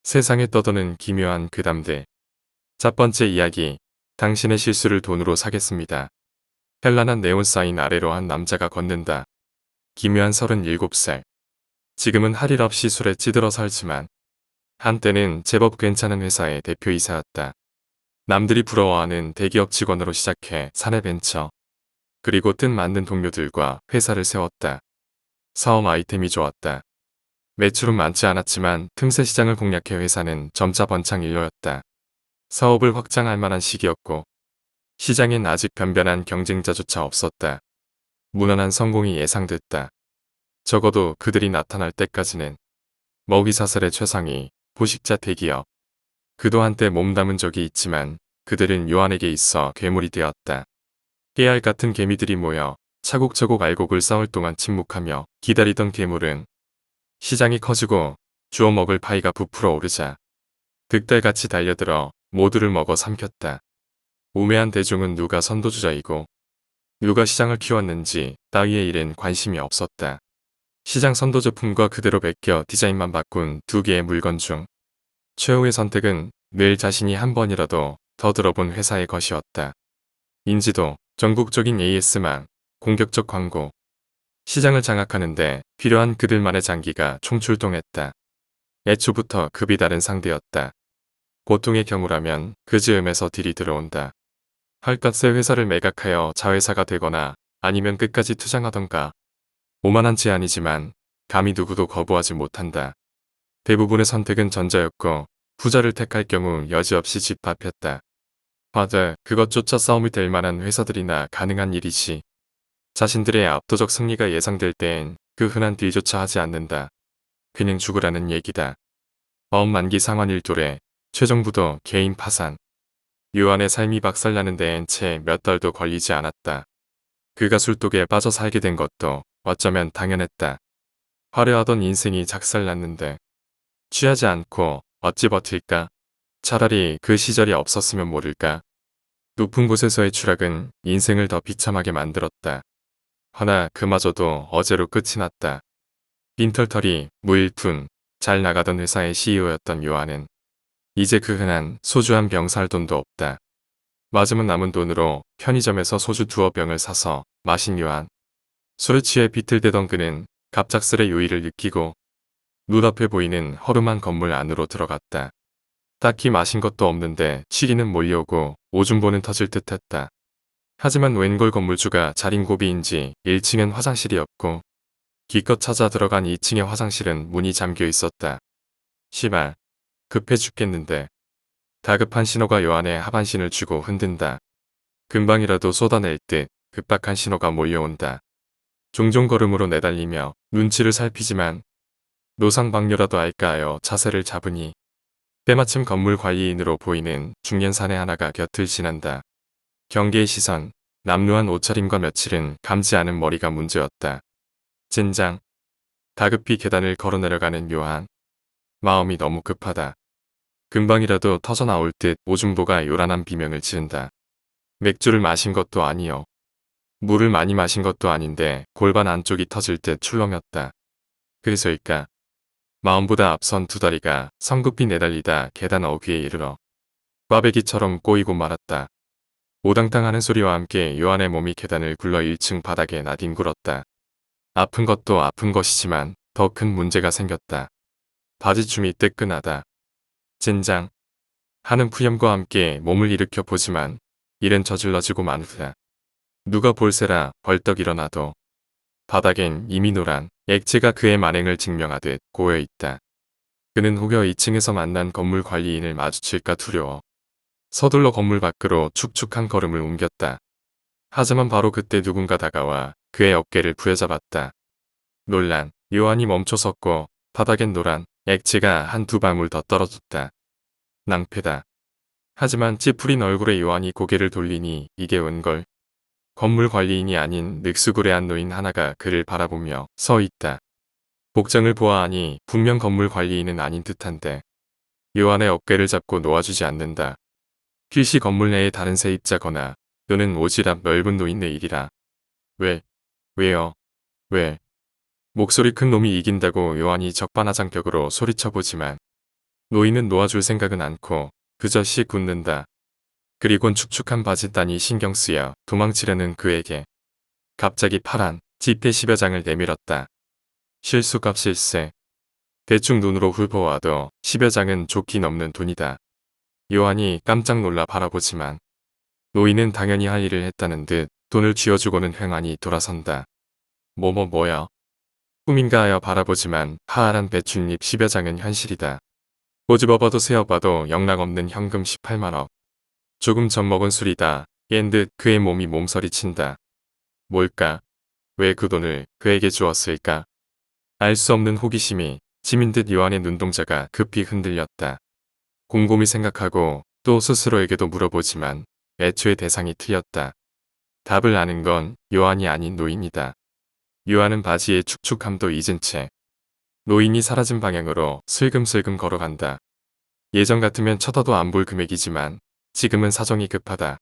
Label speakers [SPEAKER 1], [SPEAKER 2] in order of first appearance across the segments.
[SPEAKER 1] 세상에 떠도는 기묘한 괴담들. 첫 번째 이야기. 당신의 실수를 돈으로 사겠습니다. 현란한 네온사인 아래로 한 남자가 걷는다. 기묘한 37살. 지금은 할 일 없이 술에 찌들어 살지만 한때는 제법 괜찮은 회사의 대표이사였다. 남들이 부러워하는 대기업 직원으로 시작해 사내 벤처, 그리고 뜻맞는 동료들과 회사를 세웠다. 사업 아이템이 좋았다. 매출은 많지 않았지만 틈새 시장을 공략해 회사는 점차 번창 일로였다. 사업을 확장할 만한 시기였고 시장엔 아직 변변한 경쟁자조차 없었다. 무난한 성공이 예상됐다. 적어도 그들이 나타날 때까지는. 먹이사슬의 최상위, 포식자 대기업. 그도 한때 몸담은 적이 있지만 그들은 요한에게 있어 괴물이 되었다. 깨알 같은 개미들이 모여 차곡차곡 알곡을 쌓을 동안 침묵하며 기다리던 괴물은 시장이 커지고 주워 먹을 파이가 부풀어 오르자 득달같이 달려들어 모두를 먹어 삼켰다. 우매한 대중은 누가 선도주자이고 누가 시장을 키웠는지 따위의 일엔 관심이 없었다. 시장 선도제품과 그대로 베껴 디자인만 바꾼 두 개의 물건 중 최후의 선택은 늘 자신이 한 번이라도 더 들어본 회사의 것이었다. 인지도, 전국적인 AS망, 공격적 광고. 시장을 장악하는데 필요한 그들만의 장기가 총출동했다. 애초부터 급이 다른 상대였다. 보통의 경우라면 그 즈음에서 딜이 들어온다. 헐값에 회사를 매각하여 자회사가 되거나 아니면 끝까지 투장하던가. 오만한 제안이지만 감히 누구도 거부하지 못한다. 대부분의 선택은 전자였고 부자를 택할 경우 여지없이 집 밟혔다. 화들 그것조차 싸움이 될 만한 회사들이나 가능한 일이지. 자신들의 압도적 승리가 예상될 땐 그 흔한 딜조차 하지 않는다. 그냥 죽으라는 얘기다. 만기 상환 일도래, 최정부도 개인 파산. 요한의 삶이 박살나는 데엔 채 몇 달도 걸리지 않았다. 그가 술독에 빠져 살게 된 것도 어쩌면 당연했다. 화려하던 인생이 작살났는데 취하지 않고 어찌 버틸까? 차라리 그 시절이 없었으면 모를까? 높은 곳에서의 추락은 인생을 더 비참하게 만들었다. 허나 그마저도 어제로 끝이 났다. 빈털터리, 무일푼, 잘 나가던 회사의 CEO였던 요한은 이제 그 흔한 소주 한 병 살 돈도 없다. 맞으면 남은 돈으로 편의점에서 소주 2병을 사서 마신 요한. 술에 취해 비틀대던 그는 갑작스레 요의를 느끼고 눈앞에 보이는 허름한 건물 안으로 들어갔다. 딱히 마신 것도 없는데 취기는 몰려오고 오줌보는 터질 듯했다. 하지만 웬걸 건물주가 자린고비인지 1층엔 화장실이었고 기껏 찾아 들어간 2층의 화장실은 문이 잠겨 있었다. 시발, 급해 죽겠는데. 다급한 신호가 요한의 하반신을 쥐고 흔든다. 금방이라도 쏟아낼 듯 급박한 신호가 몰려온다. 종종 걸음으로 내달리며 눈치를 살피지만 노상방뇨라도 할까 하여 자세를 잡으니 때마침 건물 관리인으로 보이는 중년 사내 하나가 곁을 지난다. 경계의 시선, 남루한 옷차림과 며칠은 감지 않은 머리가 문제였다. 젠장. 다급히 계단을 걸어 내려가는 요한. 마음이 너무 급하다. 금방이라도 터져나올 듯 오줌보가 요란한 비명을 지른다. 맥주를 마신 것도 아니요. 물을 많이 마신 것도 아닌데 골반 안쪽이 터질 듯 출렁였다. 그래서일까? 마음보다 앞선 두 다리가 성급히 내달리다 계단 어귀에 이르러 꽈배기처럼 꼬이고 말았다. 오당탕하는 소리와 함께 요한의 몸이 계단을 굴러 1층 바닥에 나뒹굴었다. 아픈 것도 아픈 것이지만 더 큰 문제가 생겼다. 바지춤이 뜨끈하다. 젠장. 하는 푸념과 함께 몸을 일으켜 보지만 일은 저질러지고 마누다. 누가 볼세라 벌떡 일어나도 바닥엔 이미 노란 액체가 그의 만행을 증명하듯 고여있다. 그는 혹여 2층에서 만난 건물 관리인을 마주칠까 두려워 서둘러 건물 밖으로 축축한 걸음을 옮겼다. 하지만 바로 그때 누군가 다가와 그의 어깨를 부여잡았다. 논란, 요한이 멈춰섰고 바닥엔 노란 액체가 한두 방울 더 떨어졌다. 낭패다. 하지만 찌푸린 얼굴의 요한이 고개를 돌리니 이게 웬걸. 건물 관리인이 아닌 늑수구레한 노인 하나가 그를 바라보며 서 있다. 복장을 보아하니 분명 건물 관리인은 아닌 듯한데 요한의 어깨를 잡고 놓아주지 않는다. 필시 건물 내에 다른 세입자거나 또는 오지랖 넓은 노인의 일이라. 왜요? 왜? 목소리 큰 놈이 이긴다고 요한이 적반하장격으로 소리쳐보지만 노인은 놓아줄 생각은 않고 그저 씩 웃는다. 그리곤 축축한 바짓단이 신경 쓰여 도망치려는 그에게 갑자기 파란 지폐 10여 장을 내밀었다. 실수값 실세. 대충 눈으로 훑어와도 10여 장은 좋기 넘는 돈이다. 요한이 깜짝 놀라 바라보지만 노인은 당연히 할 일을 했다는 듯 돈을 쥐어주고는 횡하니 돌아선다. 뭐야. 꿈인가 하여 바라보지만 파란 배춧잎 10여 장은 현실이다. 꼬집어봐도 세어봐도 영락없는 현금 18만억. 조금 전 먹은 술이다. 깬 듯 그의 몸이 몸서리친다. 뭘까? 왜 그 돈을 그에게 주었을까? 알 수 없는 호기심이 짐인 듯 요한의 눈동자가 급히 흔들렸다. 곰곰이 생각하고 또 스스로에게도 물어보지만 애초에 대상이 틀렸다. 답을 아는 건 요한이 아닌 노인이다. 요한은 바지의 축축함도 잊은 채 노인이 사라진 방향으로 슬금슬금 걸어간다. 예전 같으면 쳐다도 안 볼 금액이지만 지금은 사정이 급하다.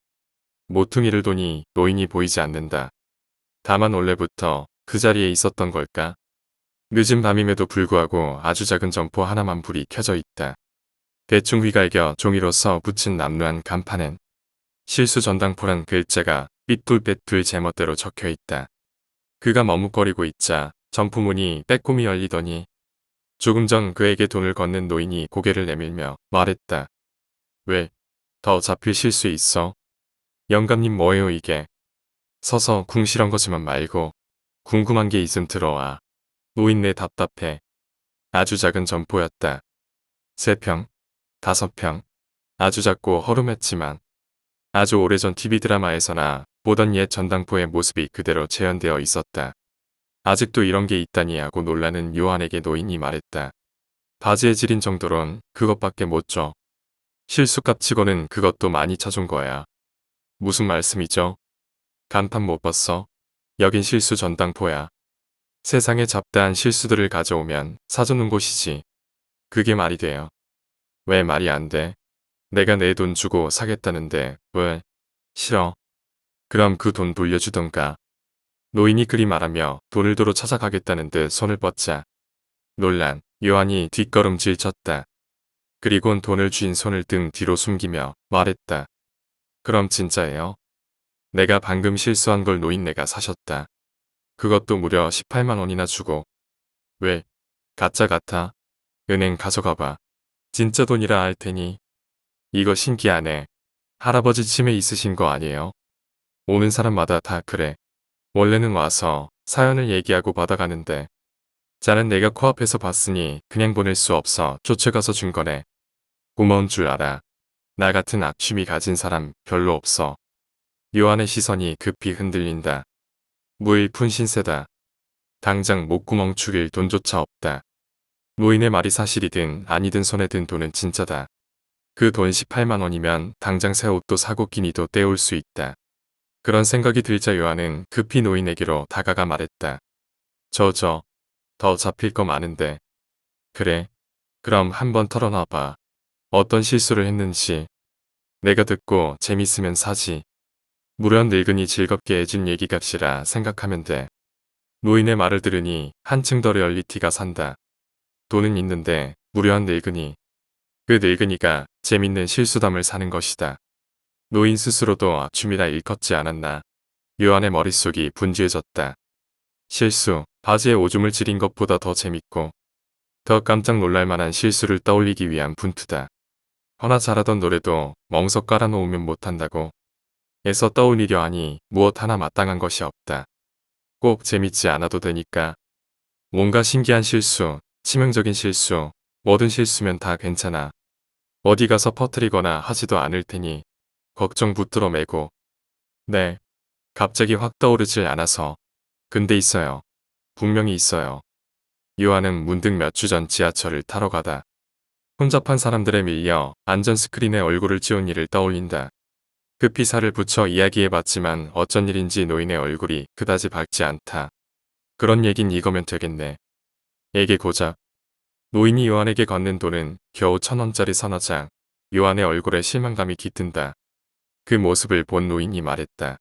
[SPEAKER 1] 모퉁이를 도니 노인이 보이지 않는다. 다만 원래부터 그 자리에 있었던 걸까? 늦은 밤임에도 불구하고 아주 작은 점포 하나만 불이 켜져 있다. 대충 휘갈겨 종이로 써 붙인 남루한 간판엔 실수 전당포란 글자가 삐뚤빼뚤 제멋대로 적혀 있다. 그가 머뭇거리고 있자 점포문이 빼꼼히 열리더니 조금 전 그에게 돈을 건넨 노인이 고개를 내밀며 말했다. 왜? 더 잡힐 실수 있어? 영감님 뭐예요 이게? 서서 궁시렁 거지만 말고 궁금한 게 있음 들어와. 노인네 답답해. 아주 작은 점포였다. 3평, 5평. 아주 작고 허름했지만 아주 오래전 TV 드라마에서나 보던 옛 전당포의 모습이 그대로 재현되어 있었다. 아직도 이런 게 있다니 하고 놀라는 요한에게 노인이 말했다. 바지에 지린 정도론 그것밖에 못 줘. 실수값 치고는 그것도 많이 쳐준 거야. 무슨 말씀이죠? 간판 못 봤어? 여긴 실수 전당포야. 세상에 잡다한 실수들을 가져오면 사주는 곳이지. 그게 말이 돼요. 왜 말이 안 돼? 내가 내 돈 주고 사겠다는데 왜? 싫어. 그럼 그 돈 돌려주던가. 노인이 그리 말하며 돈을 도로 찾아가겠다는 듯 손을 뻗자. 놀란 요한이 뒷걸음질 쳤다. 그리곤 돈을 쥔 손을 등 뒤로 숨기며 말했다. 그럼 진짜예요? 내가 방금 실수한 걸 노인네가 사셨다. 그것도 무려 18만 원이나 주고. 왜? 가짜 같아? 은행 가져가봐. 진짜 돈이라 알 테니. 이거 신기하네. 할아버지 치매 있으신 거 아니에요? 오는 사람마다 다 그래. 원래는 와서 사연을 얘기하고 받아가는데 자는 내가 코앞에서 봤으니 그냥 보낼 수 없어 쫓아가서 준 거네. 고마운 줄 알아. 나 같은 악취미 가진 사람 별로 없어. 요한의 시선이 급히 흔들린다. 무일푼 신세다. 당장 목구멍 죽일 돈조차 없다. 노인의 말이 사실이든 아니든 손에 든 돈은 진짜다. 그 돈 18만 원이면 당장 새 옷도 사고 끼니도 때울 수 있다. 그런 생각이 들자 요한은 급히 노인에게로 다가가 말했다. 더 잡힐 거 많은데. 그래. 그럼 한번 털어놔봐. 어떤 실수를 했는지. 내가 듣고 재밌으면 사지. 무련 늙은이 즐겁게 해준 얘기값이라 생각하면 돼. 노인의 말을 들으니 한층 더 리얼리티가 산다. 돈은 있는데 무료한 늙은이. 그 늙은이가 재밌는 실수담을 사는 것이다. 노인 스스로도 악취미라 일컫지 않았나. 요한의 머릿속이 분주해졌다. 실수, 바지에 오줌을 지린 것보다 더 재밌고 더 깜짝 놀랄 만한 실수를 떠올리기 위한 분투다. 허나 잘하던 노래도 멍석 깔아놓으면 못한다고 애써 떠올리려 하니 무엇 하나 마땅한 것이 없다. 꼭 재밌지 않아도 되니까. 뭔가 신기한 실수, 치명적인 실수, 뭐든 실수면 다 괜찮아. 어디 가서 퍼뜨리거나 하지도 않을 테니 걱정 붙들어 매고. 네. 갑자기 확 떠오르질 않아서. 근데 있어요. 분명히 있어요. 요한은 문득 몇 주 전 지하철을 타러 가다 혼잡한 사람들에 밀려 안전 스크린에 얼굴을 찌운 일을 떠올린다. 급히 살을 붙여 이야기해봤지만 어쩐 일인지 노인의 얼굴이 그다지 밝지 않다. 그런 얘긴 이거면 되겠네. 에게 고작. 노인이 요한에게 건넨 돈은 겨우 1,000원짜리 서너 장. 요한의 얼굴에 실망감이 깃든다. 그 모습을 본 노인이 말했다.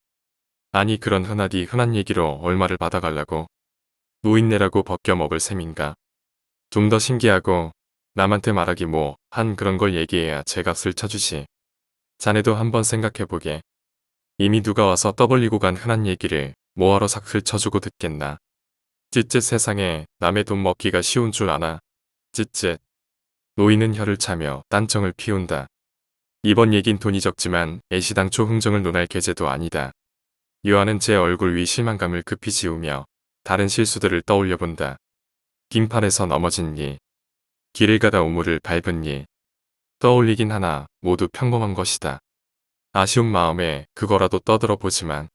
[SPEAKER 1] 아니 그런 흔하디 흔한 얘기로 얼마를 받아가려고. 노인네라고 벗겨 먹을 셈인가. 좀 더 신기하고 남한테 말하기 뭐 한 그런 걸 얘기해야 제 값을 쳐주지. 자네도 한번 생각해보게. 이미 누가 와서 떠벌리고 간 흔한 얘기를 뭐하러 삭슬 쳐주고 듣겠나. 쯧쯧 세상에 남의 돈 먹기가 쉬운 줄 아나. 쯧쯧. 노인은 혀를 차며 딴청을 피운다. 이번 얘긴 돈이 적지만 애시당초 흥정을 논할 계제도 아니다. 요한은 제 얼굴 위 실망감을 급히 지우며 다른 실수들을 떠올려 본다. 빙판에서 넘어진 일, 길을 가다 우물을 밟은 일, 떠올리긴 하나 모두 평범한 것이다. 아쉬운 마음에 그거라도 떠들어 보지만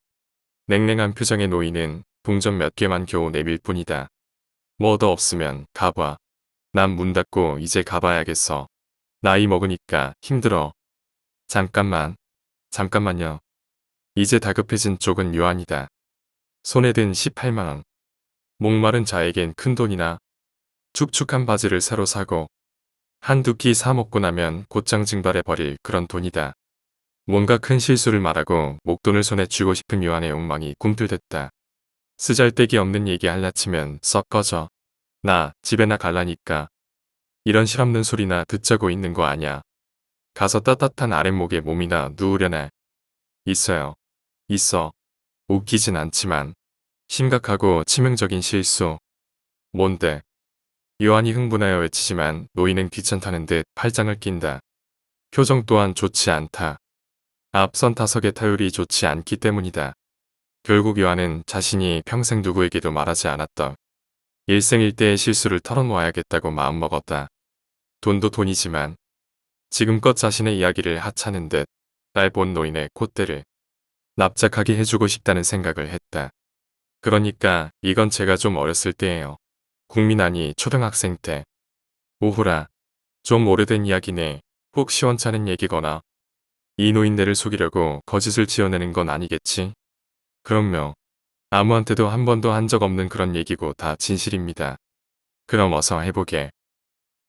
[SPEAKER 1] 냉랭한 표정의 노인은 동전 몇 개만 겨우 내밀 뿐이다. 뭐 더 없으면 가봐. 난 문 닫고 이제 가봐야겠어. 나이 먹으니까 힘들어. 잠깐만요. 이제 다급해진 쪽은 요한이다. 손에 든 18만원. 목마른 자에겐 큰돈이나. 축축한 바지를 새로 사고 한두 끼 사 먹고 나면 곧장 증발해버릴 그런 돈이다. 뭔가 큰 실수를 말하고 목돈을 손에 쥐고 싶은 요한의 욕망이 꿈틀댔다. 쓰잘데기 없는 얘기 할라치면 썩 꺼져. 나 집에나 갈라니까. 이런 실없는 소리나 듣자고 있는 거 아냐. 가서 따뜻한 아랫목에 몸이나 누우려나. 있어요. 있어. 웃기진 않지만 심각하고 치명적인 실수. 뭔데? 요한이 흥분하여 외치지만 노인은 귀찮다는 듯 팔짱을 낀다. 표정 또한 좋지 않다. 앞선 타석의 타율이 좋지 않기 때문이다. 결국 요한은 자신이 평생 누구에게도 말하지 않았던 일생일대의 실수를 털어놓아야겠다고 마음먹었다. 돈도 돈이지만 지금껏 자신의 이야기를 하찮은 듯 날 본 노인의 콧대를 납작하게 해주고 싶다는 생각을 했다. 그러니까 이건 제가 좀 어렸을 때예요. 국민 아니 초등학생 때. 오호라. 좀 오래된 이야기네. 혹 시원찮은 얘기거나 이 노인네를 속이려고 거짓을 지어내는 건 아니겠지? 그럼요. 아무한테도 한 번도 한 적 없는 그런 얘기고 다 진실입니다. 그럼 어서 해보게.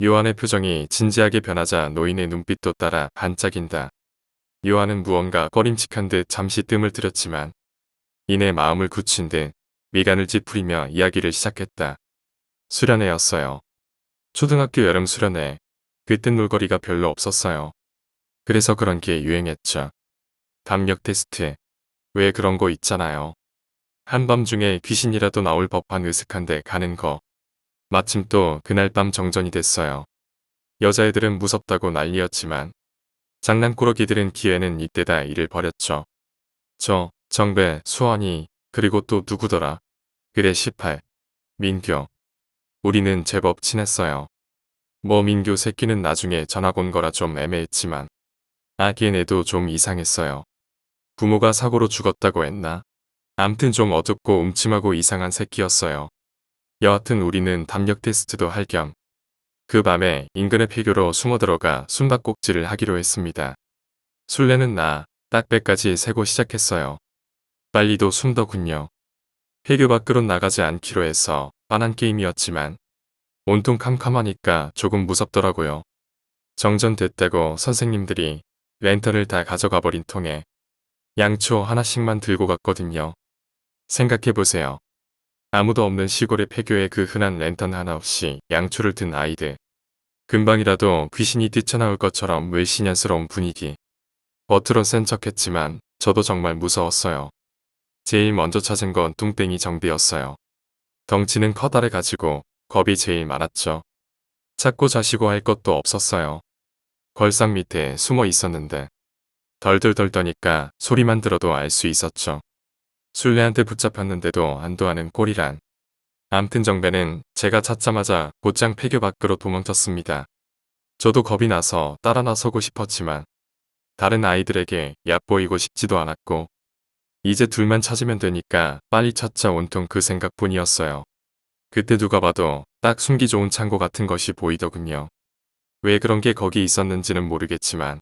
[SPEAKER 1] 요한의 표정이 진지하게 변하자 노인의 눈빛도 따라 반짝인다. 요한은 무언가 꺼림칙한 듯 잠시 뜸을 들였지만 이내 마음을 굳힌 듯 미간을 찌푸리며 이야기를 시작했다. 수련회였어요. 초등학교 여름 수련회. 그땐 놀거리가 별로 없었어요. 그래서 그런 게 유행했죠. 담력 테스트. 왜 그런 거 있잖아요. 한밤중에 귀신이라도 나올 법한 으슥한데 가는 거. 마침 또 그날 밤 정전이 됐어요. 여자애들은 무섭다고 난리였지만 장난꾸러기들은 기회는 이때다 일을 벌였죠. 저, 정배, 수원이, 그리고 또 누구더라. 그래 18. 민교. 우리는 제법 친했어요. 뭐 민교 새끼는 나중에 전학 온 거라 좀 애매했지만 아기의 애도 좀 이상했어요. 부모가 사고로 죽었다고 했나? 암튼 좀 어둡고 음침하고 이상한 새끼였어요. 여하튼 우리는 담력 테스트도 할 겸 그 밤에 인근의 폐교로 숨어 들어가 숨바꼭질을 하기로 했습니다. 술래는 나, 딱배까지 세고 시작했어요. 빨리도 숨더군요. 폐교 밖으로 나가지 않기로 해서 빤한 게임이었지만 온통 캄캄하니까 조금 무섭더라고요. 정전됐다고 선생님들이 랜턴을 다 가져가 버린 통에 양초 하나씩만 들고 갔거든요. 생각해보세요. 아무도 없는 시골의 폐교에 그 흔한 랜턴 하나 없이 양초를 든 아이들. 금방이라도 귀신이 뛰쳐나올 것처럼 외신년스러운 분위기. 겉으론 센 척했지만 저도 정말 무서웠어요. 제일 먼저 찾은 건 뚱땡이 정비였어요. 덩치는 커다래가지고 겁이 제일 많았죠. 찾고 자시고 할 것도 없었어요. 걸상 밑에 숨어 있었는데 덜덜덜 떠니까 소리만 들어도 알 수 있었죠. 술래한테 붙잡혔는데도 안도하는 꼴이란. 암튼 정배는 제가 찾자마자 곧장 폐교 밖으로 도망쳤습니다. 저도 겁이 나서 따라 나서고 싶었지만 다른 아이들에게 얕보이고 싶지도 않았고 이제 둘만 찾으면 되니까 빨리 찾자 온통 그 생각뿐이었어요. 그때 누가 봐도 딱 숨기 좋은 창고 같은 것이 보이더군요. 왜 그런 게 거기 있었는지는 모르겠지만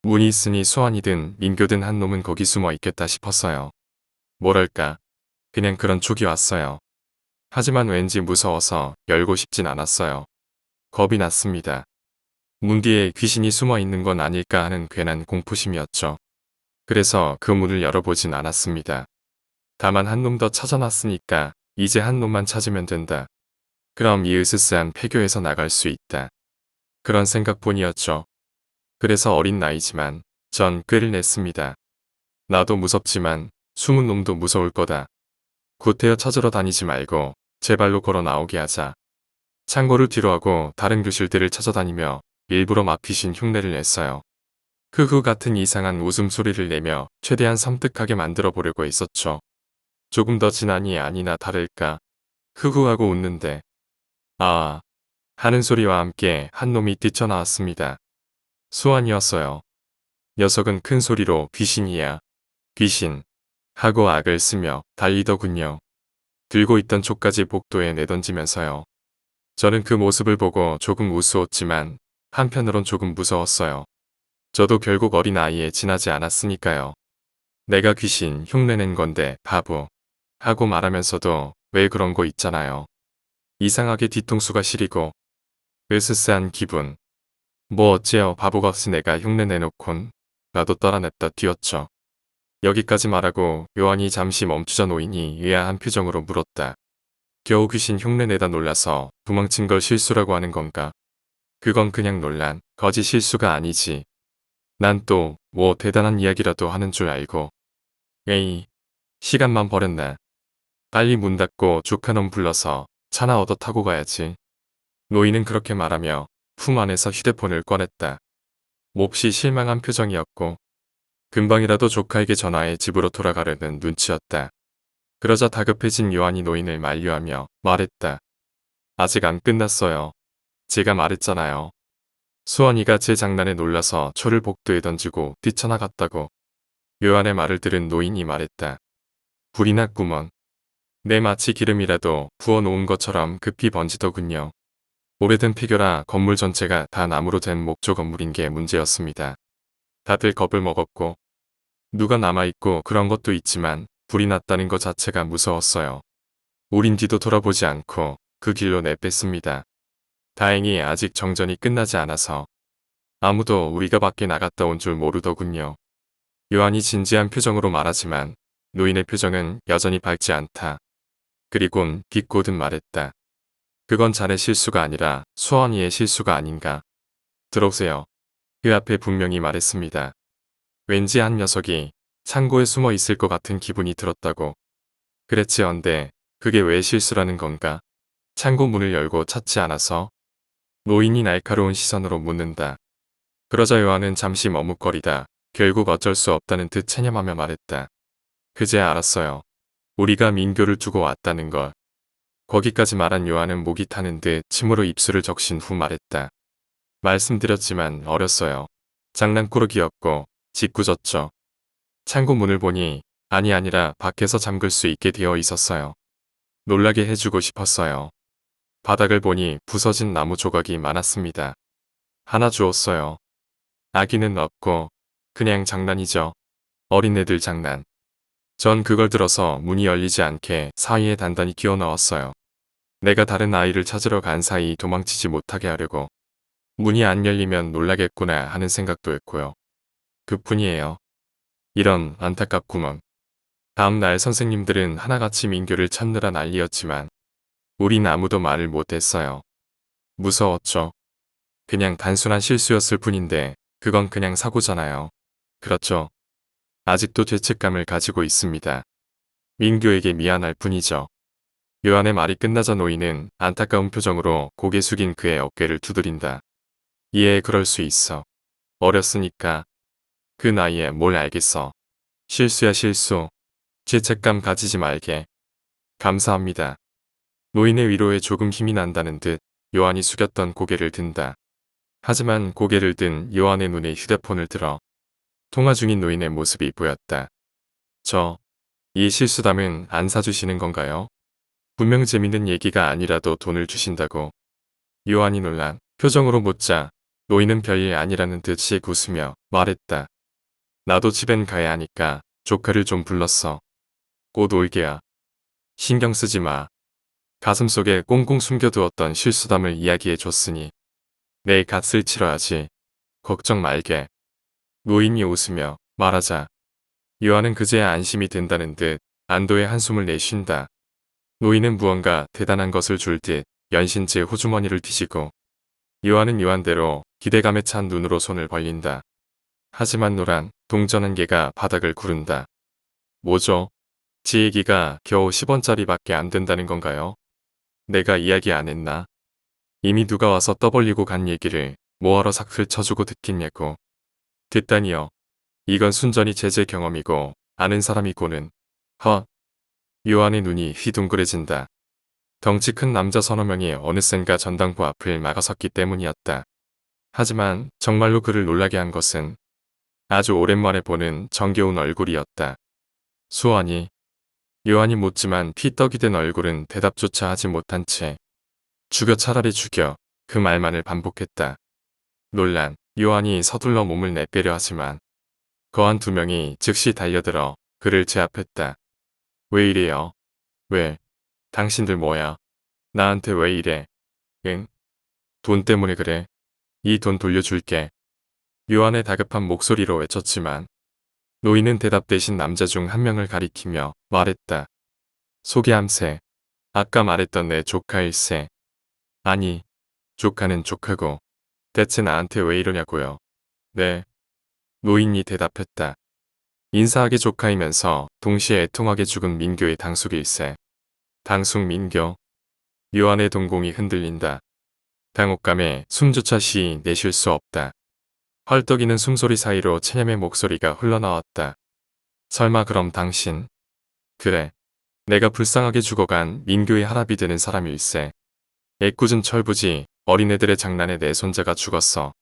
[SPEAKER 1] 문이 있으니 수완이든 민교든 한 놈은 거기 숨어 있겠다 싶었어요. 뭐랄까 그냥 그런 촉이 왔어요. 하지만 왠지 무서워서 열고 싶진 않았어요. 겁이 났습니다. 문 뒤에 귀신이 숨어 있는 건 아닐까 하는 괜한 공포심이었죠. 그래서 그 문을 열어보진 않았습니다. 다만 한 놈 더 찾아놨으니까 이제 한 놈만 찾으면 된다. 그럼 이 으스스한 폐교에서 나갈 수 있다. 그런 생각뿐이었죠. 그래서 어린 나이지만 전 꾀를 냈습니다. 나도 무섭지만 숨은 놈도 무서울 거다. 구태여 찾으러 다니지 말고 제 발로 걸어 나오게 하자. 창고를 뒤로하고 다른 교실들을 찾아다니며 일부러 막귀신 흉내를 냈어요. 흑우 같은 이상한 웃음소리를 내며 최대한 섬뜩하게 만들어 보려고 했었죠. 조금 더 지나니 아니나 다를까 흑우하고 웃는데 아 하는 소리와 함께 한 놈이 뛰쳐나왔습니다. 수완이었어요. 녀석은 큰 소리로 귀신이야. 귀신 하고 악을 쓰며 달리더군요. 들고 있던 촉까지 복도에 내던지면서요. 저는 그 모습을 보고 조금 우스웠지만 한편으론 조금 무서웠어요. 저도 결국 어린아이에 지나지 않았으니까요. 내가 귀신 흉내낸 건데 바보 하고 말하면서도 왜 그런 거 있잖아요. 이상하게 뒤통수가 시리고 으스스한 기분. 뭐 어째요 바보같이 내가 흉내 내놓곤 나도 떠나냈다 뛰었죠. 여기까지 말하고 요한이 잠시 멈추자 노인이 의아한 표정으로 물었다. 겨우 귀신 흉내 내다 놀라서 도망친 걸 실수라고 하는 건가? 그건 그냥 논란, 거짓 실수가 아니지. 난 또 뭐 대단한 이야기라도 하는 줄 알고. 에이, 시간만 버렸나. 빨리 문 닫고 조카놈 불러서 차나 얻어 타고 가야지. 노인은 그렇게 말하며 품 안에서 휴대폰을 꺼냈다. 몹시 실망한 표정이었고 금방이라도 조카에게 전화해 집으로 돌아가려는 눈치였다. 그러자 다급해진 요한이 노인을 만류하며 말했다. 아직 안 끝났어요. 제가 말했잖아요. 수원이가 제 장난에 놀라서 초를 복도에 던지고 뛰쳐나갔다고. 요한의 말을 들은 노인이 말했다. 불이 났구먼. 내 마치 기름이라도 부어놓은 것처럼 급히 번지더군요. 오래된 폐교라 건물 전체가 다 나무로 된 목조 건물인 게 문제였습니다. 다들 겁을 먹었고 누가 남아있고 그런 것도 있지만 불이 났다는 것 자체가 무서웠어요. 우린 뒤도 돌아보지 않고 그 길로 내뺐습니다. 다행히 아직 정전이 끝나지 않아서 아무도 우리가 밖에 나갔다 온 줄 모르더군요. 요한이 진지한 표정으로 말하지만 노인의 표정은 여전히 밝지 않다. 그리곤 비꼬듯 말했다. 그건 자네 실수가 아니라 수원이의 실수가 아닌가. 들어오세요. 그 앞에 분명히 말했습니다. 왠지 한 녀석이 창고에 숨어 있을 것 같은 기분이 들었다고. 그랬지언데 그게 왜 실수라는 건가? 창고 문을 열고 찾지 않아서? 노인이 날카로운 시선으로 묻는다. 그러자 요한은 잠시 머뭇거리다 결국 어쩔 수 없다는 듯 체념하며 말했다. 그제야 알았어요. 우리가 민교를 두고 왔다는 걸. 거기까지 말한 요한은 목이 타는 듯 침으로 입술을 적신 후 말했다. 말씀드렸지만 어렸어요. 장난꾸러기였고 짓궂었죠. 창고 문을 보니 아니라 밖에서 잠글 수 있게 되어 있었어요. 놀라게 해주고 싶었어요. 바닥을 보니 부서진 나무 조각이 많았습니다. 하나 주었어요. 아기는 없고 그냥 장난이죠. 어린애들 장난. 전 그걸 들어서 문이 열리지 않게 사이에 단단히 끼워 넣었어요. 내가 다른 아이를 찾으러 간 사이 도망치지 못하게 하려고. 문이 안 열리면 놀라겠구나 하는 생각도 했고요. 그뿐이에요. 이런 안타깝구먼. 다음 날 선생님들은 하나같이 민교를 찾느라 난리였지만 우린 아무도 말을 못했어요. 무서웠죠. 그냥 단순한 실수였을 뿐인데 그건 그냥 사고잖아요. 그렇죠. 아직도 죄책감을 가지고 있습니다. 민교에게 미안할 뿐이죠. 요한의 말이 끝나자 노인은 안타까운 표정으로 고개 숙인 그의 어깨를 두드린다. 예, 그럴 수 있어. 어렸으니까. 그 나이에 뭘 알겠어. 실수야 실수. 죄책감 가지지 말게. 감사합니다. 노인의 위로에 조금 힘이 난다는 듯 요한이 숙였던 고개를 든다. 하지만 고개를 든 요한의 눈에 휴대폰을 들어 통화 중인 노인의 모습이 보였다. 이 실수담은 안 사주시는 건가요? 분명 재밌는 얘기가 아니라도 돈을 주신다고. 요한이 놀란 표정으로 묻자 노인은 별일 아니라는 듯이 웃으며 말했다. 나도 집엔 가야 하니까 조카를 좀 불렀어. 곧 올게야. 신경 쓰지 마. 가슴속에 꽁꽁 숨겨두었던 실수담을 이야기해 줬으니 내 값을 치러야지. 걱정 말게. 노인이 웃으며 말하자 요한은 그제야 안심이 된다는 듯 안도의 한숨을 내쉰다. 노인은 무언가 대단한 것을 줄 듯 연신제 호주머니를 뒤지고 요한은 요한대로 기대감에 찬 눈으로 손을 벌린다. 하지만 노란, 동전한 개가 바닥을 구른다. 뭐죠? 지 얘기가 겨우 10원짜리밖에 안 된다는 건가요? 내가 이야기 안 했나? 이미 누가 와서 떠벌리고 간 얘기를 뭐하러 삭슬 쳐주고 듣겠냐고. 듣다니요. 이건 순전히 제재 경험이고 아는 사람이고는 헛. 요한의 눈이 휘둥그레진다. 덩치 큰 남자 서너 명이 어느샌가 전당부 앞을 막아섰기 때문이었다. 하지만 정말로 그를 놀라게 한 것은 아주 오랜만에 보는 정겨운 얼굴이었다. 수원이. 요한이 묻지만 피떡이 된 얼굴은 대답조차 하지 못한 채 죽여 차라리 죽여 그 말만을 반복했다. 놀란 요한이 서둘러 몸을 내빼려 하지만 거한 두 명이 즉시 달려들어 그를 제압했다. 왜 이래요? 왜? 당신들 뭐야? 나한테 왜 이래? 응? 돈 때문에 그래. 이 돈 돌려줄게. 요한의 다급한 목소리로 외쳤지만 노인은 대답 대신 남자 중 한 명을 가리키며 말했다. 소개함세. 아까 말했던 내 조카일세. 아니, 조카는 조카고 대체 나한테 왜 이러냐고요. 네. 노인이 대답했다. 인사하게 조카이면서 동시에 애통하게 죽은 민교의 당숙일세. 당숙 민교. 요한의 동공이 흔들린다. 당혹감에 숨조차 시 내쉴 수 없다. 헐떡이는 숨소리 사이로 체념의 목소리가 흘러나왔다. 설마 그럼 당신? 그래. 내가 불쌍하게 죽어간 민교의 할아비 되는 사람일세. 애꿎은 철부지 어린애들의 장난에 내 손자가 죽었어.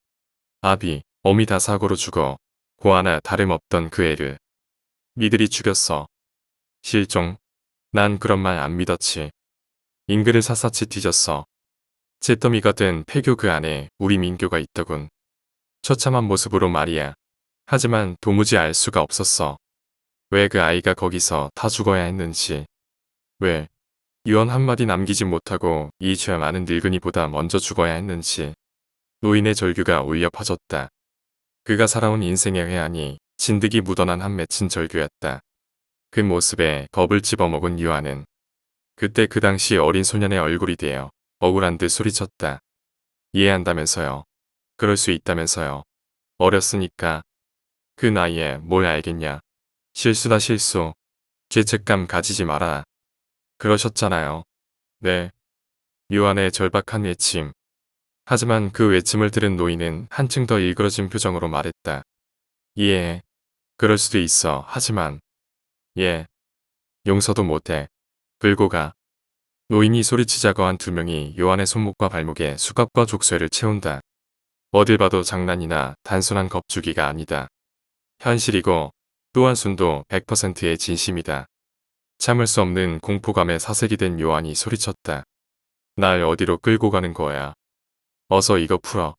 [SPEAKER 1] 아비, 어미 다 사고로 죽어. 고 하나 다름없던 그 애를. 니들이 죽였어. 실종. 난 그런 말 안 믿었지. 인글을 샅샅이 뒤졌어. 잿더미가 된 폐교 그 안에 우리 민교가 있더군. 처참한 모습으로 말이야. 하지만 도무지 알 수가 없었어. 왜 그 아이가 거기서 다 죽어야 했는지. 왜 유언 한마디 남기지 못하고 이 죄 많은 늙은이보다 먼저 죽어야 했는지. 노인의 절규가 울려 퍼졌다. 그가 살아온 인생의 회한이 진득이 묻어난 한 맺힌 절규였다. 그 모습에 겁을 집어먹은 유아는 그때 그 당시 어린 소년의 얼굴이 되어 억울한 듯 소리쳤다. 이해한다면서요. 그럴 수 있다면서요. 어렸으니까. 그 나이에 뭘 알겠냐. 실수다 실수. 죄책감 가지지 마라. 그러셨잖아요. 네. 유한의 절박한 외침. 하지만 그 외침을 들은 노인은 한층 더 일그러진 표정으로 말했다. 이해해. 그럴 수도 있어. 하지만 예. 용서도 못해. 끌고 가. 노인이 소리치자고 한 두 명이 요한의 손목과 발목에 수갑과 족쇄를 채운다. 어딜 봐도 장난이나 단순한 겁주기가 아니다. 현실이고 또한 순도 100%의 진심이다. 참을 수 없는 공포감에 사색이 된 요한이 소리쳤다. 날 어디로 끌고 가는 거야. 어서 이거 풀어.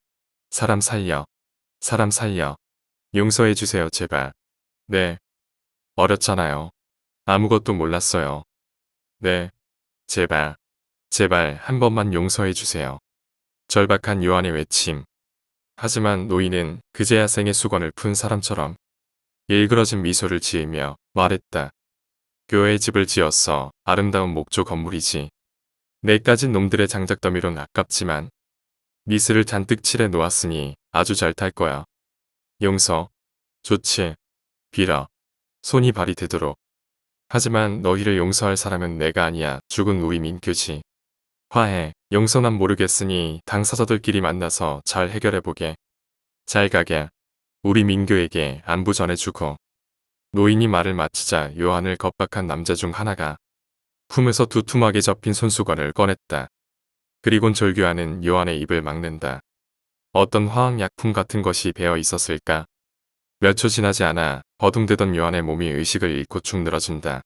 [SPEAKER 1] 사람 살려. 사람 살려. 용서해 주세요 제발. 네. 어렸잖아요. 아무것도 몰랐어요. 네. 제발. 제발 한 번만 용서해 주세요. 절박한 요한의 외침. 하지만 노인은 그제야 생의 수건을 푼 사람처럼 일그러진 미소를 지으며 말했다. 교회에 집을 지었어. 아름다운 목조 건물이지. 내까진 놈들의 장작더미론 아깝지만 니스를 잔뜩 칠해 놓았으니 아주 잘 탈 거야. 용서. 좋지. 빌어. 손이 발이 되도록. 하지만 너희를 용서할 사람은 내가 아니야. 죽은 우리 민규지. 화해. 용서난 모르겠으니 당사자들끼리 만나서 잘 해결해보게. 잘 가게. 우리 민규에게 안부 전해주고. 노인이 말을 마치자 요한을 겁박한 남자 중 하나가 품에서 두툼하게 접힌 손수건을 꺼냈다. 그리곤 절규하는 요한의 입을 막는다. 어떤 화학약품 같은 것이 배어 있었을까? 몇 초 지나지 않아 버둥대던 요한의 몸이 의식을 잃고 축 늘어진다.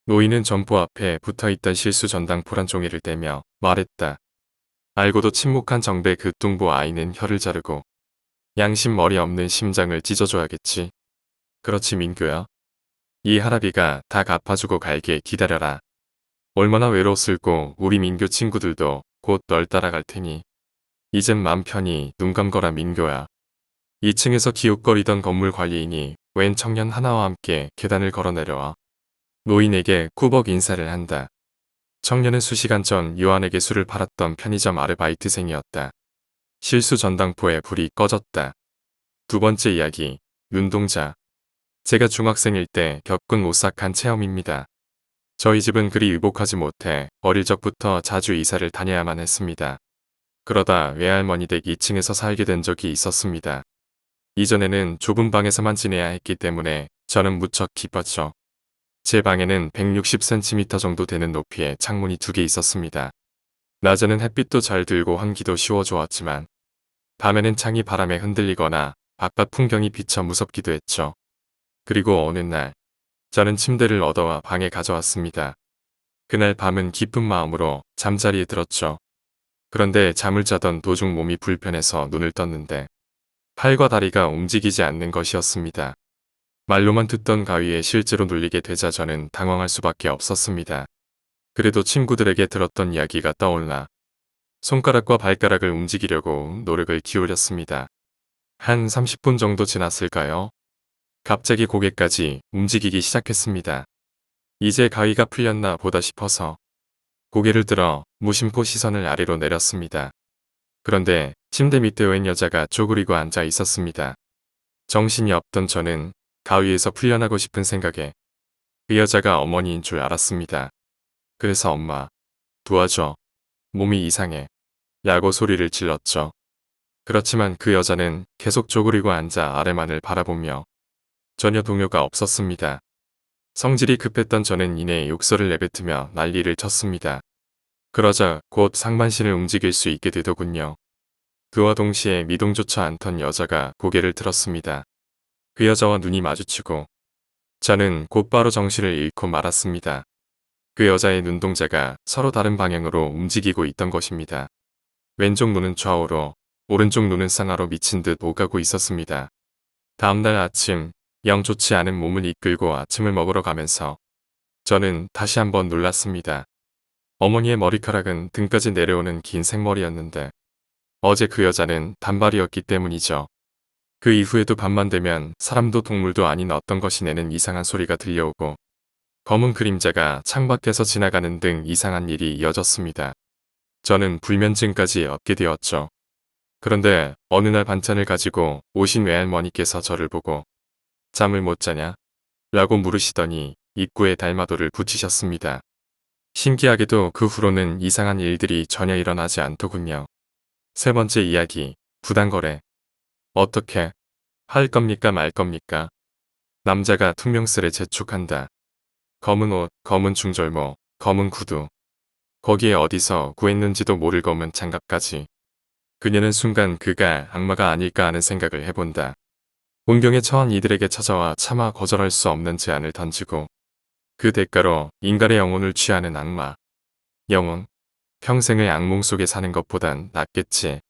[SPEAKER 1] 노인은 점포 앞에 붙어있던 실수 전당포란 종이를 떼며 말했다. 알고도 침묵한 정배 그 뚱보 아이는 혀를 자르고 양심 머리 없는 심장을 찢어줘야겠지. 그렇지 민규야. 이 할아비가 다 갚아주고 갈게 기다려라. 얼마나 외로웠을꼬. 우리 민규 친구들도 곧 널 따라갈 테니. 이젠 맘 편히 눈 감거라 민규야. 2층에서 기웃거리던 건물 관리인이 웬 청년 하나와 함께 계단을 걸어 내려와 노인에게 꾸벅 인사를 한다. 청년은 수시간 전 요한에게 술을 팔았던 편의점 아르바이트생이었다. 실수 전당포에 불이 꺼졌다. 두 번째 이야기, 눈동자. 제가 중학생일 때 겪은 오싹한 체험입니다. 저희 집은 그리 유복하지 못해 어릴 적부터 자주 이사를 다녀야만 했습니다. 그러다 외할머니 댁 2층에서 살게 된 적이 있었습니다. 이전에는 좁은 방에서만 지내야 했기 때문에 저는 무척 기뻤죠. 제 방에는 160cm 정도 되는 높이의 창문이 2개 있었습니다. 낮에는 햇빛도 잘 들고 환기도 쉬워 좋았지만 밤에는 창이 바람에 흔들리거나 바깥 풍경이 비쳐 무섭기도 했죠. 그리고 어느 날 저는 침대를 얻어와 방에 가져왔습니다. 그날 밤은 기쁜 마음으로 잠자리에 들었죠. 그런데 잠을 자던 도중 몸이 불편해서 눈을 떴는데 팔과 다리가 움직이지 않는 것이었습니다. 말로만 듣던 가위에 실제로 눌리게 되자 저는 당황할 수밖에 없었습니다. 그래도 친구들에게 들었던 이야기가 떠올라 손가락과 발가락을 움직이려고 노력을 기울였습니다. 한 30분 정도 지났을까요? 갑자기 고개까지 움직이기 시작했습니다. 이제 가위가 풀렸나 보다 싶어서 고개를 들어 무심코 시선을 아래로 내렸습니다. 그런데 침대 밑에 웬 여자가 쪼그리고 앉아 있었습니다. 정신이 없던 저는 가위에서 풀려나고 싶은 생각에 그 여자가 어머니인 줄 알았습니다. 그래서 엄마, 도와줘. 몸이 이상해. 야고 소리를 질렀죠. 그렇지만 그 여자는 계속 쪼그리고 앉아 아래만을 바라보며 전혀 동요가 없었습니다. 성질이 급했던 저는 이내 욕설을 내뱉으며 난리를 쳤습니다. 그러자 곧 상반신을 움직일 수 있게 되더군요. 그와 동시에 미동조차 않던 여자가 고개를 들었습니다. 그 여자와 눈이 마주치고 저는 곧바로 정신을 잃고 말았습니다. 그 여자의 눈동자가 서로 다른 방향으로 움직이고 있던 것입니다. 왼쪽 눈은 좌우로, 오른쪽 눈은 상하로 미친 듯 오가고 있었습니다. 다음날 아침, 영 좋지 않은 몸을 이끌고 아침을 먹으러 가면서 저는 다시 한번 놀랐습니다. 어머니의 머리카락은 등까지 내려오는 긴 생머리였는데 어제 그 여자는 단발이었기 때문이죠. 그 이후에도 밤만 되면 사람도 동물도 아닌 어떤 것이 내는 이상한 소리가 들려오고 검은 그림자가 창밖에서 지나가는 등 이상한 일이 이어졌습니다. 저는 불면증까지 얻게 되었죠. 그런데 어느 날 반찬을 가지고 오신 외할머니께서 저를 보고 잠을 못 자냐? 라고 물으시더니 입구에 달마도를 붙이셨습니다. 신기하게도 그 후로는 이상한 일들이 전혀 일어나지 않더군요. 세 번째 이야기, 부당거래. 어떻게 할 겁니까 말 겁니까? 남자가 퉁명스레 재촉한다. 검은 옷, 검은 중절모, 검은 구두. 거기에 어디서 구했는지도 모를 검은 장갑까지. 그녀는 순간 그가 악마가 아닐까 하는 생각을 해본다. 공경에 처한 이들에게 찾아와 차마 거절할 수 없는 제안을 던지고 그 대가로 인간의 영혼을 취하는 악마. 영혼? 평생을 악몽 속에 사는 것보단 낫겠지.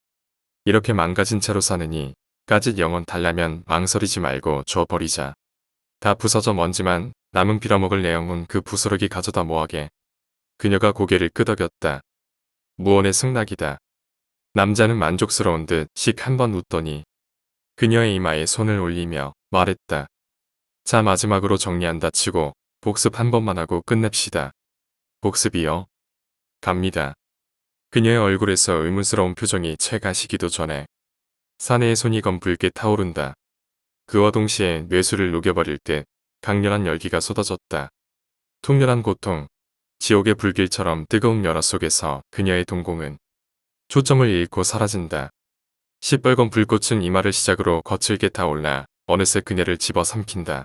[SPEAKER 1] 이렇게 망가진 채로 사느니 까짓 영혼 달라면 망설이지 말고 줘버리자. 다 부서져 먼지만 남은 빌어먹을 내 영혼 그 부스러기 가져다 뭐하게. 그녀가 고개를 끄덕였다. 무언의 승낙이다. 남자는 만족스러운 듯 씩 한 번 웃더니 그녀의 이마에 손을 올리며 말했다. 자 마지막으로 정리한다 치고 복습 한 번만 하고 끝냅시다. 복습이요? 갑니다. 그녀의 얼굴에서 의문스러운 표정이 채 가시기도 전에 사내의 손이 검붉게 타오른다. 그와 동시에 뇌수를 녹여버릴 듯 강렬한 열기가 쏟아졌다. 통렬한 고통, 지옥의 불길처럼 뜨거운 열화 속에서 그녀의 동공은 초점을 잃고 사라진다. 시뻘건 불꽃은 이마를 시작으로 거칠게 타올라 어느새 그녀를 집어삼킨다.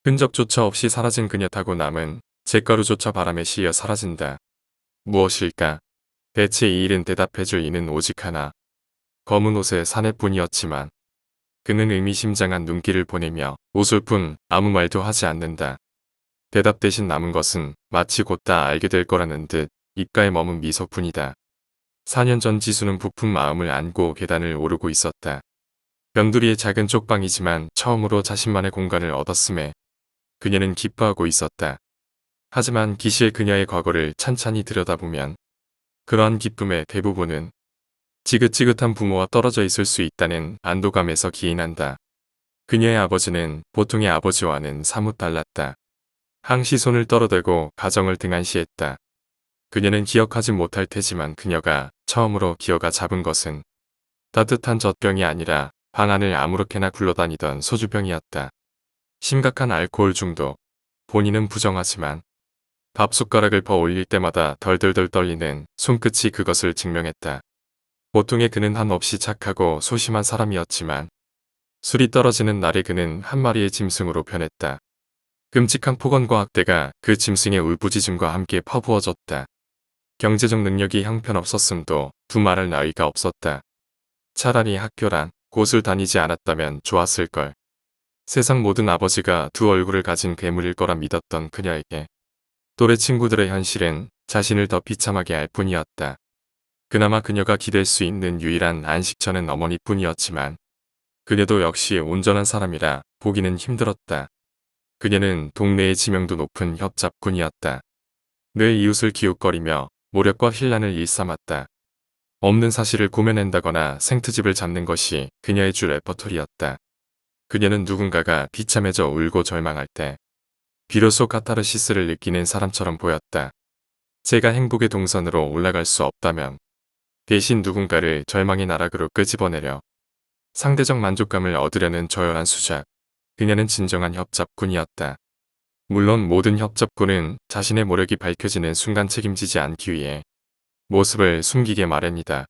[SPEAKER 1] 흔적조차 없이 사라진 그녀 타고 남은 잿가루조차 바람에 실려 사라진다. 무엇일까? 대체 이 일은 대답해줄 이는 오직 하나. 검은 옷의 사내뿐이었지만 그는 의미심장한 눈길을 보내며 웃을 뿐 아무 말도 하지 않는다. 대답 대신 남은 것은 마치 곧 다 알게 될 거라는 듯 입가에 머문 미소뿐이다. 4년 전 지수는 부푼 마음을 안고 계단을 오르고 있었다. 변두리의 작은 쪽방이지만 처음으로 자신만의 공간을 얻었음에 그녀는 기뻐하고 있었다. 하지만 기실 그녀의 과거를 찬찬히 들여다보면 그러한 기쁨의 대부분은 지긋지긋한 부모와 떨어져 있을 수 있다는 안도감에서 기인한다. 그녀의 아버지는 보통의 아버지와는 사뭇 달랐다. 항시 손을 떨어대고 가정을 등한시했다. 그녀는 기억하지 못할 테지만 그녀가 처음으로 기어가 잡은 것은 따뜻한 젖병이 아니라 방 안을 아무렇게나 굴러다니던 소주병이었다. 심각한 알코올 중독. 본인은 부정하지만 밥숟가락을 퍼 올릴 때마다 덜덜덜 떨리는 손끝이 그것을 증명했다. 보통의 그는 한없이 착하고 소심한 사람이었지만 술이 떨어지는 날에 그는 한 마리의 짐승으로 변했다. 끔찍한 폭언과 학대가 그 짐승의 울부짖음과 함께 퍼부어졌다. 경제적 능력이 형편없었음도 두말할 나위가 없었다. 차라리 학교란 곳을 다니지 않았다면 좋았을걸. 세상 모든 아버지가 두 얼굴을 가진 괴물일 거라 믿었던 그녀에게 또래 친구들의 현실은 자신을 더 비참하게 할 뿐이었다. 그나마 그녀가 기댈 수 있는 유일한 안식처는 어머니뿐이었지만 그녀도 역시 온전한 사람이라 보기는 힘들었다. 그녀는 동네의 지명도 높은 협잡꾼이었다. 뇌 이웃을 기웃거리며 모략과 힐난을 일삼았다. 없는 사실을 고면낸다거나 생트집을 잡는 것이 그녀의 주 레퍼토리였다. 그녀는 누군가가 비참해져 울고 절망할 때 비로소 카타르시스를 느끼는 사람처럼 보였다. 제가 행복의 동선으로 올라갈 수 없다면 대신 누군가를 절망의 나락으로 끄집어내려 상대적 만족감을 얻으려는 저열한 수작. 그녀는 진정한 협잡꾼이었다. 물론 모든 협잡꾼은 자신의 모력이 밝혀지는 순간 책임지지 않기 위해 모습을 숨기게 마련이다.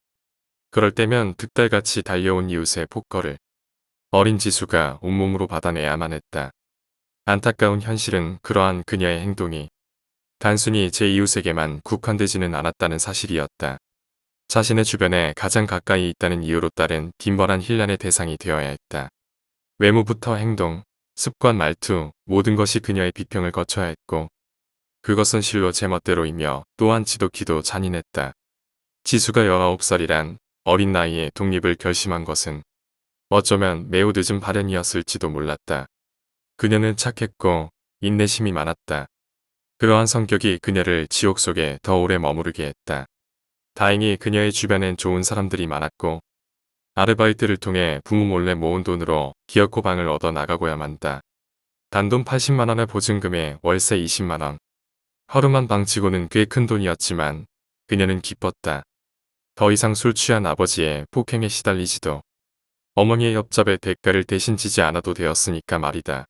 [SPEAKER 1] 그럴 때면 득달같이 달려온 이웃의 폭거를 어린 지수가 온몸으로 받아내야만 했다. 안타까운 현실은 그러한 그녀의 행동이 단순히 제 이웃에게만 국한되지는 않았다는 사실이었다. 자신의 주변에 가장 가까이 있다는 이유로 따른 빈번한 힐난의 대상이 되어야 했다. 외모부터 행동, 습관, 말투 모든 것이 그녀의 비평을 거쳐야 했고 그것은 실로 제멋대로이며 또한 지독히도 잔인했다. 지수가 19살이란 어린 나이에 독립을 결심한 것은 어쩌면 매우 늦은 발현이었을지도 몰랐다. 그녀는 착했고 인내심이 많았다. 그러한 성격이 그녀를 지옥 속에 더 오래 머무르게 했다. 다행히 그녀의 주변엔 좋은 사람들이 많았고 아르바이트를 통해 부모 몰래 모은 돈으로 기어코 방을 얻어 나가고야 한다. 단돈 80만원의 보증금에 월세 20만원. 허름한 방치고는 꽤 큰 돈이었지만 그녀는 기뻤다. 더 이상 술 취한 아버지의 폭행에 시달리지도 어머니의 협잡의 대가를 대신 지지 않아도 되었으니까 말이다.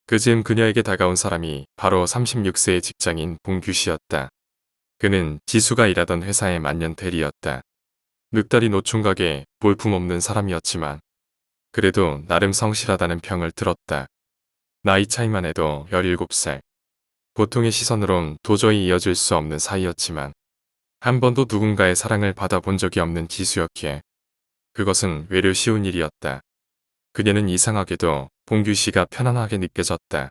[SPEAKER 1] 그즈음 그녀에게 다가온 사람이 바로 36세의 직장인 봉규 씨였다. 그는 지수가 일하던 회사의 만년 대리였다. 늑다리 노총각에 볼품없는 사람이었지만 그래도 나름 성실하다는 평을 들었다. 나이 차이만 해도 17살. 보통의 시선으론 도저히 이어질 수 없는 사이였지만 한 번도 누군가의 사랑을 받아본 적이 없는 지수였기에 그것은 외려 쉬운 일이었다. 그녀는 이상하게도 봉규 씨가 편안하게 느껴졌다.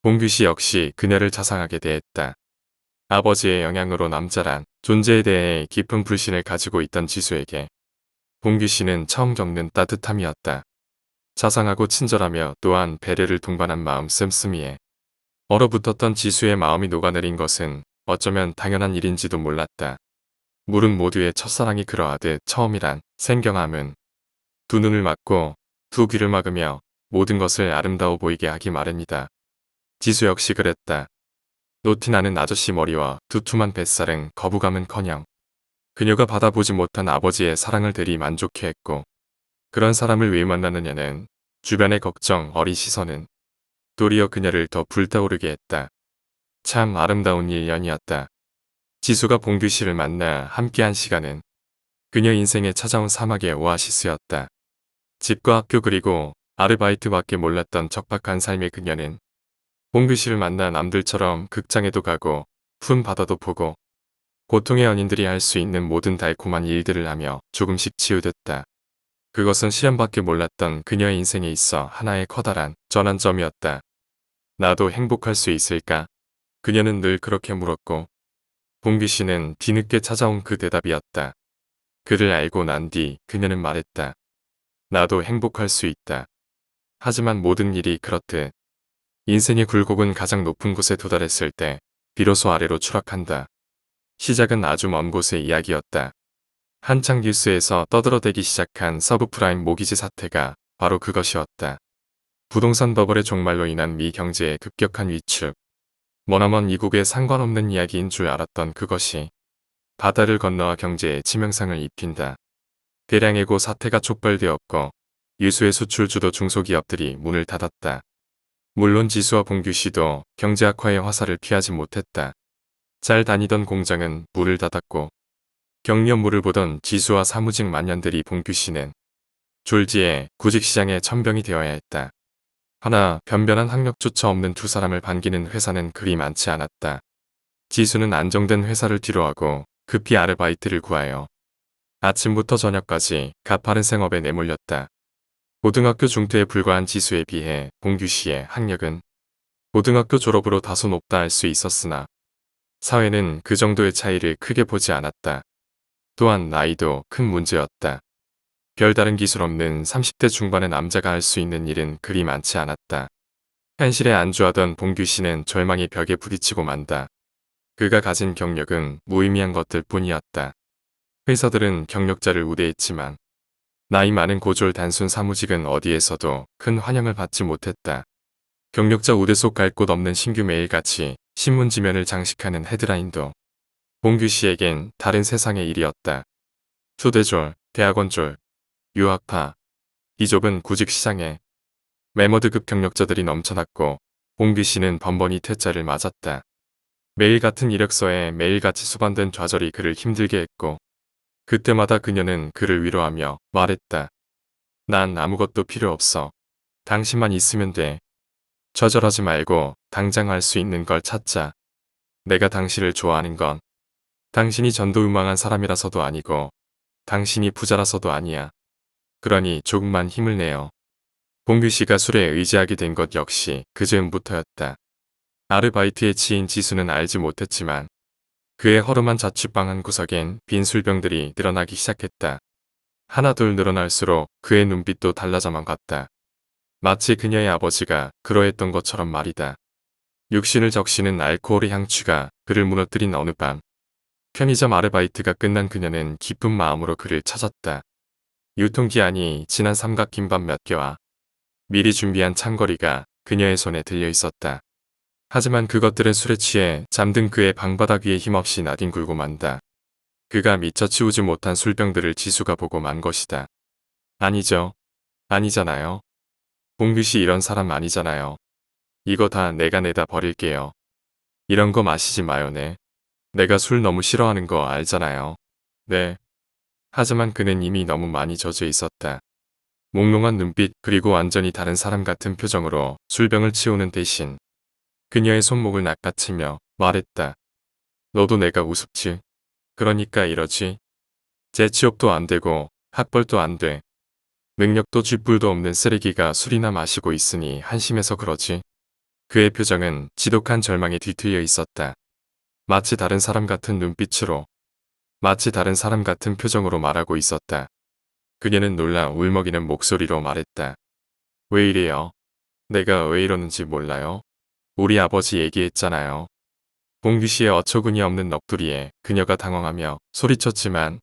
[SPEAKER 1] 봉규 씨 역시 그녀를 자상하게 대했다. 아버지의 영향으로 남자란 존재에 대해 깊은 불신을 가지고 있던 지수에게 봉규 씨는 처음 겪는 따뜻함이었다. 자상하고 친절하며 또한 배려를 동반한 마음 씀씀이에 얼어붙었던 지수의 마음이 녹아내린 것은 어쩌면 당연한 일인지도 몰랐다. 물은 모두의 첫사랑이 그러하듯 처음이란 생경함은 두 눈을 막고 두 귀를 막으며 모든 것을 아름다워 보이게 하기 마련이다. 지수 역시 그랬다. 노티나는 아저씨 머리와 두툼한 뱃살은 거부감은커녕 그녀가 받아보지 못한 아버지의 사랑을 대리 만족해했고 그런 사람을 왜 만나느냐는 주변의 걱정 어린 시선은 도리어 그녀를 더 불타오르게 했다. 참 아름다운 일년이었다. 지수가 봉규 씨를 만나 함께한 시간은 그녀 인생에 찾아온 사막의 오아시스였다. 집과 학교 그리고 아르바이트밖에 몰랐던 척박한 삶의 그녀는 봉규 씨를 만나 남들처럼 극장에도 가고 푼 바다도 보고 보통의 연인들이 할 수 있는 모든 달콤한 일들을 하며 조금씩 치우듯다. 그것은 시련밖에 몰랐던 그녀의 인생에 있어 하나의 커다란 전환점이었다. 나도 행복할 수 있을까? 그녀는 늘 그렇게 물었고 봉규 씨는 뒤늦게 찾아온 그 대답이었다. 그를 알고 난 뒤 그녀는 말했다. 나도 행복할 수 있다. 하지만 모든 일이 그렇듯 인생의 굴곡은 가장 높은 곳에 도달했을 때 비로소 아래로 추락한다. 시작은 아주 먼 곳의 이야기였다. 한창 뉴스에서 떠들어대기 시작한 서브프라임 모기지 사태가 바로 그것이었다. 부동산 버블의 종말로 인한 미 경제의 급격한 위축. 머나먼 이국에 상관없는 이야기인 줄 알았던 그것이 바다를 건너와 경제에 치명상을 입힌다. 대량해고 사태가 촉발되었고 유수의 수출주도 중소기업들이 문을 닫았다. 물론 지수와 봉규 씨도 경제 악화의 화살을 피하지 못했다. 잘 다니던 공장은 문을 닫았고 경련물을 보던 지수와 사무직 만년들이 봉규 씨는 졸지에 구직시장의 천병이 되어야 했다. 하나 변변한 학력조차 없는 두 사람을 반기는 회사는 그리 많지 않았다. 지수는 안정된 회사를 뒤로하고 급히 아르바이트를 구하여 아침부터 저녁까지 가파른 생업에 내몰렸다. 고등학교 중퇴에 불과한 지수에 비해 봉규 씨의 학력은 고등학교 졸업으로 다소 높다 할 수 있었으나 사회는 그 정도의 차이를 크게 보지 않았다. 또한 나이도 큰 문제였다. 별다른 기술 없는 30대 중반의 남자가 할 수 있는 일은 그리 많지 않았다. 현실에 안주하던 봉규 씨는 절망의 벽에 부딪히고 만다. 그가 가진 경력은 무의미한 것들 뿐이었다. 회사들은 경력자를 우대했지만 나이 많은 고졸 단순 사무직은 어디에서도 큰 환영을 받지 못했다. 경력자 우대 속 갈 곳 없는 신규 매일같이 신문지면을 장식하는 헤드라인도 봉규 씨에겐 다른 세상의 일이었다. 초대졸, 대학원졸, 유학파, 이 좁은 구직시장에 매머드급 경력자들이 넘쳐났고 봉규 씨는 번번이 퇴짜를 맞았다. 매일 같은 이력서에 매일같이 수반된 좌절이 그를 힘들게 했고 그때마다 그녀는 그를 위로하며 말했다. 난 아무것도 필요 없어. 당신만 있으면 돼. 좌절하지 말고 당장 할 수 있는 걸 찾자. 내가 당신을 좋아하는 건 당신이 전도유망한 사람이라서도 아니고 당신이 부자라서도 아니야. 그러니 조금만 힘을 내요. 봉규 씨가 술에 의지하게 된 것 역시 그 즈음부터였다. 아르바이트의 치인 지수는 알지 못했지만 그의 허름한 자취방 한 구석엔 빈 술병들이 늘어나기 시작했다. 하나둘 늘어날수록 그의 눈빛도 달라져만 갔다. 마치 그녀의 아버지가 그러했던 것처럼 말이다. 육신을 적시는 알코올의 향취가 그를 무너뜨린 어느 밤. 편의점 아르바이트가 끝난 그녀는 기쁜 마음으로 그를 찾았다. 유통기한이 지난 삼각김밥 몇 개와 미리 준비한 찬거리가 그녀의 손에 들려 있었다. 하지만 그것들은 술에 취해 잠든 그의 방바닥 위에 힘없이 나뒹굴고 만다. 그가 미처 치우지 못한 술병들을 지수가 보고 만 것이다. 아니죠. 아니잖아요. 봉규 씨 이런 사람 아니잖아요. 이거 다 내가 내다 버릴게요. 이런 거 마시지 마요, 네. 내가 술 너무 싫어하는 거 알잖아요. 네. 하지만 그는 이미 너무 많이 젖어 있었다. 몽롱한 눈빛 그리고 완전히 다른 사람 같은 표정으로 술병을 치우는 대신 그녀의 손목을 낚아채며 말했다. 너도 내가 우습지. 그러니까 이러지. 재취업도 안 되고 학벌도 안 돼. 능력도 쥐뿔도 없는 쓰레기가 술이나 마시고 있으니 한심해서 그러지. 그의 표정은 지독한 절망에 뒤틀려 있었다. 마치 다른 사람 같은 눈빛으로, 마치 다른 사람 같은 표정으로 말하고 있었다. 그녀는 놀라 울먹이는 목소리로 말했다. 왜 이래요? 내가 왜 이러는지 몰라요? 우리 아버지 얘기했잖아요. 봉규 씨의 어처구니 없는 넋두리에 그녀가 당황하며 소리쳤지만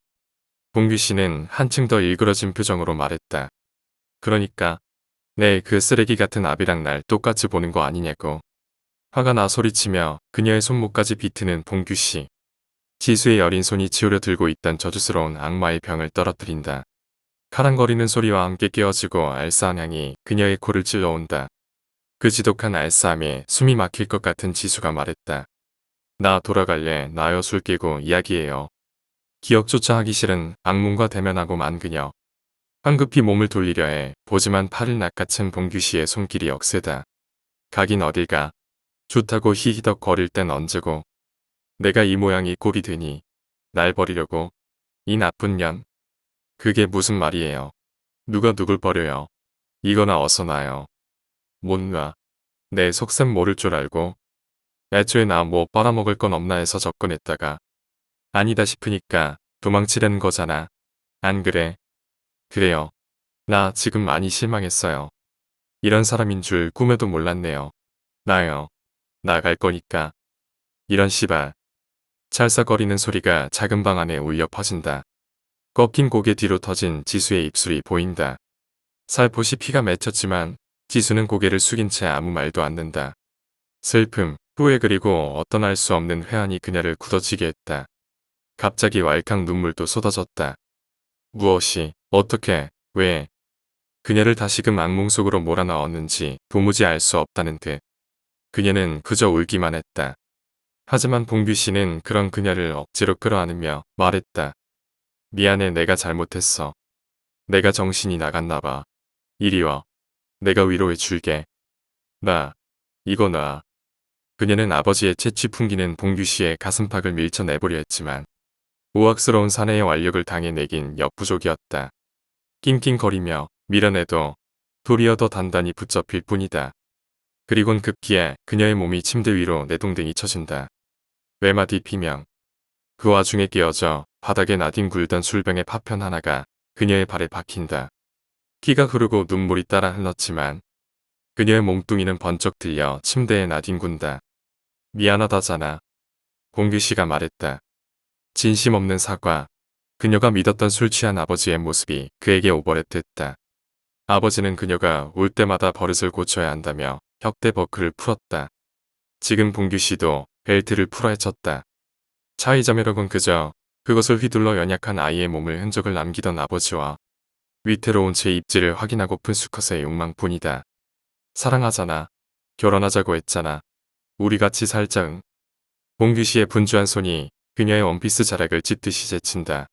[SPEAKER 1] 봉규 씨는 한층 더 일그러진 표정으로 말했다. 그러니까 내 그 쓰레기 같은 아비랑 날 똑같이 보는 거 아니냐고. 화가 나 소리치며 그녀의 손목까지 비트는 봉규 씨. 지수의 여린 손이 치우려 들고 있던 저주스러운 악마의 병을 떨어뜨린다. 카랑거리는 소리와 함께 깨어지고 알싸한 향이 그녀의 코를 찔러온다. 그 지독한 알싸함에 숨이 막힐 것 같은 지수가 말했다. 나 돌아갈래. 나요 술 깨고 이야기해요. 기억조차 하기 싫은 악몽과 대면하고 만 그녀. 황급히 몸을 돌리려 해 보지만 팔을 낚아챈 봉규 씨의 손길이 억세다. 가긴 어딜 가. 좋다고 히히덕 거릴 땐 언제고. 내가 이 모양이 꼴이 되니 날 버리려고. 이 나쁜 년. 그게 무슨 말이에요. 누가 누굴 버려요. 이거나 어서 놔요. 못 놔. 내 속셈 모를 줄 알고. 애초에 나 뭐 빨아먹을 건 없나 해서 접근했다가 아니다 싶으니까 도망치려는 거잖아. 안 그래? 그래요. 나 지금 많이 실망했어요. 이런 사람인 줄 꿈에도 몰랐네요. 나요. 나갈 거니까. 이런 씨발. 찰싹거리는 소리가 작은 방 안에 울려 퍼진다. 꺾인 고개 뒤로 터진 지수의 입술이 보인다. 살포시 피가 맺혔지만 지수는 고개를 숙인 채 아무 말도 않는다. 슬픔, 후회 그리고 어떤 알 수 없는 회한이 그녀를 굳어지게 했다. 갑자기 왈칵 눈물도 쏟아졌다. 무엇이, 어떻게, 왜 그녀를 다시금 악몽 속으로 몰아넣었는지 도무지 알 수 없다는 듯 그녀는 그저 울기만 했다. 하지만 봉규 씨는 그런 그녀를 억지로 끌어안으며 말했다. 미안해, 내가 잘못했어. 내가 정신이 나갔나 봐. 이리 와. 내가 위로해 줄게. 나, 이거 놔. 그녀는 아버지의 채취 풍기는 봉규 씨의 가슴팍을 밀쳐내보려 했지만 우악스러운 사내의 완력을 당해내긴 역부족이었다. 낑낑거리며 밀어내도 도리어 더 단단히 붙잡힐 뿐이다. 그리곤 급기야 그녀의 몸이 침대 위로 내동댕이 쳐진다. 외마디 비명. 그 와중에 깨어져 바닥에 나뒹굴던 술병의 파편 하나가 그녀의 발에 박힌다. 피가 흐르고 눈물이 따라 흘렀지만 그녀의 몸뚱이는 번쩍 들려 침대에 나뒹군다. 미안하다잖아. 봉규 씨가 말했다. 진심 없는 사과. 그녀가 믿었던 술 취한 아버지의 모습이 그에게 오버랩됐다. 아버지는 그녀가 울 때마다 버릇을 고쳐야 한다며 혁대 버클을 풀었다. 지금 봉규 씨도 벨트를 풀어 헤쳤다. 차이자매력은 그저 그것을 휘둘러 연약한 아이의 몸을 흔적을 남기던 아버지와 위태로운 제 입지를 확인하고픈 수컷의 욕망뿐이다. 사랑하잖아. 결혼하자고 했잖아. 우리 같이 살자. 응. 봉규 씨의 분주한 손이 그녀의 원피스 자락을 찢듯이 제친다.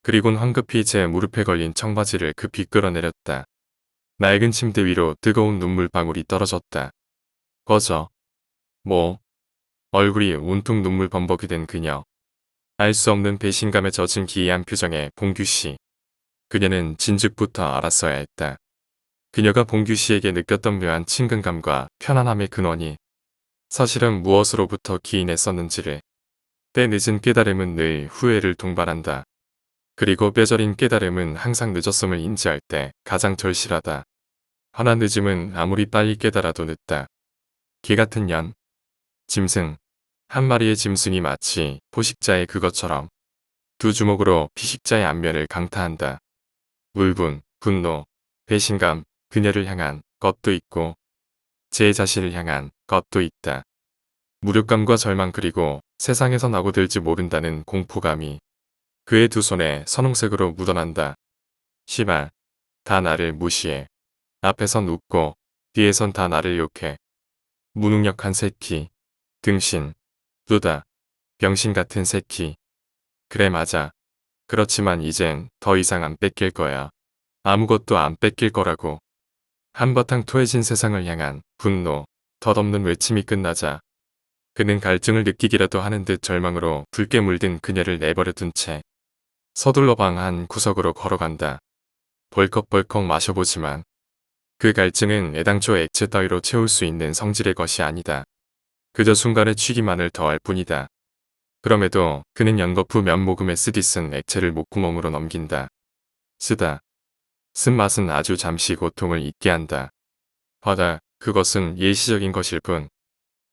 [SPEAKER 1] 그리곤 황급히 제 무릎에 걸린 청바지를 급히 끌어내렸다. 낡은 침대 위로 뜨거운 눈물방울이 떨어졌다. 꺼져. 뭐? 얼굴이 온통 눈물 범벅이 된 그녀. 알 수 없는 배신감에 젖은 기이한 표정의 봉규 씨. 그녀는 진즉부터 알았어야 했다. 그녀가 봉규 씨에게 느꼈던 묘한 친근감과 편안함의 근원이 사실은 무엇으로부터 기인했었는지를. 때 늦은 깨달음은 늘 후회를 동반한다. 그리고 뼈저린 깨달음은 항상 늦었음을 인지할 때 가장 절실하다. 하나 늦음은 아무리 빨리 깨달아도 늦다. 개 같은 년. 짐승. 한 마리의 짐승이 마치 포식자의 그것처럼 두 주먹으로 피식자의 안면을 강타한다. 울분, 분노, 배신감, 그녀를 향한 것도 있고 제 자신을 향한 것도 있다. 무력감과 절망 그리고 세상에서 나고 들지 모른다는 공포감이 그의 두 손에 선홍색으로 묻어난다. 시발, 다 나를 무시해. 앞에선 웃고 뒤에선 다 나를 욕해. 무능력한 새끼. 등신. 두다. 병신 같은 새끼. 그래 맞아. 그렇지만 이젠 더 이상 안 뺏길 거야. 아무것도 안 뺏길 거라고. 한바탕 토해진 세상을 향한 분노, 덧없는 외침이 끝나자 그는 갈증을 느끼기라도 하는 듯 절망으로 붉게 물든 그녀를 내버려 둔 채 서둘러 방 한 구석으로 걸어간다. 벌컥벌컥 마셔보지만 그 갈증은 애당초 액체 따위로 채울 수 있는 성질의 것이 아니다. 그저 순간의 취기만을 더할 뿐이다. 그럼에도 그는 연거푸 면 모금에 쓰디 쓴 액체를 목구멍으로 넘긴다. 쓰다. 쓴맛은 아주 잠시 고통을 잊게 한다. 화다. 그것은 일시적인 것일 뿐.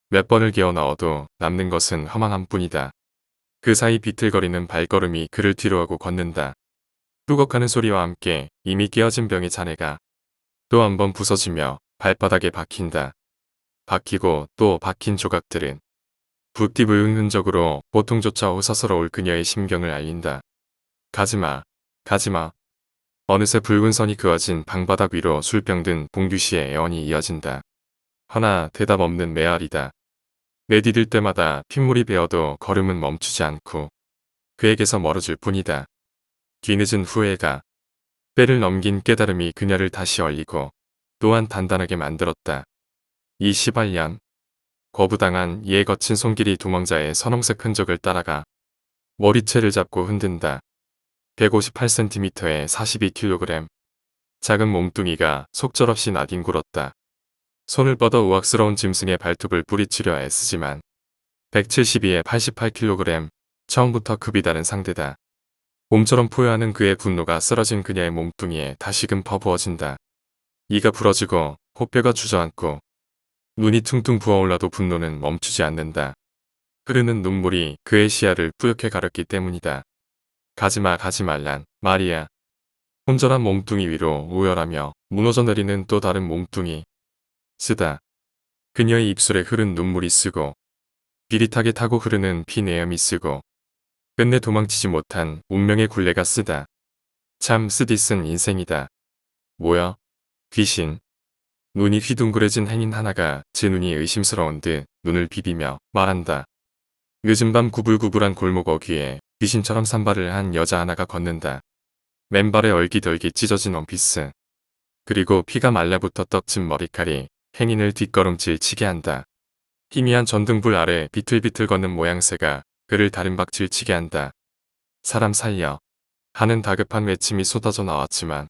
[SPEAKER 1] 몇 번을 기어 넣어도 남는 것은 허망함 뿐이다. 그 사이 비틀거리는 발걸음이 그를 뒤로하고 걷는다. 뚜걱하는 소리와 함께 이미 깨어진 병의 잔해가 또 한 번 부서지며 발바닥에 박힌다. 박히고 또 박힌 조각들은 붓디부은 흔적으로 보통조차 호사스러울 그녀의 심경을 알린다. 가지마, 가지마. 어느새 붉은 선이 그어진 방바닥 위로 술병 든 봉규 씨의 애원이 이어진다. 허나 대답 없는 메아리다. 내디딜 때마다 핏물이 배어도 걸음은 멈추지 않고 그에게서 멀어질 뿐이다. 뒤늦은 후회가 때를 넘긴 깨달음이 그녀를 다시 얼리고 또한 단단하게 만들었다. 이 시발년. 거부당한 이에 거친 손길이 두멍자의 선홍색 흔적을 따라가 머리채를 잡고 흔든다. 158cm에 42kg. 작은 몸뚱이가 속절없이 나뒹굴었다. 손을 뻗어 우악스러운 짐승의 발톱을 뿌리치려 애쓰지만 172에 88kg. 처음부터 급이 다른 상대다. 봄처럼 포효하는 그의 분노가 쓰러진 그녀의 몸뚱이에 다시금 퍼부어진다. 이가 부러지고 코뼈가 주저앉고 눈이 퉁퉁 부어올라도 분노는 멈추지 않는다. 흐르는 눈물이 그의 시야를 뿌옇게 가렸기 때문이다. 가지마 가지 말란 말이야. 혼절한 몸뚱이 위로 오열하며 무너져 내리는 또 다른 몸뚱이. 쓰다. 그녀의 입술에 흐른 눈물이 쓰고 비릿하게 타고 흐르는 피 내염이 쓰고 끝내 도망치지 못한 운명의 굴레가 쓰다. 참 쓰디쓴 인생이다. 뭐야? 귀신. 눈이 휘둥그레진 행인 하나가 제 눈이 의심스러운 듯 눈을 비비며 말한다. 늦은 밤 구불구불한 골목 어귀에 귀신처럼 산발을 한 여자 하나가 걷는다. 맨발에 얼깃얼깃 찢어진 원피스. 그리고 피가 말라붙어 떡진 머리칼이 행인을 뒷걸음질 치게 한다. 희미한 전등불 아래 비틀비틀 걷는 모양새가 그를 다림박질 치게 한다. 사람 살려 하는 다급한 외침이 쏟아져 나왔지만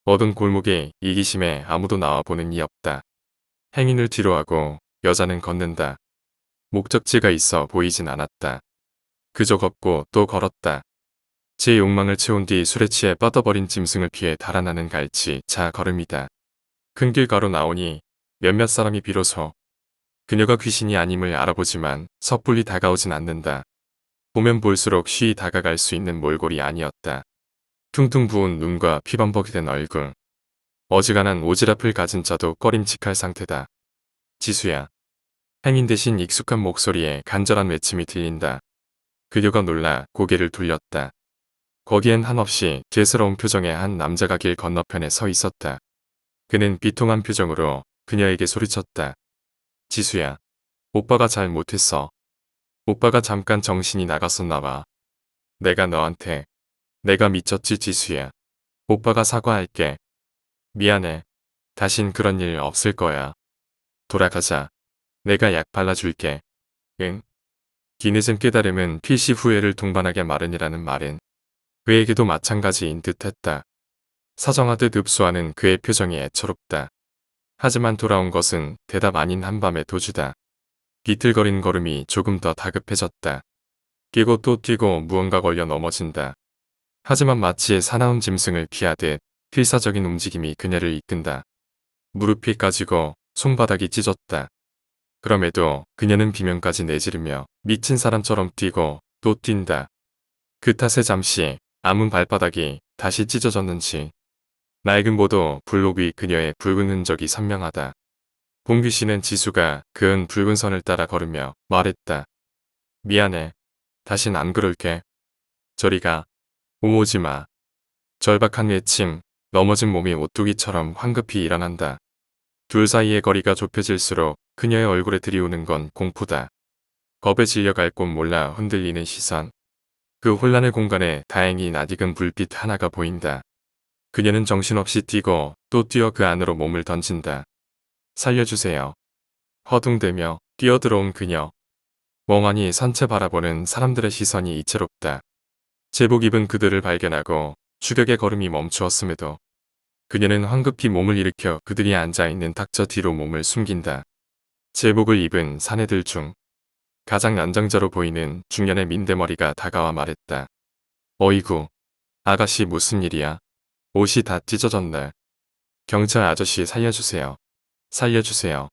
[SPEAKER 1] 어두운 골목에 이기심에 아무도 나와보는 이 없다. 행인을 뒤로하고 여자는 걷는다. 목적지가 있어 보이진 않았다. 그저 걷고 또 걸었다. 제 욕망을 채운 뒤 술에 취해 뻗어버린 짐승을 피해 달아나는 갈치 자 걸음이다. 큰 길가로 나오니 몇몇 사람이 비로소 그녀가 귀신이 아님을 알아보지만 섣불리 다가오진 않는다. 보면 볼수록 쉬이 다가갈 수 있는 몰골이 아니었다. 퉁퉁 부은 눈과 피범벅이 된 얼굴. 어지간한 오지랖을 가진 자도 꺼림칙할 상태다. 지수야. 행인 대신 익숙한 목소리에 간절한 외침이 들린다. 그녀가 놀라 고개를 돌렸다. 거기엔 한없이 죄스러운 표정의 한 남자가 길 건너편에 서 있었다. 그는 비통한 표정으로 그녀에게 소리쳤다. 지수야. 오빠가 잘 못했어. 오빠가 잠깐 정신이 나갔었나 봐. 내가 너한테. 내가 미쳤지 지수야. 오빠가 사과할게. 미안해. 다신 그런 일 없을 거야. 돌아가자. 내가 약 발라줄게. 응? 뒤늦은 깨달음은 필시 후회를 동반하게 마련이라는 말은 그에게도 마찬가지인 듯했다. 사정하듯 읍소하는 그의 표정이 애처롭다. 하지만 돌아온 것은 대답 아닌 한밤의 도주다. 비틀거리는 걸음이 조금 더 다급해졌다. 뛰고 또 뛰고 무언가 걸려 넘어진다. 하지만 마치 사나운 짐승을 피하듯 필사적인 움직임이 그녀를 이끈다. 무릎이 까지고 손바닥이 찢었다. 그럼에도 그녀는 비명까지 내지르며 미친 사람처럼 뛰고 또 뛴다. 그 탓에 잠시 아문 발바닥이 다시 찢어졌는지 낡은 보도 블록 위 그녀의 붉은 흔적이 선명하다. 봉귀씨는 지수가 그은 붉은 선을 따라 걸으며 말했다. 미안해. 다신 안 그럴게. 저리가. 오지마. 절박한 외침, 넘어진 몸이 오뚜기처럼 황급히 일어난다. 둘 사이의 거리가 좁혀질수록 그녀의 얼굴에 들이오는 건 공포다. 겁에 질려갈 곳 몰라 흔들리는 시선. 그 혼란의 공간에 다행히 낯익은 불빛 하나가 보인다. 그녀는 정신없이 뛰고 또 뛰어 그 안으로 몸을 던진다. 살려주세요. 허둥대며 뛰어들어온 그녀. 멍하니 선체 바라보는 사람들의 시선이 이채롭다. 제복 입은 그들을 발견하고 추격의 걸음이 멈추었음에도 그녀는 황급히 몸을 일으켜 그들이 앉아있는 탁자 뒤로 몸을 숨긴다. 제복을 입은 사내들 중 가장 연장자로 보이는 중년의 민대머리가 다가와 말했다. 어이구, 아가씨 무슨 일이야? 옷이 다 찢어졌네. 경찰 아저씨 살려주세요. 살려주세요.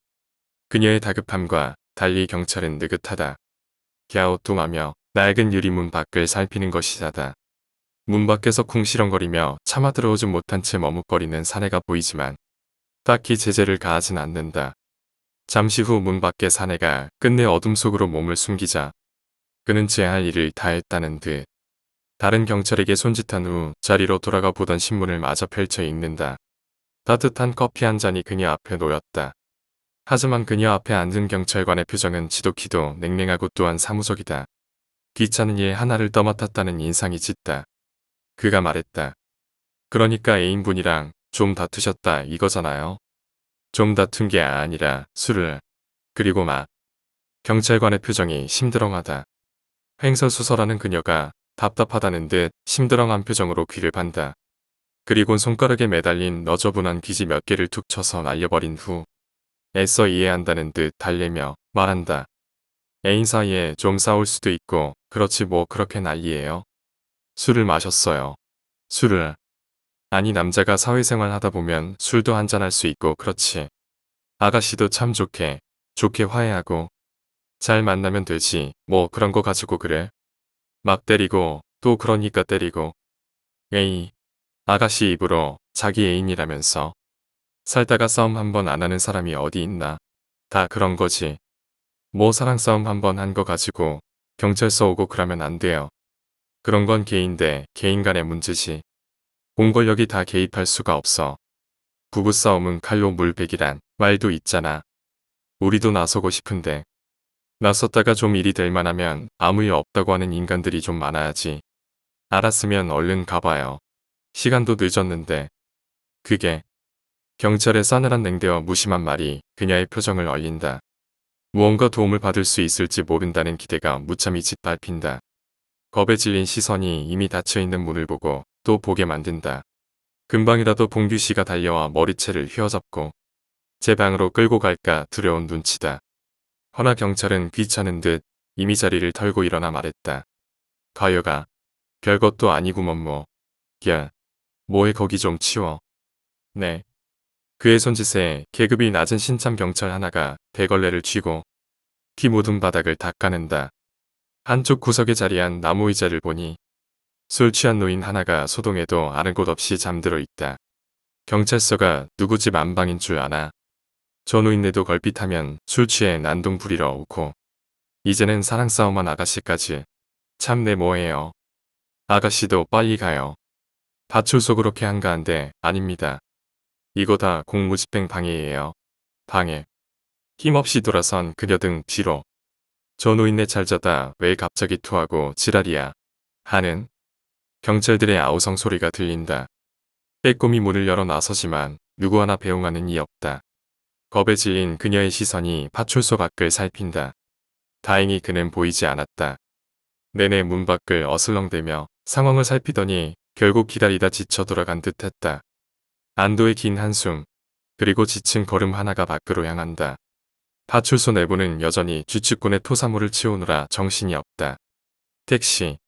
[SPEAKER 1] 그녀의 다급함과 달리 경찰은 느긋하다. 갸우뚱하며 낡은 유리문 밖을 살피는 것이다다. 문 밖에서 쿵시렁거리며 차마 들어오지 못한 채 머뭇거리는 사내가 보이지만 딱히 제재를 가하진 않는다. 잠시 후 문 밖의 사내가 끝내 어둠 속으로 몸을 숨기자 그는 제 할 일을 다 했다는 듯 다른 경찰에게 손짓한 후 자리로 돌아가 보던 신문을 마저 펼쳐 읽는다. 따뜻한 커피 한 잔이 그녀 앞에 놓였다. 하지만 그녀 앞에 앉은 경찰관의 표정은 지독히도 냉랭하고 또한 사무적이다. 귀찮은 일 하나를 떠맡았다는 인상이 짙다. 그가 말했다. 그러니까 애인분이랑 좀 다투셨다 이거잖아요. 좀 다툰 게 아니라 술을. 그리고 막. 경찰관의 표정이 심드렁하다. 횡설수설하는 그녀가 답답하다는 듯 심드렁한 표정으로 귀를 판다. 그리곤 손가락에 매달린 너저분한 귀지 몇 개를 툭 쳐서 날려버린 후 애써 이해한다는 듯 달래며 말한다. 애인 사이에 좀 싸울 수도 있고 그렇지 뭐 그렇게 난리예요. 술을 마셨어요. 술을. 아니 남자가 사회생활 하다 보면 술도 한잔할 수 있고 그렇지. 아가씨도 참 좋게 화해하고 잘 만나면 되지 뭐 그런 거 가지고 그래. 막 때리고 또 그러니까 때리고. 에이. 아가씨 입으로 자기 애인이라면서. 살다가 싸움 한 번 안 하는 사람이 어디 있나. 다 그런 거지. 뭐 사랑 싸움 한 번 한 거 가지고 경찰서 오고 그러면 안 돼요. 그런 건 개인 대 개인 간의 문제지. 공권력이 다 개입할 수가 없어. 부부싸움은 칼로 물베기란 말도 있잖아. 우리도 나서고 싶은데 나섰다가 좀 일이 될 만하면 아무 일 없다고 하는 인간들이 좀 많아야지. 알았으면 얼른 가봐요. 시간도 늦었는데. 그게 경찰의 싸늘한 냉대와 무심한 말이 그녀의 표정을 얼린다. 무언가 도움을 받을 수 있을지 모른다는 기대가 무참히 짓밟힌다. 겁에 질린 시선이 이미 닫혀있는 문을 보고 또 보게 만든다. 금방이라도 봉규 씨가 달려와 머리채를 휘어잡고 제 방으로 끌고 갈까 두려운 눈치다. 허나 경찰은 귀찮은 듯 이미 자리를 털고 일어나 말했다. 가여가 별것도 아니구먼 뭐. 야, 뭐해 거기 좀 치워. 네. 그의 손짓에 계급이 낮은 신참 경찰 하나가 대걸레를 쥐고 피 묻은 바닥을 닦아낸다. 한쪽 구석에 자리한 나무 의자를 보니 술 취한 노인 하나가 소동에도 아는 곳 없이 잠들어 있다. 경찰서가 누구 집 안방인 줄 아나. 저 노인네도 걸핏하면 술 취해 난동 부리러 오고 이제는 사랑싸움한 아가씨까지. 참내 뭐해요. 아가씨도 빨리 가요. 파출소 그렇게 한가한데 아닙니다. 이거 다 공무집행 방해예요. 방해. 힘없이 돌아선 그녀 등 뒤로. 저 노인네 잘 자다 왜 갑자기 토하고 지랄이야. 하는 경찰들의 아우성 소리가 들린다. 빼꼼히 문을 열어 나서지만 누구 하나 배웅하는 이 없다. 겁에 질린 그녀의 시선이 파출소 밖을 살핀다. 다행히 그는 보이지 않았다. 내내 문 밖을 어슬렁대며 상황을 살피더니 결국 기다리다 지쳐 돌아간 듯 했다. 안도의 긴 한숨, 그리고 지친 걸음 하나가 밖으로 향한다. 파출소 내부는 여전히 주축군의 토사물을 치우느라 정신이 없다. 택시.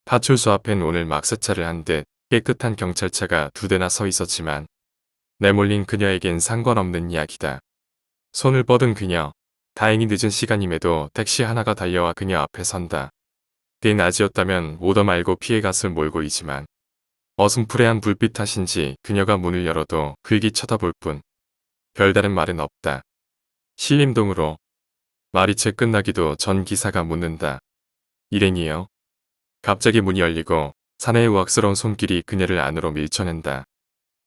[SPEAKER 1] 파출소 앞엔 오늘 막 세차를 한 듯 깨끗한 경찰차가 2대나 서 있었지만 내몰린 그녀에겐 상관없는 이야기다. 손을 뻗은 그녀. 다행히 늦은 시간임에도 택시 하나가 달려와 그녀 앞에 선다. 때 낮이었다면 오더 말고 피해갔을 몰고이지만 어슴푸레한 불빛 탓인지 그녀가 문을 열어도 흘기 쳐다볼 뿐 별다른 말은 없다. 신림동으로. 말이 채 끝나기도 전 기사가 묻는다. 일행이요? 갑자기 문이 열리고 사내의 우악스러운 손길이 그녀를 안으로 밀쳐낸다.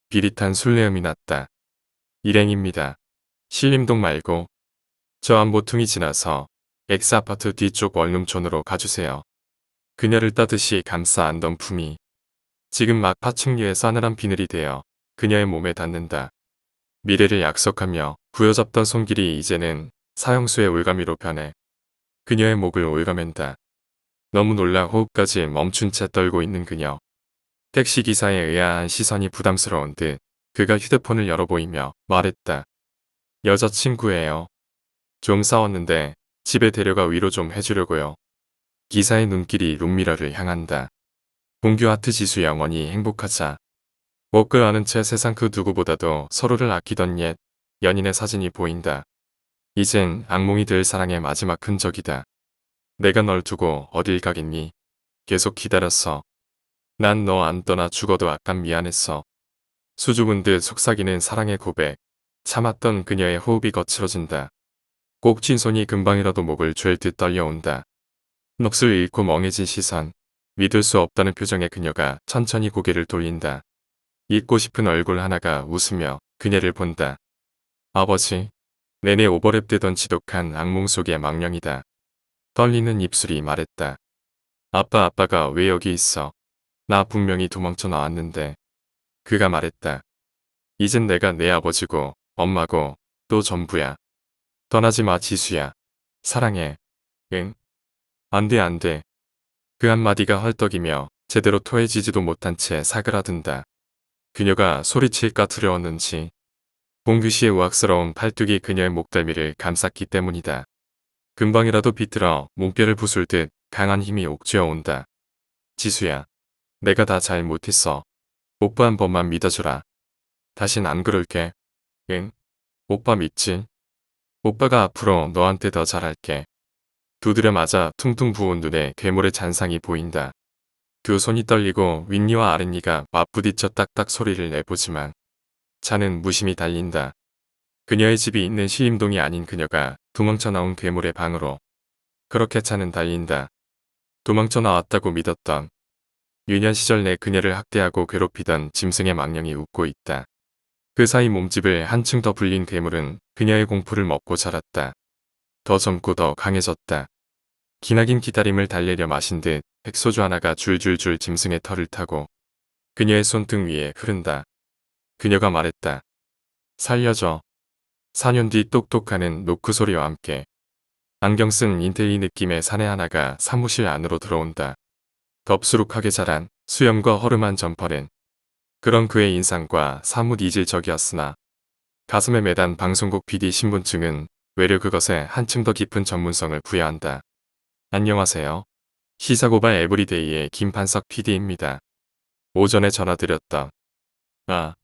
[SPEAKER 1] 비릿한 술내음이 났다. 일행입니다. 신림동 말고 저 앞 모퉁이 지나서 X아파트 뒤쪽 원룸촌으로 가주세요. 그녀를 따듯이 감싸 안던 품이 지금 막 파충류의 싸늘한 비늘이 되어 그녀의 몸에 닿는다. 미래를 약속하며 부여잡던 손길이 이제는 사형수의 올가미로 변해 그녀의 목을 올가맨다. 너무 놀라 호흡까지 멈춘 채 떨고 있는 그녀. 택시기사의 의아한 시선이 부담스러운 듯 그가 휴대폰을 열어보이며 말했다. 여자친구예요. 좀 싸웠는데 집에 데려가 위로 좀 해주려고요. 기사의 눈길이 룸미러를 향한다. 봉규 하트 지수 영원히 행복하자. 목을 아는 채 세상 그 누구보다도 서로를 아끼던 옛 연인의 사진이 보인다. 이젠 악몽이 될 사랑의 마지막 흔적이다. 내가 널 두고 어딜 가겠니? 계속 기다렸어. 난 너 안 떠나 죽어도 아깐 미안했어. 수줍은 듯 속삭이는 사랑의 고백. 참았던 그녀의 호흡이 거칠어진다. 꼭 쥔 손이 금방이라도 목을 쥘 듯 떨려온다. 넋을 잃고 멍해진 시선. 믿을 수 없다는 표정의 그녀가 천천히 고개를 돌린다. 잊고 싶은 얼굴 하나가 웃으며 그녀를 본다. 아버지. 내내 오버랩되던 지독한 악몽 속의 망령이다. 떨리는 입술이 말했다. 아빠가 왜 여기 있어? 나 분명히 도망쳐 나왔는데. 그가 말했다. 이젠 내가 내 아버지고 엄마고 또 전부야. 떠나지 마 지수야. 사랑해. 응? 안 돼 안 돼. 그 한마디가 헐떡이며 제대로 토해지지도 못한 채 사그라든다. 그녀가 소리칠까 두려웠는지 봉규 씨의 우악스러운 팔뚝이 그녀의 목덜미를 감쌌기 때문이다. 금방이라도 비틀어 몸뼈를 부술 듯 강한 힘이 옥죄어 온다. 지수야. 내가 다 잘못했어. 오빠 한 번만 믿어주라. 다신 안 그럴게. 응? 오빠 믿지? 오빠가 앞으로 너한테 더 잘할게. 두드려 맞아 퉁퉁 부은 눈에 괴물의 잔상이 보인다. 두 손이 떨리고 윗니와 아랫니가 맞부딪혀 딱딱 소리를 내보지만 차는 무심히 달린다. 그녀의 집이 있는 시림동이 아닌 그녀가 도망쳐 나온 괴물의 방으로. 그렇게 차는 달린다. 도망쳐 나왔다고 믿었던 유년 시절 내 그녀를 학대하고 괴롭히던 짐승의 망령이 웃고 있다. 그 사이 몸집을 한층 더 불린 괴물은 그녀의 공포를 먹고 자랐다. 더 젊고 더 강해졌다. 기나긴 기다림을 달래려 마신 듯 백소주 하나가 줄줄줄 짐승의 털을 타고 그녀의 손등 위에 흐른다. 그녀가 말했다. 살려줘. 4년 뒤 똑똑하는 노크 소리와 함께 안경 쓴 인텔리 느낌의 사내 하나가 사무실 안으로 들어온다. 덥수룩하게 자란 수염과 허름한 점퍼는 그런 그의 인상과 사뭇 잊을 적이었으나 가슴에 매단 방송국 PD 신분증은 외려 그것에 한층 더 깊은 전문성을 부여한다. 안녕하세요. 시사고발 에브리데이의 김판석 PD입니다. 오전에 전화드렸다. 아,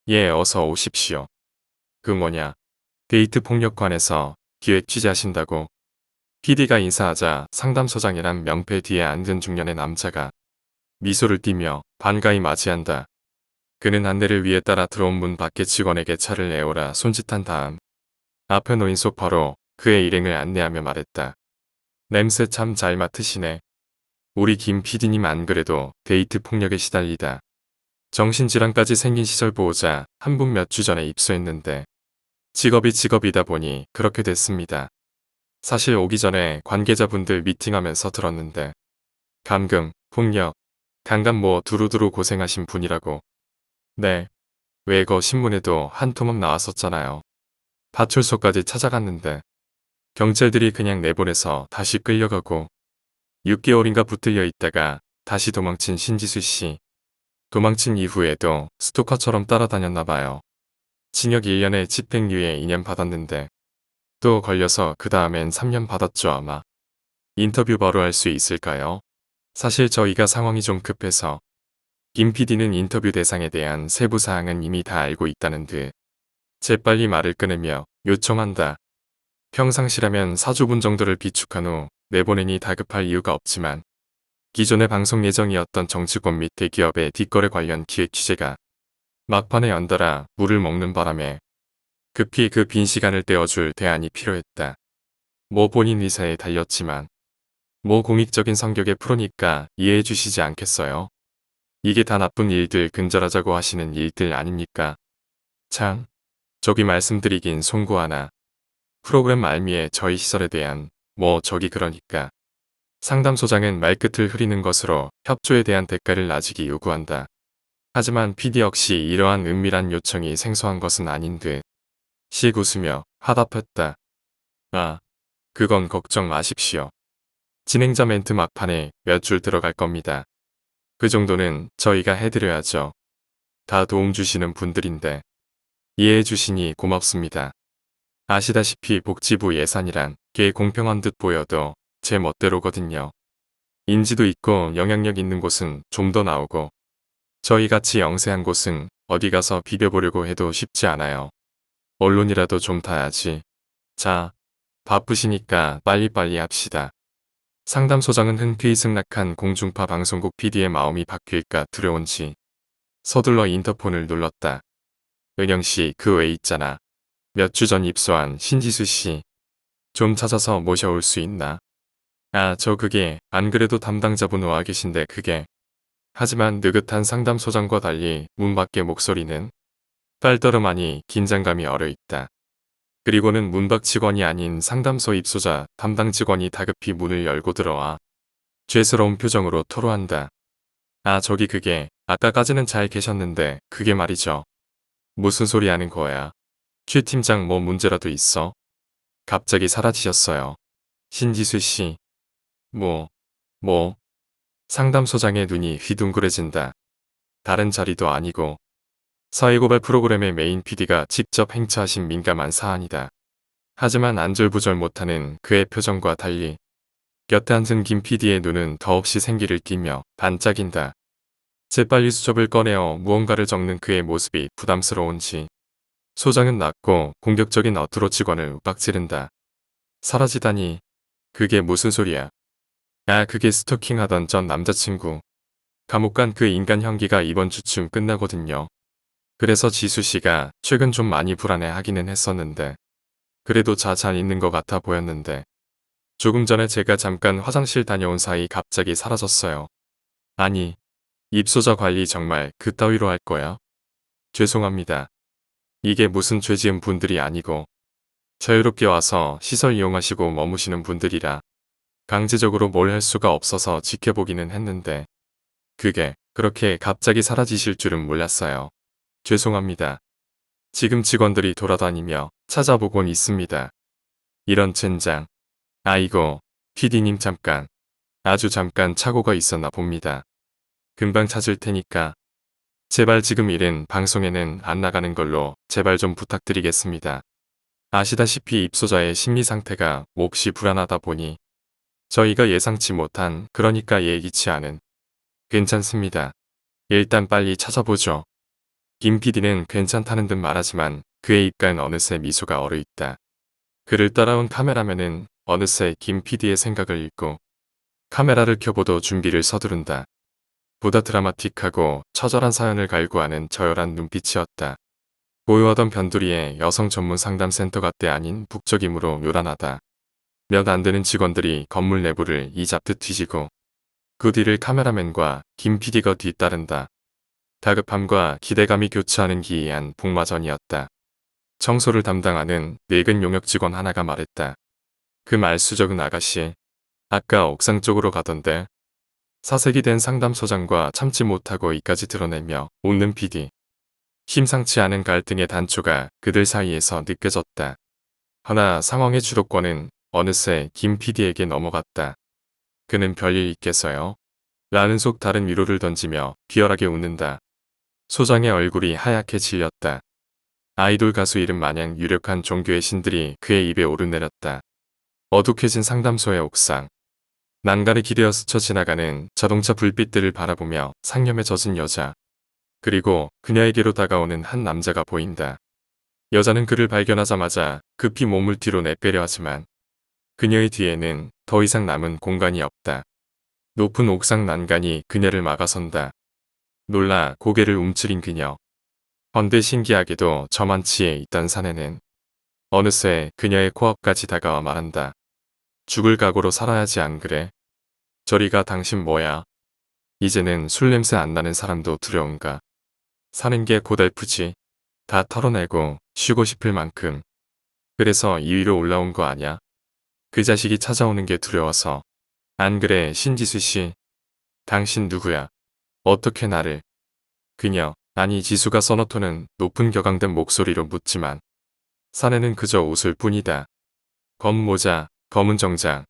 [SPEAKER 1] 예, 어서 오십시오. 그 뭐냐, 데이트 폭력관에서 기획 취재하신다고. PD가 인사하자 상담소장이란 명패 뒤에 앉은 중년의 남자가 미소를 띠며 반가이 맞이한다. 그는 안내를 위해 따라 들어온 문 밖의 직원에게 차를 내오라 손짓한 다음 앞에 놓인 소파로 그의 일행을 안내하며 말했다. 냄새 참 잘 맡으시네. 우리 김 PD님 안 그래도 데이트 폭력에 시달리다 정신질환까지 생긴 시절 보호자 한 분 몇 주 전에 입소했는데 직업이 직업이다 보니 그렇게 됐습니다. 사실 오기 전에 관계자분들 미팅하면서 들었는데 감금, 폭력, 강간 뭐 두루두루 고생하신 분이라고. 네. 외거 신문에도 한 토막 나왔었잖아요. 파출소까지 찾아갔는데 경찰들이 그냥 내보내서 다시 끌려가고 6개월인가 붙들려 있다가 다시 도망친 신지수 씨. 도망친 이후에도 스토커처럼 따라다녔나 봐요. 징역 1년에 집행유예 2년 받았는데 또 걸려서 그 다음엔 3년 받았죠 아마. 인터뷰 바로 할 수 있을까요? 사실 저희가 상황이 좀 급해서 김 PD는 인터뷰 대상에 대한 세부 사항은 이미 다 알고 있다는 듯 재빨리 말을 끊으며 요청한다. 평상시라면 4주분 정도를 비축한 후 내보내니 다급할 이유가 없지만 기존의 방송 예정이었던 정치권 및 대기업의 뒷거래 관련 기획 취재가 막판에 연달아 물을 먹는 바람에 급히 그 빈 시간을 떼어줄 대안이 필요했다. 뭐 본인 의사에 달렸지만 뭐 공익적인 성격의 프로니까 이해해 주시지 않겠어요? 이게 다 나쁜 일들 근절하자고 하시는 일들 아닙니까? 참, 저기 말씀드리긴 송구하나 프로그램 말미에 저희 시설에 대한 저기 그러니까 상담소장은 말끝을 흐리는 것으로 협조에 대한 대가를 낮추기 요구한다. 하지만 PD 역시 이러한 은밀한 요청이 생소한 것은 아닌 듯 씩 웃으며 화답했다. 아, 그건 걱정 마십시오. 진행자 멘트 막판에 몇 줄 들어갈 겁니다. 그 정도는 저희가 해드려야죠. 다 도움 주시는 분들인데 이해해 주시니 고맙습니다. 아시다시피 복지부 예산이란 꽤 공평한 듯 보여도 제 멋대로거든요. 인지도 있고 영향력 있는 곳은 좀 더 나오고 저희같이 영세한 곳은 어디 가서 비벼보려고 해도 쉽지 않아요. 언론이라도 좀 타야지. 자, 바쁘시니까 빨리빨리 합시다. 상담소장은 흔쾌히 승낙한 공중파 방송국 PD의 마음이 바뀔까 두려운지 서둘러 인터폰을 눌렀다. 은영씨 그 외 있잖아. 몇 주 전 입소한 신지수씨. 좀 찾아서 모셔올 수 있나? 아, 저 그게 안 그래도 담당자분 와 계신데 그게. 하지만 느긋한 상담소장과 달리 문 밖의 목소리는 딸떠름하니 긴장감이 얼어있다. 그리고는 문밖 직원이 아닌 상담소 입소자 담당 직원이 다급히 문을 열고 들어와 죄스러운 표정으로 토로한다. 아 저기 그게 아까까지는 잘 계셨는데 그게 말이죠. 무슨 소리 하는 거야. 최 팀장 뭐 문제라도 있어? 갑자기 사라지셨어요. 신지수 씨. 뭐. 상담소장의 눈이 휘둥그레진다. 다른 자리도 아니고 사회고발 프로그램의 메인 PD가 직접 행차하신 민감한 사안이다. 하지만 안절부절 못하는 그의 표정과 달리 곁에 앉은 김 PD의 눈은 더없이 생기를 띠며 반짝인다. 재빨리 수첩을 꺼내어 무언가를 적는 그의 모습이 부담스러운지 소장은 낮고 공격적인 어투로 직원을 윽박지른다. 사라지다니. 그게 무슨 소리야. 아 그게 스토킹하던 전 남자친구. 감옥 간 그 인간 형기가 이번 주쯤 끝나거든요. 그래서 지수씨가 최근 좀 많이 불안해 하기는 했었는데 그래도 잘 있는 것 같아 보였는데 조금 전에 제가 잠깐 화장실 다녀온 사이 갑자기 사라졌어요. 아니 입소자 관리 정말 그따위로 할 거야? 죄송합니다. 이게 무슨 죄 지은 분들이 아니고 자유롭게 와서 시설 이용하시고 머무시는 분들이라 강제적으로 뭘 할 수가 없어서 지켜보기는 했는데 그게 그렇게 갑자기 사라지실 줄은 몰랐어요. 죄송합니다. 지금 직원들이 돌아다니며 찾아보곤 있습니다. 이런 젠장. 아이고, PD님 잠깐. 아주 잠깐 착오가 있었나 봅니다. 금방 찾을 테니까 제발 지금 일은 방송에는 안 나가는 걸로 제발 좀 부탁드리겠습니다. 아시다시피 입소자의 심리 상태가 몹시 불안하다 보니 저희가 예상치 못한 그러니까 예기치 않은 괜찮습니다. 일단 빨리 찾아보죠. 김 PD는 괜찮다는 듯 말하지만 그의 입가엔 어느새 미소가 얼어있다. 그를 따라온 카메라맨은 어느새 김 PD의 생각을 읽고 카메라를 켜보도 준비를 서두른다. 보다 드라마틱하고 처절한 사연을 갈구하는 저열한 눈빛이었다. 보유하던 변두리의 여성 전문 상담센터가 때 아닌 북적임으로 요란하다. 몇 안 되는 직원들이 건물 내부를 이잡듯 뒤지고 그 뒤를 카메라맨과 김 PD가 뒤따른다. 다급함과 기대감이 교차하는 기이한 복마전이었다. 청소를 담당하는 늙은 용역 직원 하나가 말했다. 그 말수적은 아가씨, 아까 옥상 쪽으로 가던데. 사색이 된 상담소장과 참지 못하고 이까지 드러내며 웃는 PD. 심상치 않은 갈등의 단초가 그들 사이에서 느껴졌다. 하나 상황의 주도권은 어느새 김 PD에게 넘어갔다. 그는 별일 있겠어요? 라는 속 다른 위로를 던지며 비열하게 웃는다. 소장의 얼굴이 하얗게 질렸다. 아이돌 가수 이름 마냥 유력한 종교의 신들이 그의 입에 오르내렸다. 어둑해진 상담소의 옥상. 난간에 기대어 스쳐 지나가는 자동차 불빛들을 바라보며 상념에 젖은 여자. 그리고 그녀에게로 다가오는 한 남자가 보인다. 여자는 그를 발견하자마자 급히 몸을 뒤로 내빼려 하지만 그녀의 뒤에는 더 이상 남은 공간이 없다. 높은 옥상 난간이 그녀를 막아선다. 놀라 고개를 움츠린 그녀. 헌데 신기하게도 저만치에 있던 사내는 어느새 그녀의 코앞까지 다가와 말한다. 죽을 각오로 살아야지 안 그래? 저리가 당신 뭐야? 이제는 술 냄새 안 나는 사람도 두려운가? 사는 게 고달프지. 다 털어내고 쉬고 싶을 만큼. 그래서 이 위로 올라온 거 아냐? 그 자식이 찾아오는 게 두려워서. 안 그래 신지수 씨? 당신 누구야? 어떻게 나를? 그녀, 아니 지수가 써놓고는 높은 격앙된 목소리로 묻지만 사내는 그저 웃을 뿐이다. 검은 모자, 검은 정장,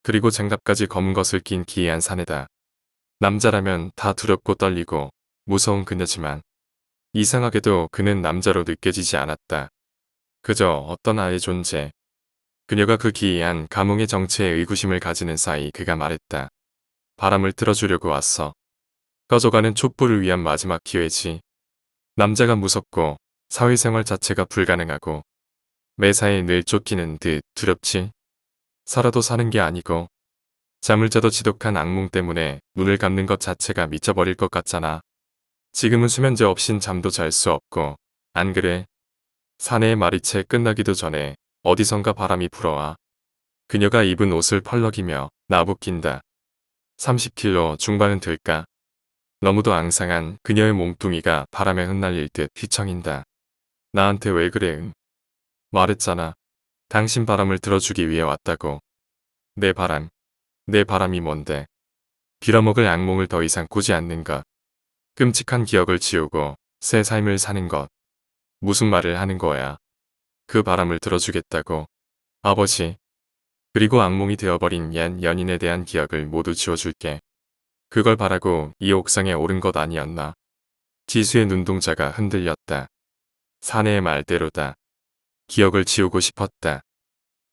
[SPEAKER 1] 그리고 장갑까지 검은 것을 낀 기이한 사내다. 남자라면 다 두렵고 떨리고 무서운 그녀지만 이상하게도 그는 남자로 느껴지지 않았다. 그저 어떤 아이의 존재. 그녀가 그 기이한 감흥의 정체에 의구심을 가지는 사이 그가 말했다. 바람을 틀어주려고 왔어. 꺼져가는 촛불을 위한 마지막 기회지. 남자가 무섭고 사회생활 자체가 불가능하고 매사에 늘 쫓기는 듯 두렵지. 살아도 사는 게 아니고 잠을 자도 지독한 악몽 때문에 눈을 감는 것 자체가 미쳐버릴 것 같잖아. 지금은 수면제 없인 잠도 잘 수 없고 안 그래? 사내의 말이 채 끝나기도 전에 어디선가 바람이 불어와. 그녀가 입은 옷을 펄럭이며 나부낀다. 30kg 중반은 될까? 너무도 앙상한 그녀의 몸뚱이가 바람에 흩날릴 듯 휘청인다. 나한테 왜 그래 응? 말했잖아. 당신 바람을 들어주기 위해 왔다고. 내 바람. 내 바람이 뭔데. 빌어먹을 악몽을 더 이상 꾸지 않는 것. 끔찍한 기억을 지우고 새 삶을 사는 것. 무슨 말을 하는 거야. 그 바람을 들어주겠다고. 아버지. 그리고 악몽이 되어버린 옛 연인에 대한 기억을 모두 지워줄게. 그걸 바라고 이 옥상에 오른 것 아니었나. 지수의 눈동자가 흔들렸다. 사내의 말대로다. 기억을 지우고 싶었다.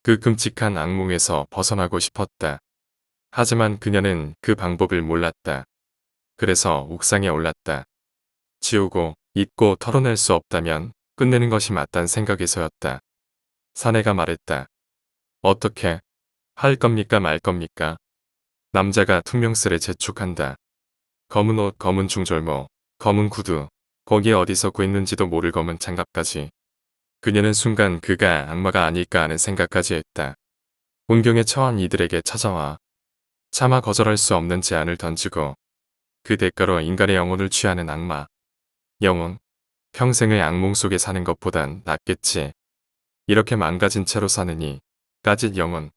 [SPEAKER 1] 그 끔찍한 악몽에서 벗어나고 싶었다. 하지만 그녀는 그 방법을 몰랐다. 그래서 옥상에 올랐다. 지우고 잊고 털어낼 수 없다면 끝내는 것이 맞단 생각에서였다. 사내가 말했다. 어떻게? 할 겁니까 말 겁니까? 남자가 퉁명스레 재촉한다. 검은 옷, 검은 중절모, 검은 구두, 거기에 어디서 구했는지도 모를 검은 장갑까지. 그녀는 순간 그가 악마가 아닐까 하는 생각까지 했다. 공경에 처한 이들에게 찾아와 차마 거절할 수 없는 제안을 던지고 그 대가로 인간의 영혼을 취하는 악마. 영혼. 평생을 악몽 속에 사는 것보단 낫겠지. 이렇게 망가진 채로 사느니 까짓 영혼.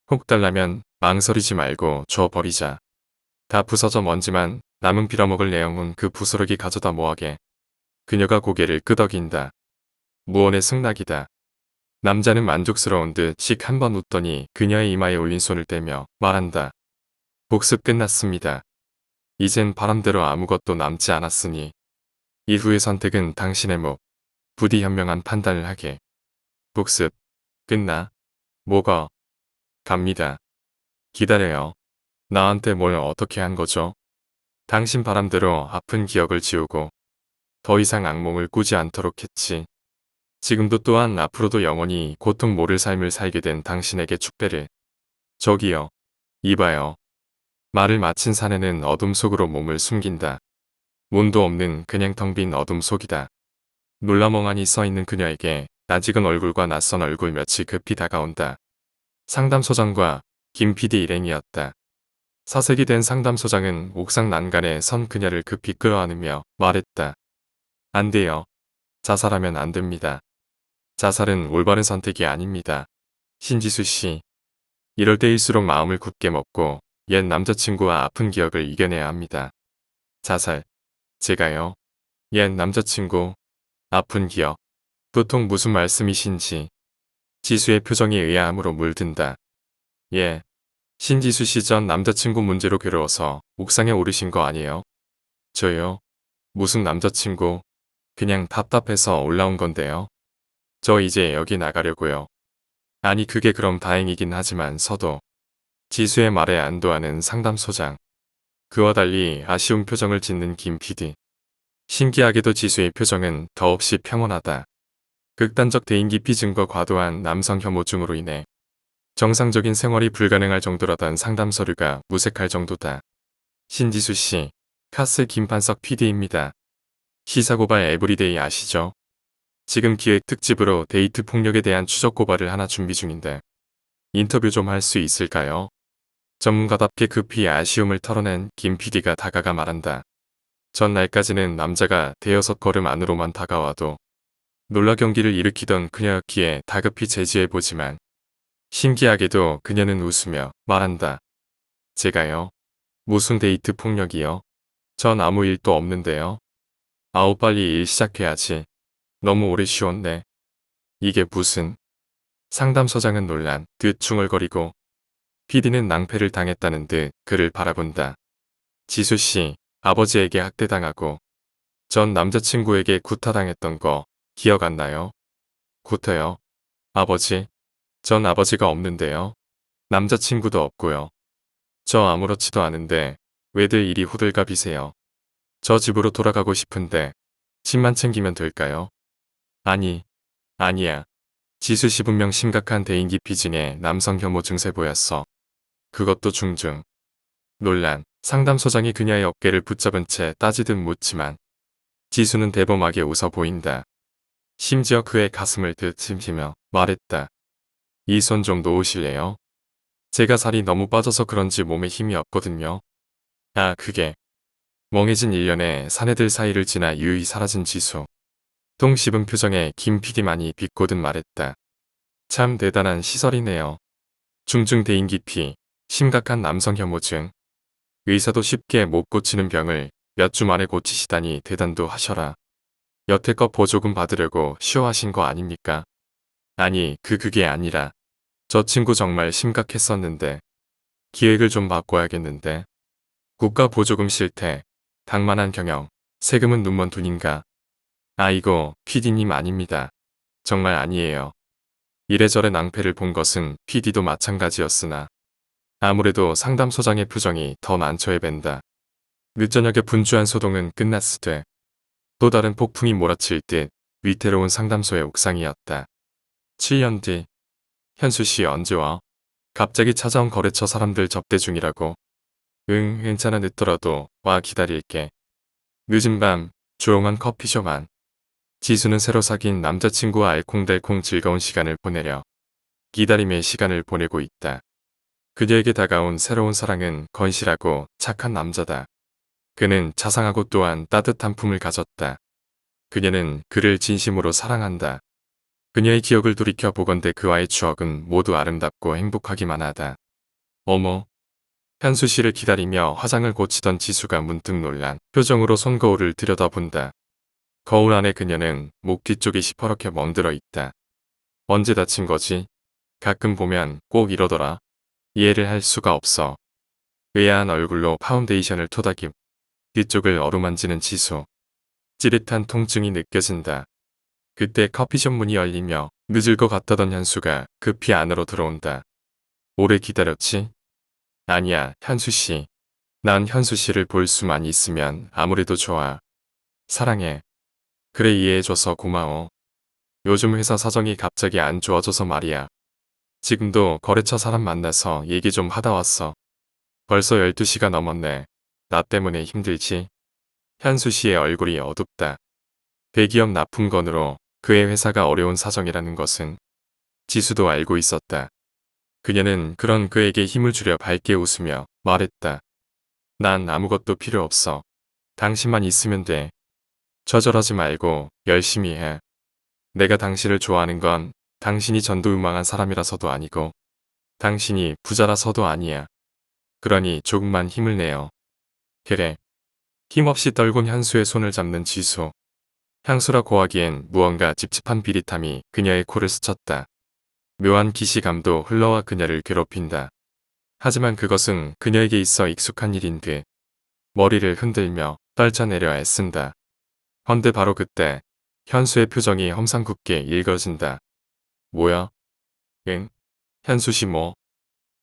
[SPEAKER 1] 혹 달라면 망설이지 말고 줘버리자. 다 부서져 먼지만 남은 빌어먹을 내 영혼 그 부스러기 가져다 뭐하게. 그녀가 고개를 끄덕인다. 무언의 승낙이다. 남자는 만족스러운 듯 씩 한 번 웃더니 그녀의 이마에 올린 손을 떼며 말한다. 복습 끝났습니다. 이젠 바람대로 아무것도 남지 않았으니 이후의 선택은 당신의 몫. 부디 현명한 판단을 하게. 복습 끝나? 뭐가? 갑니다. 기다려요. 나한테 뭘 어떻게 한 거죠? 당신 바람대로 아픈 기억을 지우고 더 이상 악몽을 꾸지 않도록 했지. 지금도 또한 앞으로도 영원히 고통 모를 삶을 살게 된 당신에게 축배를. 저기요. 이봐요. 말을 마친 사내는 어둠 속으로 몸을 숨긴다. 문도 없는 그냥 텅 빈 어둠 속이다. 놀라멍하니 써있는 그녀에게 낯익은 얼굴과 낯선 얼굴 몇이 급히 다가온다. 상담소장과 김 PD 일행이었다. 사색이 된 상담소장은 옥상 난간에 선 그녀를 급히 끌어안으며 말했다. 안 돼요. 자살하면 안 됩니다. 자살은 올바른 선택이 아닙니다. 신지수 씨. 이럴 때일수록 마음을 굳게 먹고 옛 남자친구와 아픈 기억을 이겨내야 합니다. 자살. 제가요. 옛 남자친구. 아픈 기억. 도통 무슨 말씀이신지. 지수의 표정이 의아함으로 물든다. 예. 신지수 씨 전 남자친구 문제로 괴로워서 옥상에 오르신 거 아니에요? 저요? 무슨 남자친구? 그냥 답답해서 올라온 건데요. 저 이제 여기 나가려고요. 아니 그게 그럼 다행이긴 하지만 서도. 지수의 말에 안도하는 상담소장. 그와 달리 아쉬운 표정을 짓는 김 PD. 신기하게도 지수의 표정은 더없이 평온하다. 극단적 대인기피 증거 과도한 남성 혐오증으로 인해 정상적인 생활이 불가능할 정도라던 상담 서류가 무색할 정도다. 신지수 씨, 카스 김판석 PD입니다. 시사고발 에브리데이 아시죠? 지금 기획 특집으로 데이트 폭력에 대한 추적 고발을 하나 준비 중인데 인터뷰 좀 할 수 있을까요? 전문가답게 급히 아쉬움을 털어낸 김 PD가 다가가 말한다. 전날까지는 남자가 대여섯 걸음 안으로만 다가와도 놀라 경기를 일으키던 그녀였기에 다급히 제지해보지만 신기하게도 그녀는 웃으며 말한다. 제가요? 무슨 데이트 폭력이요? 전 아무 일도 없는데요. 아우 빨리 일 시작해야지. 너무 오래 쉬었네. 이게 무슨. 상담소장은 놀란 듯 중얼거리고 PD는 낭패를 당했다는 듯 그를 바라본다. 지수씨, 아버지에게 학대당하고 전 남자친구에게 구타당했던 거 기억 안 나요? 구타요? 아버지? 전 아버지가 없는데요. 남자친구도 없고요. 저 아무렇지도 않은데 왜들 이리 호들갑이세요? 저 집으로 돌아가고 싶은데 집만 챙기면 될까요? 아니, 아니야. 지수씨 분명 심각한 대인기피 중에 남성 혐오 증세 보였어. 그것도 중증. 논란. 상담소장이 그녀의 어깨를 붙잡은 채 따지듯 묻지만 지수는 대범하게 웃어 보인다. 심지어 그의 가슴을 들이밀며 말했다. 이 손 좀 놓으실래요? 제가 살이 너무 빠져서 그런지 몸에 힘이 없거든요. 아 그게. 멍해진 1년에 사내들 사이를 지나 유유히 사라진 지수. 똥 씹은 표정에 김 PD만이 비꼬듯 말했다. 참 대단한 시설이네요. 중증 대인기피, 심각한 남성 혐오증. 의사도 쉽게 못 고치는 병을 몇 주 만에 고치시다니 대단도 하셔라. 여태껏 보조금 받으려고 쉬어하신 거 아닙니까? 아니 그게 아니라 저 친구 정말 심각했었는데 기획을 좀 바꿔야겠는데. 국가 보조금 실태, 당만한 경영, 세금은 눈먼 돈인가. 아이고 PD님 아닙니다. 정말 아니에요. 이래저래 낭패를 본 것은 PD도 마찬가지였으나 아무래도 상담소장의 표정이 더 난처해 밴다. 늦저녁에 분주한 소동은 끝났으되 또 다른 폭풍이 몰아칠 듯 위태로운 상담소의 옥상이었다. 7년 뒤. 현수씨 언제 와? 갑자기 찾아온 거래처 사람들 접대 중이라고. 응 괜찮아 늦더라도 와 기다릴게. 늦은 밤 조용한 커피숍 안. 지수는 새로 사귄 남자친구와 알콩달콩 즐거운 시간을 보내려 기다림의 시간을 보내고 있다. 그녀에게 다가온 새로운 사랑은 건실하고 착한 남자다. 그는 자상하고 또한 따뜻한 품을 가졌다. 그녀는 그를 진심으로 사랑한다. 그녀의 기억을 돌이켜 보건대 그와의 추억은 모두 아름답고 행복하기만 하다. 어머. 현수 씨를 기다리며 화장을 고치던 지수가 문득 놀란 표정으로 손거울을 들여다본다. 거울 안에 그녀는 목 뒤쪽이 시퍼렇게 멍들어 있다. 언제 다친 거지? 가끔 보면 꼭 이러더라. 이해를 할 수가 없어. 의아한 얼굴로 파운데이션을 토닥임. 뒤쪽을 어루만지는 지수. 찌릿한 통증이 느껴진다. 그때 커피숍 문이 열리며 늦을 것 같다던 현수가 급히 안으로 들어온다. 오래 기다렸지? 아니야, 현수 씨. 난 현수 씨를 볼 수만 있으면 아무래도 좋아. 사랑해. 그래, 이해해줘서 고마워. 요즘 회사 사정이 갑자기 안 좋아져서 말이야. 지금도 거래처 사람 만나서 얘기 좀 하다 왔어. 벌써 12시가 넘었네. 나 때문에 힘들지? 현수 씨의 얼굴이 어둡다. 대기업 납품건으로 그의 회사가 어려운 사정이라는 것은 지수도 알고 있었다. 그녀는 그런 그에게 힘을 주려 밝게 웃으며 말했다. 난 아무것도 필요 없어. 당신만 있으면 돼. 좌절하지 말고 열심히 해. 내가 당신을 좋아하는 건 당신이 전도유망한 사람이라서도 아니고 당신이 부자라서도 아니야. 그러니 조금만 힘을 내요. 그래. 힘없이 떨군 현수의 손을 잡는 지수. 향수라고 하기엔 무언가 찝찝한 비릿함이 그녀의 코를 스쳤다. 묘한 기시감도 흘러와 그녀를 괴롭힌다. 하지만 그것은 그녀에게 있어 익숙한 일인 듯 머리를 흔들며 떨쳐내려 애쓴다. 헌데 바로 그때 현수의 표정이 험상궂게 일그러진다. 뭐야? 응? 현수 씨 뭐?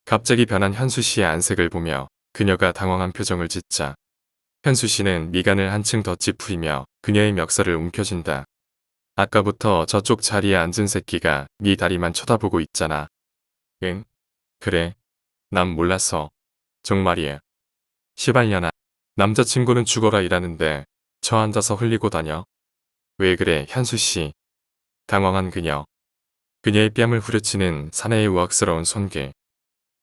[SPEAKER 1] 갑자기 변한 현수 씨의 안색을 보며 그녀가 당황한 표정을 짓자 현수 씨는 미간을 한층 더 찌푸리며 그녀의 멱살을 움켜쥔다. 아까부터 저쪽 자리에 앉은 새끼가 네 다리만 쳐다보고 있잖아. 응? 그래. 난 몰랐어. 정말이야. 시발년아. 남자친구는 죽어라 일하는데 저 앉아서 흘리고 다녀. 왜 그래 현수 씨. 당황한 그녀. 그녀의 뺨을 후려치는 사내의 우악스러운 손길.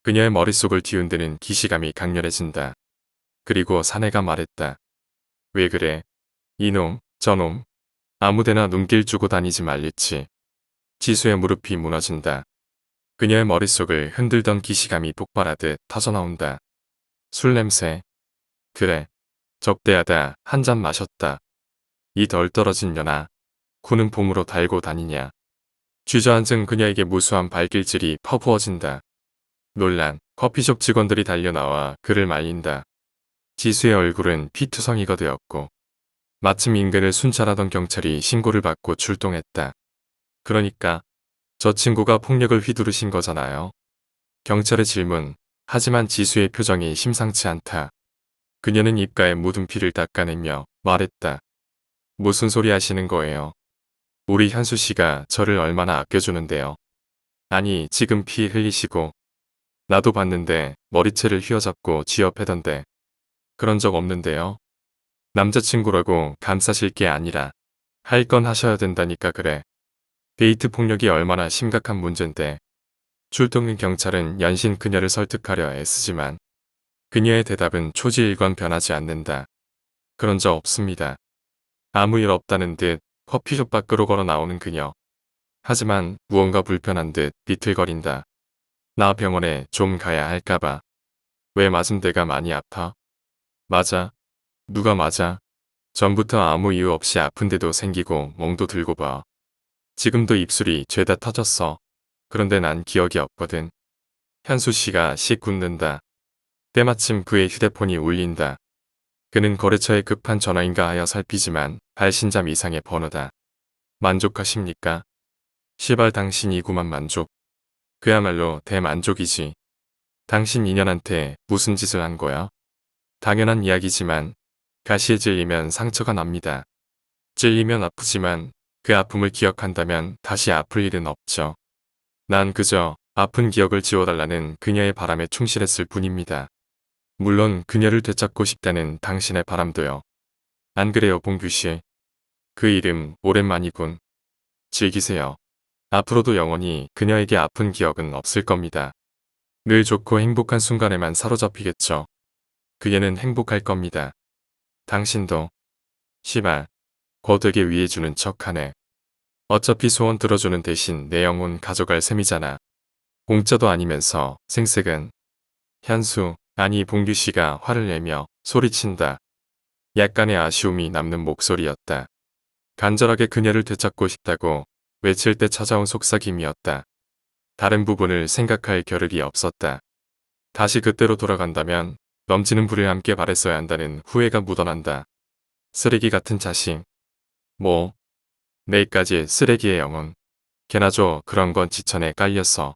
[SPEAKER 1] 그녀의 머릿속을 뒤흔드는 기시감이 강렬해진다. 그리고 사내가 말했다. 왜 그래? 이놈, 저놈. 아무데나 눈길 주고 다니지 말랬지. 지수의 무릎이 무너진다. 그녀의 머릿속을 흔들던 기시감이 폭발하듯 터져나온다. 술 냄새. 그래. 적대하다 한 잔 마셨다. 이 덜 떨어진 년아. 구는 봄으로 달고 다니냐. 주저앉은 그녀에게 무수한 발길질이 퍼부어진다. 놀란 커피숍 직원들이 달려나와 그를 말린다. 지수의 얼굴은 피투성이가 되었고 마침 인근을 순찰하던 경찰이 신고를 받고 출동했다. 그러니까 저 친구가 폭력을 휘두르신 거잖아요. 경찰의 질문. 하지만 지수의 표정이 심상치 않다. 그녀는 입가에 묻은 피를 닦아내며 말했다. 무슨 소리 하시는 거예요? 우리 현수 씨가 저를 얼마나 아껴주는데요. 아니 지금 피 흘리시고 나도 봤는데 머리채를 휘어잡고 쥐어패던데 그런 적 없는데요. 남자친구라고 감싸실 게 아니라 할 건 하셔야 된다니까 그래. 데이트 폭력이 얼마나 심각한 문제인데. 출동인 경찰은 연신 그녀를 설득하려 애쓰지만 그녀의 대답은 초지일관 변하지 않는다. 그런 적 없습니다. 아무 일 없다는 듯 커피숍 밖으로 걸어 나오는 그녀. 하지만 무언가 불편한 듯 비틀거린다. 나 병원에 좀 가야 할까봐. 왜 맞은 데가 많이 아파? 맞아. 누가 맞아? 전부터 아무 이유 없이 아픈데도 생기고 멍도 들고 봐. 지금도 입술이 죄다 터졌어. 그런데 난 기억이 없거든. 현수 씨가 씩 굳는다. 때마침 그의 휴대폰이 울린다. 그는 거래처에 급한 전화인가 하여 살피지만 발신자 이상의 번호다. 만족하십니까? 시발 당신이구만 만족. 그야말로 대만족이지. 당신 인연한테 무슨 짓을 한 거야? 당연한 이야기지만 가시에 찔리면 상처가 납니다. 찔리면 아프지만 그 아픔을 기억한다면 다시 아플 일은 없죠. 난 그저 아픈 기억을 지워달라는 그녀의 바람에 충실했을 뿐입니다. 물론 그녀를 되찾고 싶다는 당신의 바람도요. 안 그래요 봉규 씨? 그 이름 오랜만이군. 즐기세요. 앞으로도 영원히 그녀에게 아픈 기억은 없을 겁니다. 늘 좋고 행복한 순간에만 사로잡히겠죠. 그녀는 행복할 겁니다. 당신도 시발 고되게 위해주는 척하네. 어차피 소원 들어주는 대신 내 영혼 가져갈 셈이잖아. 공짜도 아니면서 생색은. 현수, 아니 봉규씨가 화를 내며 소리친다. 약간의 아쉬움이 남는 목소리였다. 간절하게 그녀를 되찾고 싶다고 외칠 때 찾아온 속삭임이었다. 다른 부분을 생각할 겨를이 없었다. 다시 그때로 돌아간다면 넘치는 불을 함께 발했어야 한다는 후회가 묻어난다. 쓰레기 같은 자식. 뭐, 내일까지 쓰레기의 영혼. 걔나 줘. 그런 건 지천에 깔렸어.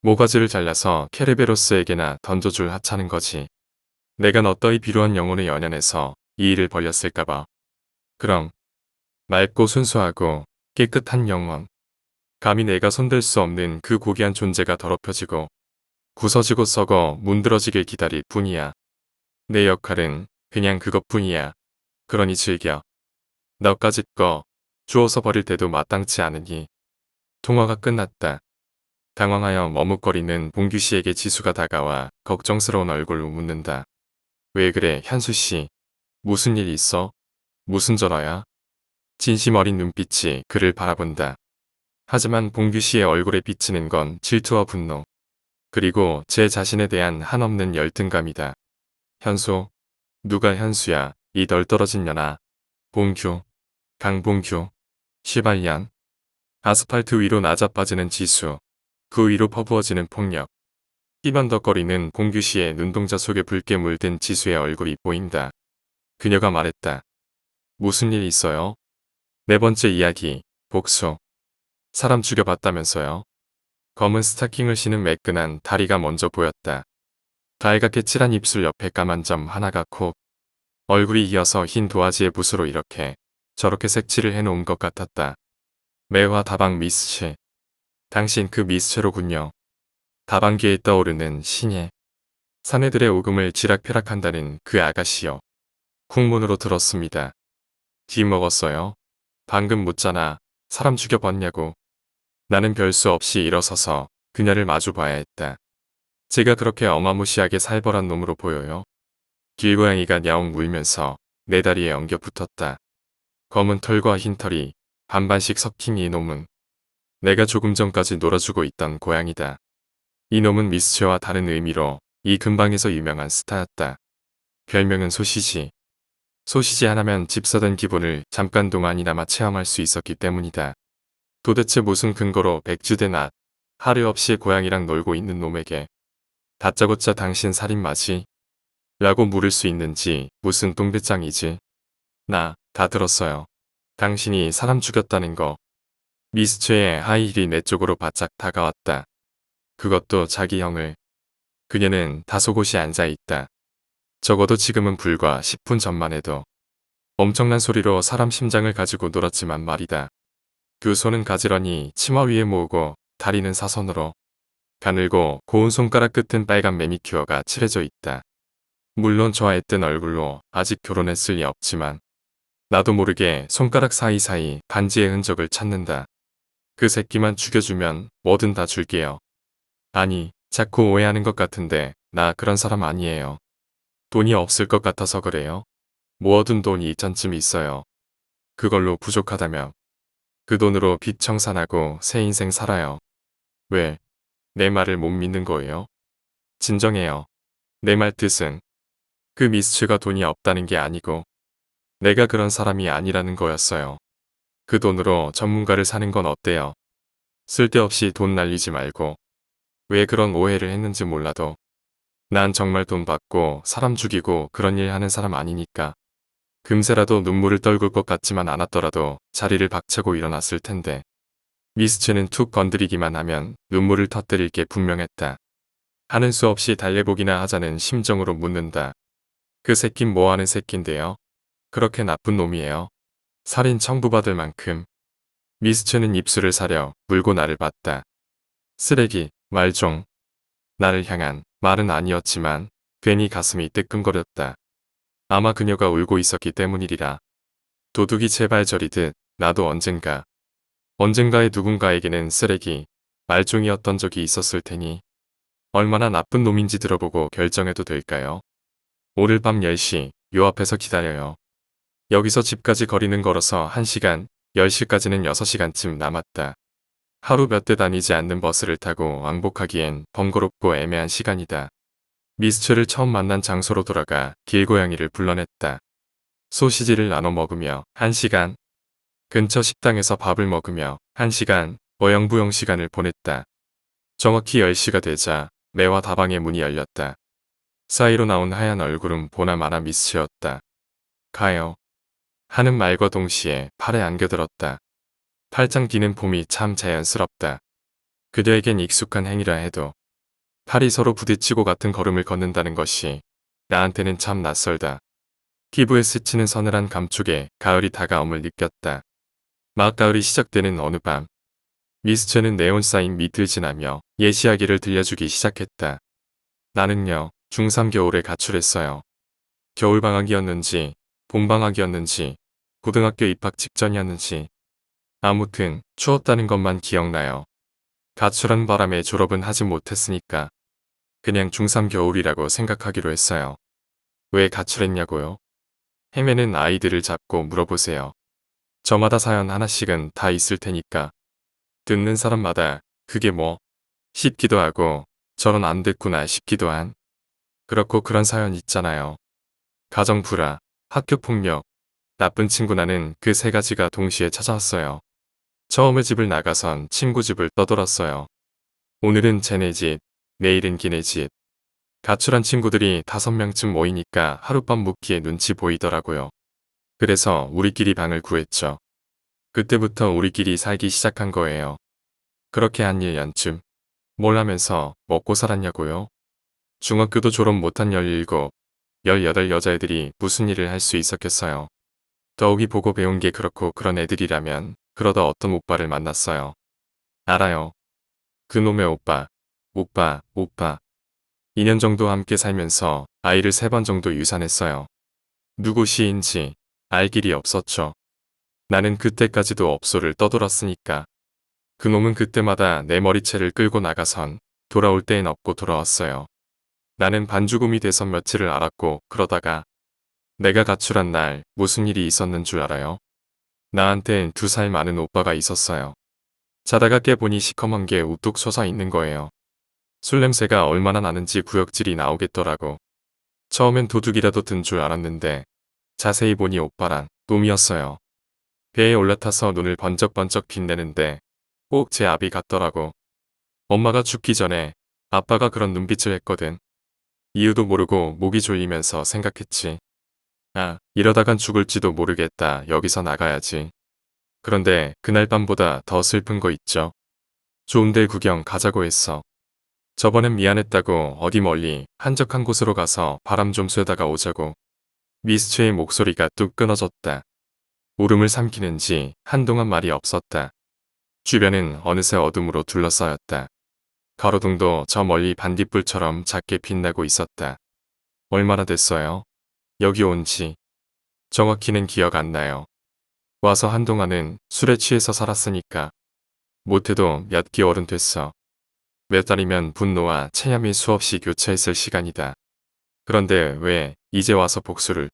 [SPEAKER 1] 모가지를 잘라서 케르베로스에게나 던져줄 하찮은 거지. 내가 너 따위 비루한 영혼을 연연해서 이 일을 벌였을까봐. 그럼 맑고 순수하고 깨끗한 영혼. 감히 내가 손댈 수 없는 그 고귀한 존재가 더럽혀지고 부서지고 썩어 문드러지길 기다릴 뿐이야. 내 역할은 그냥 그것뿐이야. 그러니 즐겨. 너까짓 거 주워서 버릴 때도 마땅치 않으니. 통화가 끝났다. 당황하여 머뭇거리는 봉규씨에게 지수가 다가와 걱정스러운 얼굴로 묻는다. 왜 그래 현수씨. 무슨 일 있어? 무슨 전화야? 진심 어린 눈빛이 그를 바라본다. 하지만 봉규씨의 얼굴에 비치는 건 질투와 분노. 그리고 제 자신에 대한 한없는 열등감이다. 현수. 누가 현수야. 이 덜떨어진 년아. 봉규. 강봉규. 시발년. 아스팔트 위로 낮아빠지는 지수. 그 위로 퍼부어지는 폭력. 삐번덕거리는 봉규씨의 눈동자 속에 붉게 물든 지수의 얼굴이 보인다. 그녀가 말했다. 무슨 일 있어요? 네 번째 이야기. 복수. 사람 죽여봤다면서요? 검은 스타킹을 신은 매끈한 다리가 먼저 보였다. 달갛게 칠한 입술 옆에 까만 점 하나가 콕. 얼굴이 이어서 흰 도화지의 붓으로 이렇게 저렇게 색칠을 해놓은 것 같았다. 매화 다방 미스체. 당신 그 미스체로군요. 다방기에 떠오르는 신예. 사내들의 오금을 지락펴락한다는 그 아가씨요. 쿵문으로 들었습니다. 뒤먹었어요? 방금 묻잖아. 사람 죽여봤냐고. 나는 별수 없이 일어서서 그녀를 마주봐야 했다. 제가 그렇게 어마무시하게 살벌한 놈으로 보여요? 길고양이가 야옹 물면서 내 다리에 엉겨 붙었다. 검은 털과 흰 털이 반반씩 섞인 이 놈은 내가 조금 전까지 놀아주고 있던 고양이다. 이 놈은 미스체와 다른 의미로 이 근방에서 유명한 스타였다. 별명은 소시지. 소시지 하나면 집 사던 기분을 잠깐 동안이나마 체험할 수 있었기 때문이다. 도대체 무슨 근거로 백주대 낮 하루 없이 고양이랑 놀고 있는 놈에게 다짜고짜 당신 살인마지? 라고 물을 수 있는지 무슨 똥배짱이지? 나 다 들었어요. 당신이 사람 죽였다는 거. 미스체의 하이힐이 내 쪽으로 바짝 다가왔다. 그것도 자기 형을. 그녀는 다소곳이 앉아있다. 적어도 지금은 불과 10분 전만 해도 엄청난 소리로 사람 심장을 가지고 놀았지만 말이다. 그 손은 가지런히 치마 위에 모으고 다리는 사선으로. 가늘고 고운 손가락 끝은 빨간 매니큐어가 칠해져 있다. 물론 좋아했던 얼굴로 아직 결혼했을 리 없지만 나도 모르게 손가락 사이사이 반지의 흔적을 찾는다. 그 새끼만 죽여주면 뭐든 다 줄게요. 아니, 자꾸 오해하는 것 같은데 나 그런 사람 아니에요. 돈이 없을 것 같아서 그래요. 모아둔 돈이 2천쯤 있어요. 그걸로 부족하다면 그 돈으로 빚 청산하고 새 인생 살아요. 왜? 내 말을 못 믿는 거예요? 진정해요. 내 말 뜻은 그 미스츠가 돈이 없다는 게 아니고 내가 그런 사람이 아니라는 거였어요. 그 돈으로 전문가를 사는 건 어때요? 쓸데없이 돈 날리지 말고. 왜 그런 오해를 했는지 몰라도 난 정말 돈 받고 사람 죽이고 그런 일 하는 사람 아니니까. 금세라도 눈물을 떨굴 것 같지만 않았더라도 자리를 박차고 일어났을 텐데. 미스츠는 툭 건드리기만 하면 눈물을 터뜨릴 게 분명했다. 하는 수 없이 달래보기나 하자는 심정으로 묻는다. 그 새낀 뭐하는 새낀데요? 그렇게 나쁜 놈이에요. 살인 청부받을 만큼. 미스츠는 입술을 사려 물고 나를 봤다. 쓰레기, 말종. 나를 향한 말은 아니었지만 괜히 가슴이 뜨끔거렸다. 아마 그녀가 울고 있었기 때문이리라. 도둑이 제발 저리듯 나도 언젠가의 누군가에게는 쓰레기, 말종이었던 적이 있었을 테니 얼마나 나쁜 놈인지 들어보고 결정해도 될까요? 오늘 밤 10시 요 앞에서 기다려요. 여기서 집까지 거리는 걸어서 1시간, 10시까지는 6시간쯤 남았다. 하루 몇 대 다니지 않는 버스를 타고 왕복하기엔 번거롭고 애매한 시간이다. 미스츠를 처음 만난 장소로 돌아가 길고양이를 불러냈다. 소시지를 나눠 먹으며 1시간, 근처 식당에서 밥을 먹으며 1시간, 어영부영 시간을 보냈다. 정확히 10시가 되자 매화 다방의 문이 열렸다. 사이로 나온 하얀 얼굴은 보나마나 미스츠였다. 가요. 하는 말과 동시에 팔에 안겨들었다. 팔짱 끼는 폼이 참 자연스럽다. 그녀에겐 익숙한 행위라 해도 팔이 서로 부딪히고 같은 걸음을 걷는다는 것이 나한테는 참 낯설다. 피부에 스치는 서늘한 감촉에 가을이 다가옴을 느꼈다. 맞가을이 시작되는 어느 밤, 미스츠는 네온사인 밑을 지나며 옛 이야기를 들려주기 시작했다. 나는요, 중3 겨울에 가출했어요. 겨울방학이었는지, 봄방학이었는지, 고등학교 입학 직전이었는지, 아무튼 추웠다는 것만 기억나요. 가출한 바람에 졸업은 하지 못했으니까 그냥 중3 겨울이라고 생각하기로 했어요. 왜 가출했냐고요? 헤매는 아이들을 잡고 물어보세요. 저마다 사연 하나씩은 다 있을 테니까 듣는 사람마다 그게 뭐 싶기도 하고 저런 안 됐구나 싶기도 한 그렇고 그런 사연 있잖아요. 가정불화, 학교폭력, 나쁜 친구 나는 그 세 가지가 동시에 찾아왔어요. 처음에 집을 나가선 친구 집을 떠돌았어요. 오늘은 쟤네 집, 내일은 걔네 집. 가출한 친구들이 5명쯤 모이니까 하룻밤 묵기에 눈치 보이더라고요. 그래서 우리끼리 방을 구했죠. 그때부터 우리끼리 살기 시작한 거예요. 그렇게 한 1년쯤. 뭘 하면서 먹고 살았냐고요? 중학교도 졸업 못한 17, 18 여자애들이 무슨 일을 할 수 있었겠어요. 더욱이 보고 배운 게 그렇고 그런 애들이라면 그러다 어떤 오빠를 만났어요. 알아요. 그놈의 오빠. 2년 정도 함께 살면서 아이를 3번 정도 유산했어요. 누구 시인지 알 길이 없었죠. 나는 그때까지도 업소를 떠돌았으니까. 그놈은 그때마다 내 머리채를 끌고 나가선 돌아올 때엔 없고 돌아왔어요. 나는 반죽음이 돼서 며칠을 알았고 그러다가 내가 가출한 날 무슨 일이 있었는 줄 알아요? 나한텐 2살 많은 오빠가 있었어요. 자다가 깨보니 시커먼 게 우뚝 솟아 있는 거예요. 술 냄새가 얼마나 나는지 구역질이 나오겠더라고. 처음엔 도둑이라도 든 줄 알았는데 자세히 보니 오빠란 놈이었어요. 배에 올라타서 눈을 번쩍번쩍 빛내는데 꼭 제 아비 같더라고. 엄마가 죽기 전에 아빠가 그런 눈빛을 했거든. 이유도 모르고 목이 졸리면서 생각했지. 아, 이러다간 죽을지도 모르겠다. 여기서 나가야지. 그런데 그날 밤보다 더 슬픈 거 있죠. 좋은 데 구경 가자고 했어. 저번엔 미안했다고 어디 멀리 한적한 곳으로 가서 바람 좀 쐬다가 오자고. 미스츠의 목소리가 뚝 끊어졌다. 울음을 삼키는지 한동안 말이 없었다. 주변은 어느새 어둠으로 둘러싸였다. 가로등도 저 멀리 반딧불처럼 작게 빛나고 있었다. 얼마나 됐어요? 여기 온 지. 정확히는 기억 안 나요. 와서 한동안은 술에 취해서 살았으니까. 못해도 몇 개월은 됐어. 몇 달이면 분노와 체념이 수없이 교차했을 시간이다. 그런데 왜 이제 와서 복수를.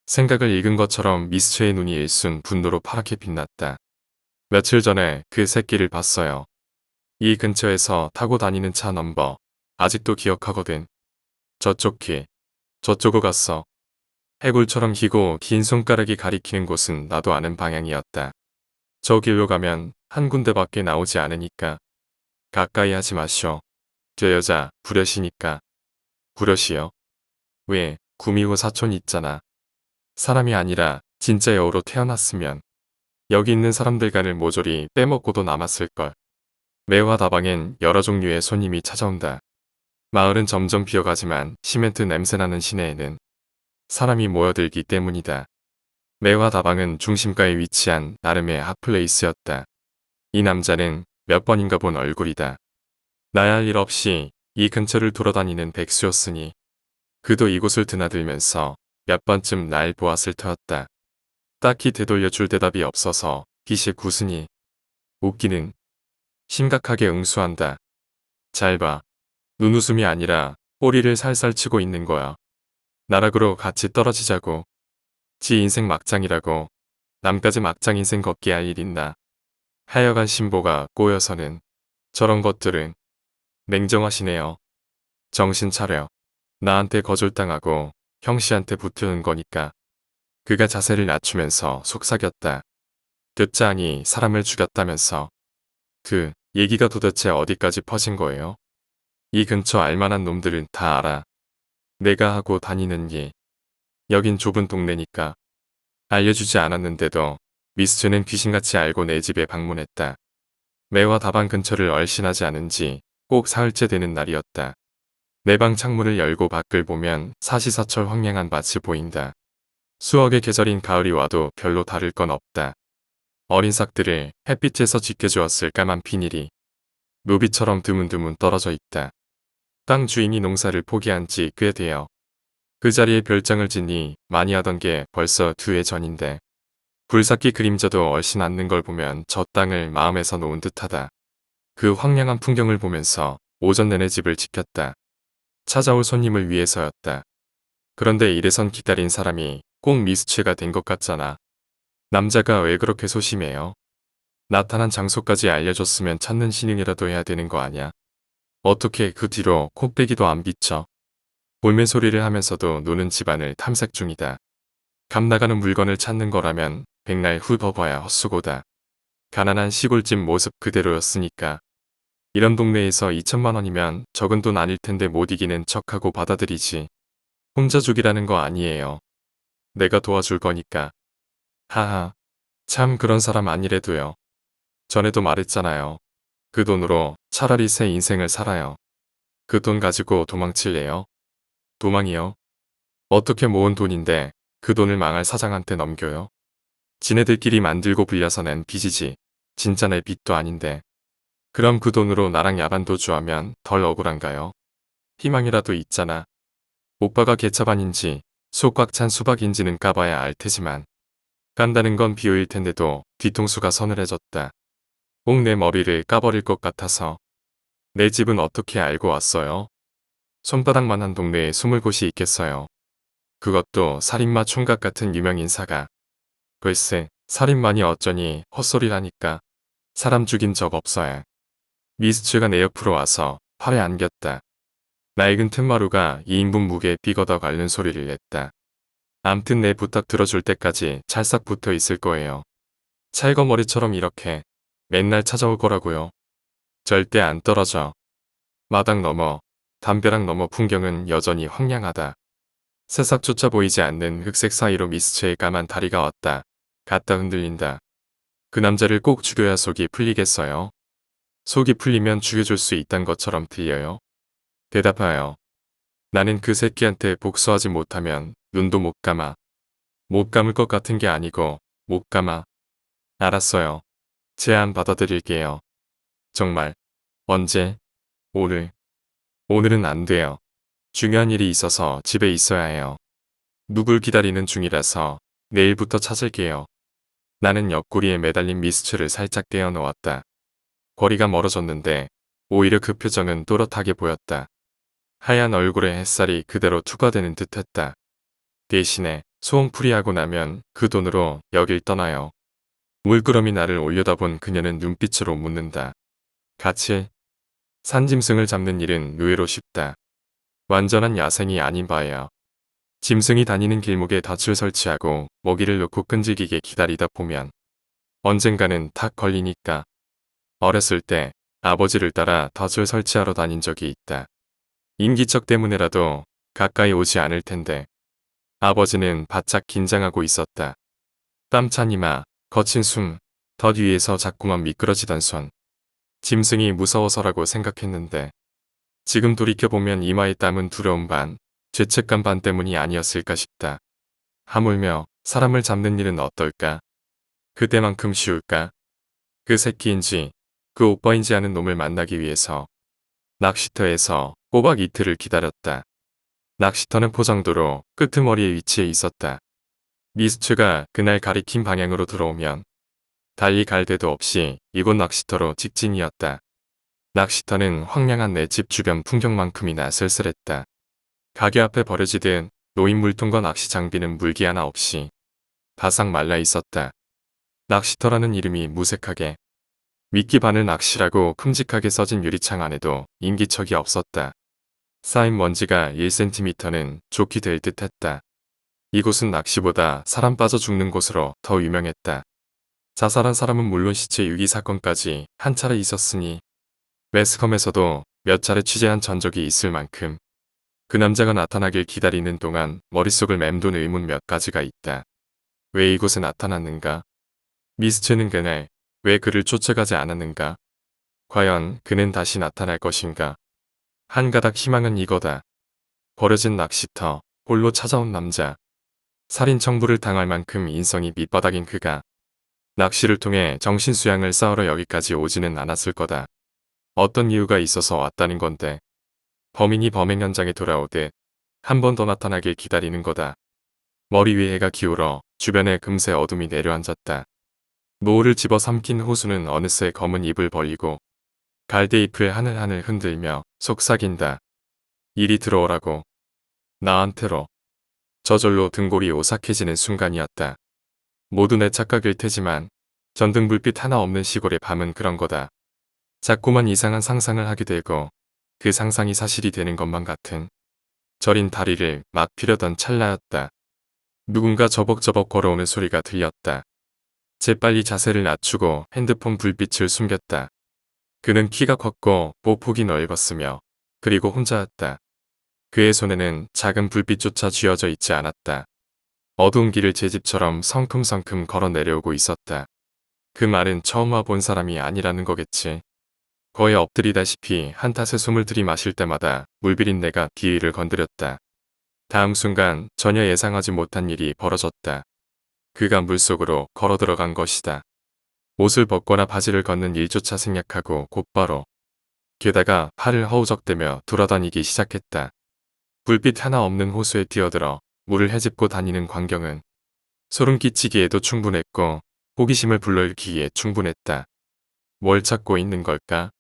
[SPEAKER 1] 생각을 읽은 것처럼 미스츠의 눈이 일순 분노로 파랗게 빛났다. 며칠 전에 그 새끼를 봤어요. 이 근처에서 타고 다니는 차 넘버. 아직도 기억하거든. 저쪽 길. 저쪽으로 갔어. 해골처럼 기고 긴 손가락이 가리키는 곳은 나도 아는 방향이었다. 저 길로 가면 한 군데밖에 나오지 않으니까. 가까이 하지 마시오. 저 여자 불효시니까. 불효시요? 왜 구미호 사촌 있잖아. 사람이 아니라 진짜 여우로 태어났으면 여기 있는 사람들간을 모조리 빼먹고도 남았을걸. 매화 다방엔 여러 종류의 손님이 찾아온다. 마을은 점점 비어가지만 시멘트 냄새나는 시내에는 사람이 모여들기 때문이다. 매화 다방은 중심가에 위치한 나름의 핫플레이스였다. 이 남자는 몇 번인가 본 얼굴이다. 나야 할 일 없이 이 근처를 돌아다니는 백수였으니 그도 이곳을 드나들면서 몇 번쯤 날 보았을 터였다. 딱히 되돌려줄 대답이 없어서 기시 구순이 웃기는 심각하게 응수한다. 잘 봐. 눈웃음이 아니라 꼬리를 살살 치고 있는 거야. 나락으로 같이 떨어지자고. 지 인생 막장이라고. 남까지 막장 인생 걷게 할 일 있나. 하여간 신보가 꼬여서는. 저런 것들은. 냉정하시네요. 정신 차려. 나한테 거절당하고 형씨한테 붙는 거니까. 그가 자세를 낮추면서 속삭였다. 듣자하니 사람을 죽였다면서. 그 얘기가 도대체 어디까지 퍼진 거예요? 이 근처 알만한 놈들은 다 알아. 내가 하고 다니는 일. 여긴 좁은 동네니까. 알려주지 않았는데도 미스트는 귀신같이 알고 내 집에 방문했다. 매화 다방 근처를 얼씬하지 않은지 꼭 사흘째 되는 날이었다. 내 방 창문을 열고 밖을 보면 사시사철 황량한 밭이 보인다. 수억의 계절인 가을이 와도 별로 다를 건 없다. 어린 싹들을 햇빛에서 지켜주었을 까만 비닐이 노비처럼 드문드문 떨어져 있다. 땅 주인이 농사를 포기한 지 꽤 되어 그 자리에 별장을 짓니 많이 하던 게 벌써 2해 전인데 불삭기 그림자도 얼씬 않는 걸 보면 저 땅을 마음에서 놓은 듯하다. 그 황량한 풍경을 보면서 오전 내내 집을 지켰다. 찾아올 손님을 위해서였다. 그런데 이래선 기다린 사람이 꼭 미스체가 된 것 같잖아. 남자가 왜 그렇게 소심해요? 나타난 장소까지 알려줬으면 찾는 신용이라도 해야 되는 거 아냐? 어떻게 그 뒤로 콧배기도 안 비쳐? 볼멘 소리를 하면서도 노는 집안을 탐색 중이다. 감 나가는 물건을 찾는 거라면 백날 훑어봐야 헛수고다. 가난한 시골집 모습 그대로였으니까. 이런 동네에서 2천만 원이면 적은 돈 아닐 텐데 못 이기는 척하고 받아들이지. 혼자 죽이라는 거 아니에요. 내가 도와줄 거니까. 하하. 참 그런 사람 아니래도요. 전에도 말했잖아요. 그 돈으로 차라리 새 인생을 살아요. 그 돈 가지고 도망칠래요? 도망이요? 어떻게 모은 돈인데 그 돈을 망할 사장한테 넘겨요? 지네들끼리 만들고 불려서 낸 빚이지. 진짜 내 빚도 아닌데. 그럼 그 돈으로 나랑 야반 도주하면 덜 억울한가요? 희망이라도 있잖아. 오빠가 개차반인지 속 꽉 찬 수박인지는 까봐야 알 테지만 깐다는 건 비호일 텐데도 뒤통수가 서늘해졌다. 꼭 내 머리를 까버릴 것 같아서. 내 집은 어떻게 알고 왔어요? 손바닥만한 동네에 숨을 곳이 있겠어요. 그것도 살인마 총각 같은 유명 인사가. 글쎄, 살인마니 어쩌니 헛소리라니까. 사람 죽인 적 없어야. 미스츠가 내 옆으로 와서 팔에 안겼다. 낡은 틈마루가 2인분 무게에 삐거덕 앓는 소리를 냈다. 암튼 내 부탁 들어줄 때까지 찰싹 붙어 있을 거예요. 찰거머리처럼 이렇게 맨날 찾아올 거라고요. 절대 안 떨어져. 마당 너머, 담벼락 너머 풍경은 여전히 황량하다. 새싹조차 보이지 않는 흑색 사이로 미스츠의 까만 다리가 왔다. 갔다 흔들린다. 그 남자를 꼭 죽여야 속이 풀리겠어요. 속이 풀리면 죽여줄 수 있단 것처럼 들려요. 대답하여. 나는 그 새끼한테 복수하지 못하면 눈도 못 감아. 못 감을 것 같은 게 아니고 못 감아. 알았어요. 제안 받아들일게요. 정말. 언제? 오늘. 오늘은 안 돼요. 중요한 일이 있어서 집에 있어야 해요. 누굴 기다리는 중이라서 내일부터 찾을게요. 나는 옆구리에 매달린 미스츠를 살짝 떼어 놓았다. 거리가 멀어졌는데 오히려 그 표정은 또렷하게 보였다. 하얀 얼굴에 햇살이 그대로 투과되는 듯했다. 대신에 소홍풀이하고 나면 그 돈으로 여길 떠나요. 물끄러미 나를 올려다본 그녀는 눈빛으로 묻는다. 같이? 산짐승을 잡는 일은 의외로 쉽다. 완전한 야생이 아닌 바에야. 짐승이 다니는 길목에 덫을 설치하고 먹이를 놓고 끈질기게 기다리다 보면 언젠가는 탁 걸리니까. 어렸을 때 아버지를 따라 덫을 설치하러 다닌 적이 있다. 인기척 때문에라도 가까이 오지 않을 텐데. 아버지는 바짝 긴장하고 있었다. 땀찬 이마, 거친 숨, 덫 위에서 자꾸만 미끄러지던 손. 짐승이 무서워서라고 생각했는데 지금 돌이켜보면 이마의 땀은 두려움 반, 죄책감 반 때문이 아니었을까 싶다. 하물며 사람을 잡는 일은 어떨까? 그때만큼 쉬울까? 그 새끼인지 그 오빠인지 아는 놈을 만나기 위해서 낚시터에서 꼬박 이틀을 기다렸다. 낚시터는 포장도로 끄트머리에 위치해 있었다. 미스츠가 그날 가리킨 방향으로 들어오면 달리 갈 데도 없이 이곳 낚시터로 직진이었다. 낚시터는 황량한 내 집 주변 풍경만큼이나 쓸쓸했다. 가게 앞에 버려지든 노인 물통과 낚시 장비는 물기 하나 없이 바싹 말라 있었다. 낚시터라는 이름이 무색하게 미끼 바늘 낚시라고 큼직하게 써진 유리창 안에도 인기척이 없었다. 쌓인 먼지가 1cm는 좋게 될 듯했다. 이곳은 낚시보다 사람 빠져 죽는 곳으로 더 유명했다. 자살한 사람은 물론 시체 유기 사건까지 한 차례 있었으니 매스컴에서도 몇 차례 취재한 전적이 있을 만큼 그 남자가 나타나길 기다리는 동안 머릿속을 맴돈 의문 몇 가지가 있다. 왜 이곳에 나타났는가? 미스체는 그날 왜 그를 쫓아가지 않았는가? 과연 그는 다시 나타날 것인가? 한 가닥 희망은 이거다. 버려진 낚시터, 홀로 찾아온 남자. 살인 청부를 당할 만큼 인성이 밑바닥인 그가 낚시를 통해 정신수양을 쌓으러 여기까지 오지는 않았을 거다. 어떤 이유가 있어서 왔다는 건데 범인이 범행 현장에 돌아오듯 한 번 더 나타나길 기다리는 거다. 머리 위에 해가 기울어 주변에 금세 어둠이 내려앉았다. 노을을 집어 삼킨 호수는 어느새 검은 입을 벌리고 갈대잎을 하늘하늘 흔들며 속삭인다. 이리 들어오라고. 나한테로. 저절로 등골이 오싹해지는 순간이었다. 모두 내 착각일 테지만 전등불빛 하나 없는 시골의 밤은 그런 거다. 자꾸만 이상한 상상을 하게 되고 그 상상이 사실이 되는 것만 같은 저린 다리를 막 피려던 찰나였다. 누군가 저벅저벅 걸어오는 소리가 들렸다. 재빨리 자세를 낮추고 핸드폰 불빛을 숨겼다. 그는 키가 컸고 보폭이 넓었으며 그리고 혼자였다. 그의 손에는 작은 불빛조차 쥐어져 있지 않았다. 어두운 길을 제 집처럼 성큼성큼 걸어 내려오고 있었다. 그 말은 처음 와본 사람이 아니라는 거겠지. 거의 엎드리다시피 한탓에 숨을 들이마실 때마다 물비린내가 귀를 건드렸다. 다음 순간 전혀 예상하지 못한 일이 벌어졌다. 그가 물속으로 걸어 들어간 것이다. 옷을 벗거나 바지를 걷는 일조차 생략하고 곧바로 게다가 팔을 허우적대며 돌아다니기 시작했다. 불빛 하나 없는 호수에 뛰어들어 물을 헤집고 다니는 광경은 소름 끼치기에도 충분했고 호기심을 불러일으키기에 충분했다. 뭘 찾고 있는 걸까?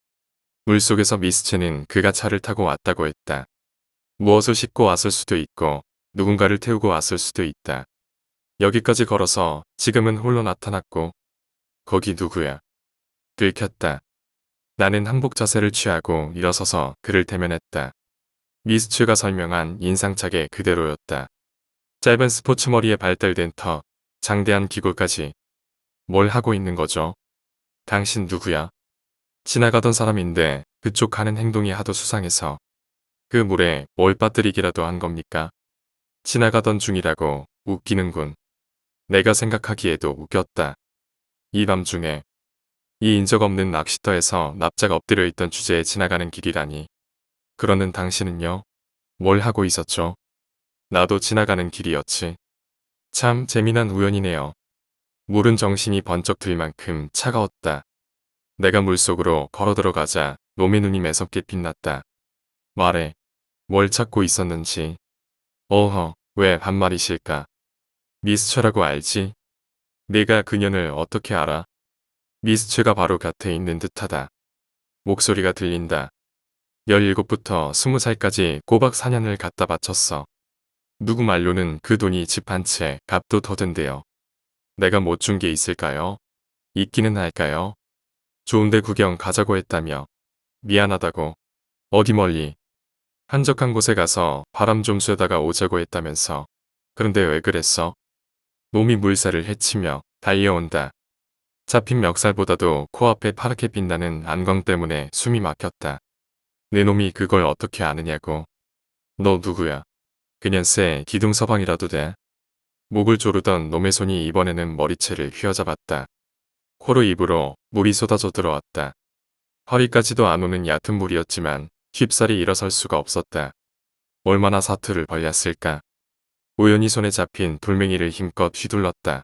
[SPEAKER 1] 물속에서 미스체는 그가 차를 타고 왔다고 했다. 무엇을 싣고 왔을 수도 있고 누군가를 태우고 왔을 수도 있다. 여기까지 걸어서 지금은 홀로 나타났고 거기 누구야? 들켰다. 나는 항복 자세를 취하고 일어서서 그를 대면했다. 미스체가 설명한 인상착의 그대로였다. 짧은 스포츠 머리에 발달된 턱, 장대한 기골까지. 뭘 하고 있는 거죠? 당신 누구야? 지나가던 사람인데 그쪽 하는 행동이 하도 수상해서 그 물에 뭘 빠뜨리기라도 한 겁니까? 지나가던 중이라고 웃기는군. 내가 생각하기에도 웃겼다. 이 밤중에 이 인적 없는 낚시터에서 납작 엎드려 있던 주제에 지나가는 길이라니. 그러는 당신은요? 뭘 하고 있었죠? 나도 지나가는 길이었지. 참 재미난 우연이네요. 물은 정신이 번쩍 들 만큼 차가웠다. 내가 물속으로 걸어 들어가자 놈의 눈이 매섭게 빛났다. 말해. 뭘 찾고 있었는지. 어허, 왜 반말이실까? 미스처라고 알지? 내가 그년을 어떻게 알아? 미스처가 바로 곁에 있는 듯하다. 목소리가 들린다. 17부터 20살까지 꼬박 4년을 갖다 바쳤어. 누구 말로는 그 돈이 집 한 채 값도 더 된대요. 내가 못 준 게 있을까요? 있기는 할까요? 좋은데 구경 가자고 했다며. 미안하다고. 어디 멀리. 한적한 곳에 가서 바람 좀 쐬다가 오자고 했다면서. 그런데 왜 그랬어? 놈이 물살을 헤치며 달려온다. 잡힌 멱살보다도 코앞에 파랗게 빛나는 안광 때문에 숨이 막혔다. 내 놈이 그걸 어떻게 아느냐고. 너 누구야? 그냥 쎄 기둥서방이라도 돼. 목을 조르던 놈의 손이 이번에는 머리채를 휘어잡았다. 코로 입으로 물이 쏟아져 들어왔다. 허리까지도 안 오는 얕은 물이었지만 쉽사리 일어설 수가 없었다. 얼마나 사투를 벌렸을까. 우연히 손에 잡힌 돌멩이를 힘껏 휘둘렀다.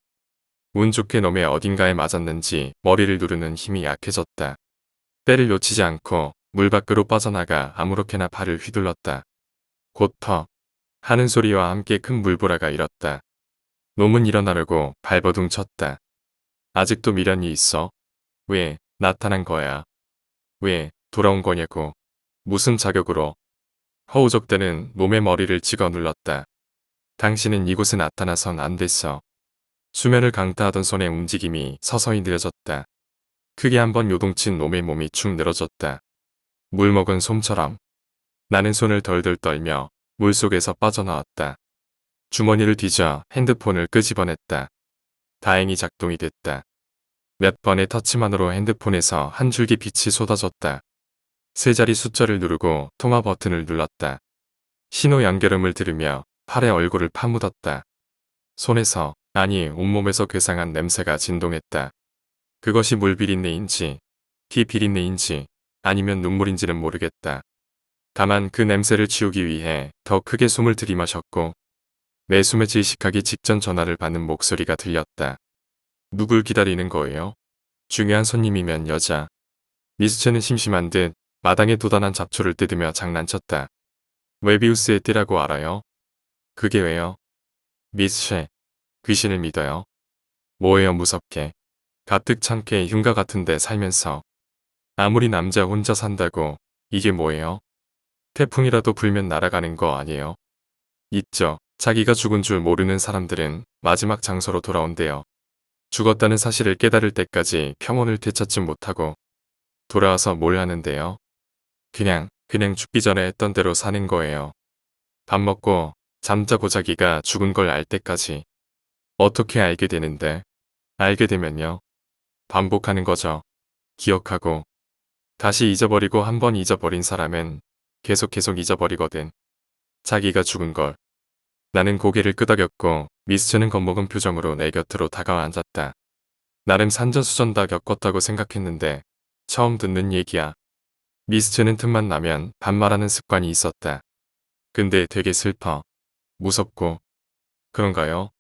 [SPEAKER 1] 운 좋게 놈의 어딘가에 맞았는지 머리를 누르는 힘이 약해졌다. 때를 놓치지 않고 물 밖으로 빠져나가 아무렇게나 발을 휘둘렀다. 곧 터 하는 소리와 함께 큰 물보라가 일었다. 놈은 일어나려고 발버둥 쳤다. 아직도 미련이 있어? 왜 나타난 거야? 왜 돌아온 거냐고. 무슨 자격으로. 허우적대는 놈의 머리를 찍어 눌렀다. 당신은 이곳에 나타나선 안 됐어. 수면을 강타하던 손의 움직임이 서서히 느려졌다. 크게 한번 요동친 놈의 몸이 축 늘어졌다. 물 먹은 솜처럼. 나는 손을 덜덜 떨며 물속에서 빠져나왔다. 주머니를 뒤져 핸드폰을 끄집어냈다. 다행히 작동이 됐다. 몇 번의 터치만으로 핸드폰에서 한 줄기 빛이 쏟아졌다. 세 자리 숫자를 누르고 통화 버튼을 눌렀다. 신호 연결음을 들으며 팔에 얼굴을 파묻었다. 손에서, 아니 온몸에서 괴상한 냄새가 진동했다. 그것이 물 비린내인지, 피 비린내인지, 아니면 눈물인지는 모르겠다. 다만 그 냄새를 지우기 위해 더 크게 숨을 들이마셨고 내 숨에 질식하기 직전 전화를 받는 목소리가 들렸다. 누굴 기다리는 거예요? 중요한 손님이면 여자. 미스체는 심심한 듯 마당에 도단한 잡초를 뜯으며 장난쳤다. 웨비우스의 띠라고 알아요? 그게 왜요? 미스체, 귀신을 믿어요? 뭐예요 무섭게. 가뜩 참게 흉가 같은데 살면서. 아무리 남자 혼자 산다고 이게 뭐예요? 태풍이라도 불면 날아가는 거 아니에요? 있죠. 자기가 죽은 줄 모르는 사람들은 마지막 장소로 돌아온대요. 죽었다는 사실을 깨달을 때까지 평온을 되찾지 못하고 돌아와서 뭘 하는데요? 그냥 죽기 전에 했던 대로 사는 거예요. 밥 먹고 잠자고 자기가 죽은 걸 알 때까지. 어떻게 알게 되는데? 알게 되면요. 반복하는 거죠. 기억하고 다시 잊어버리고 한 번 잊어버린 사람은 계속 잊어버리거든. 자기가 죽은 걸. 나는 고개를 끄덕였고 미스처는 겁먹은 표정으로 내 곁으로 다가와 앉았다. 나름 산전수전 다 겪었다고 생각했는데 처음 듣는 얘기야. 미스처는 틈만 나면 반말하는 습관이 있었다. 근데 되게 슬퍼. 무섭고. 그런가요?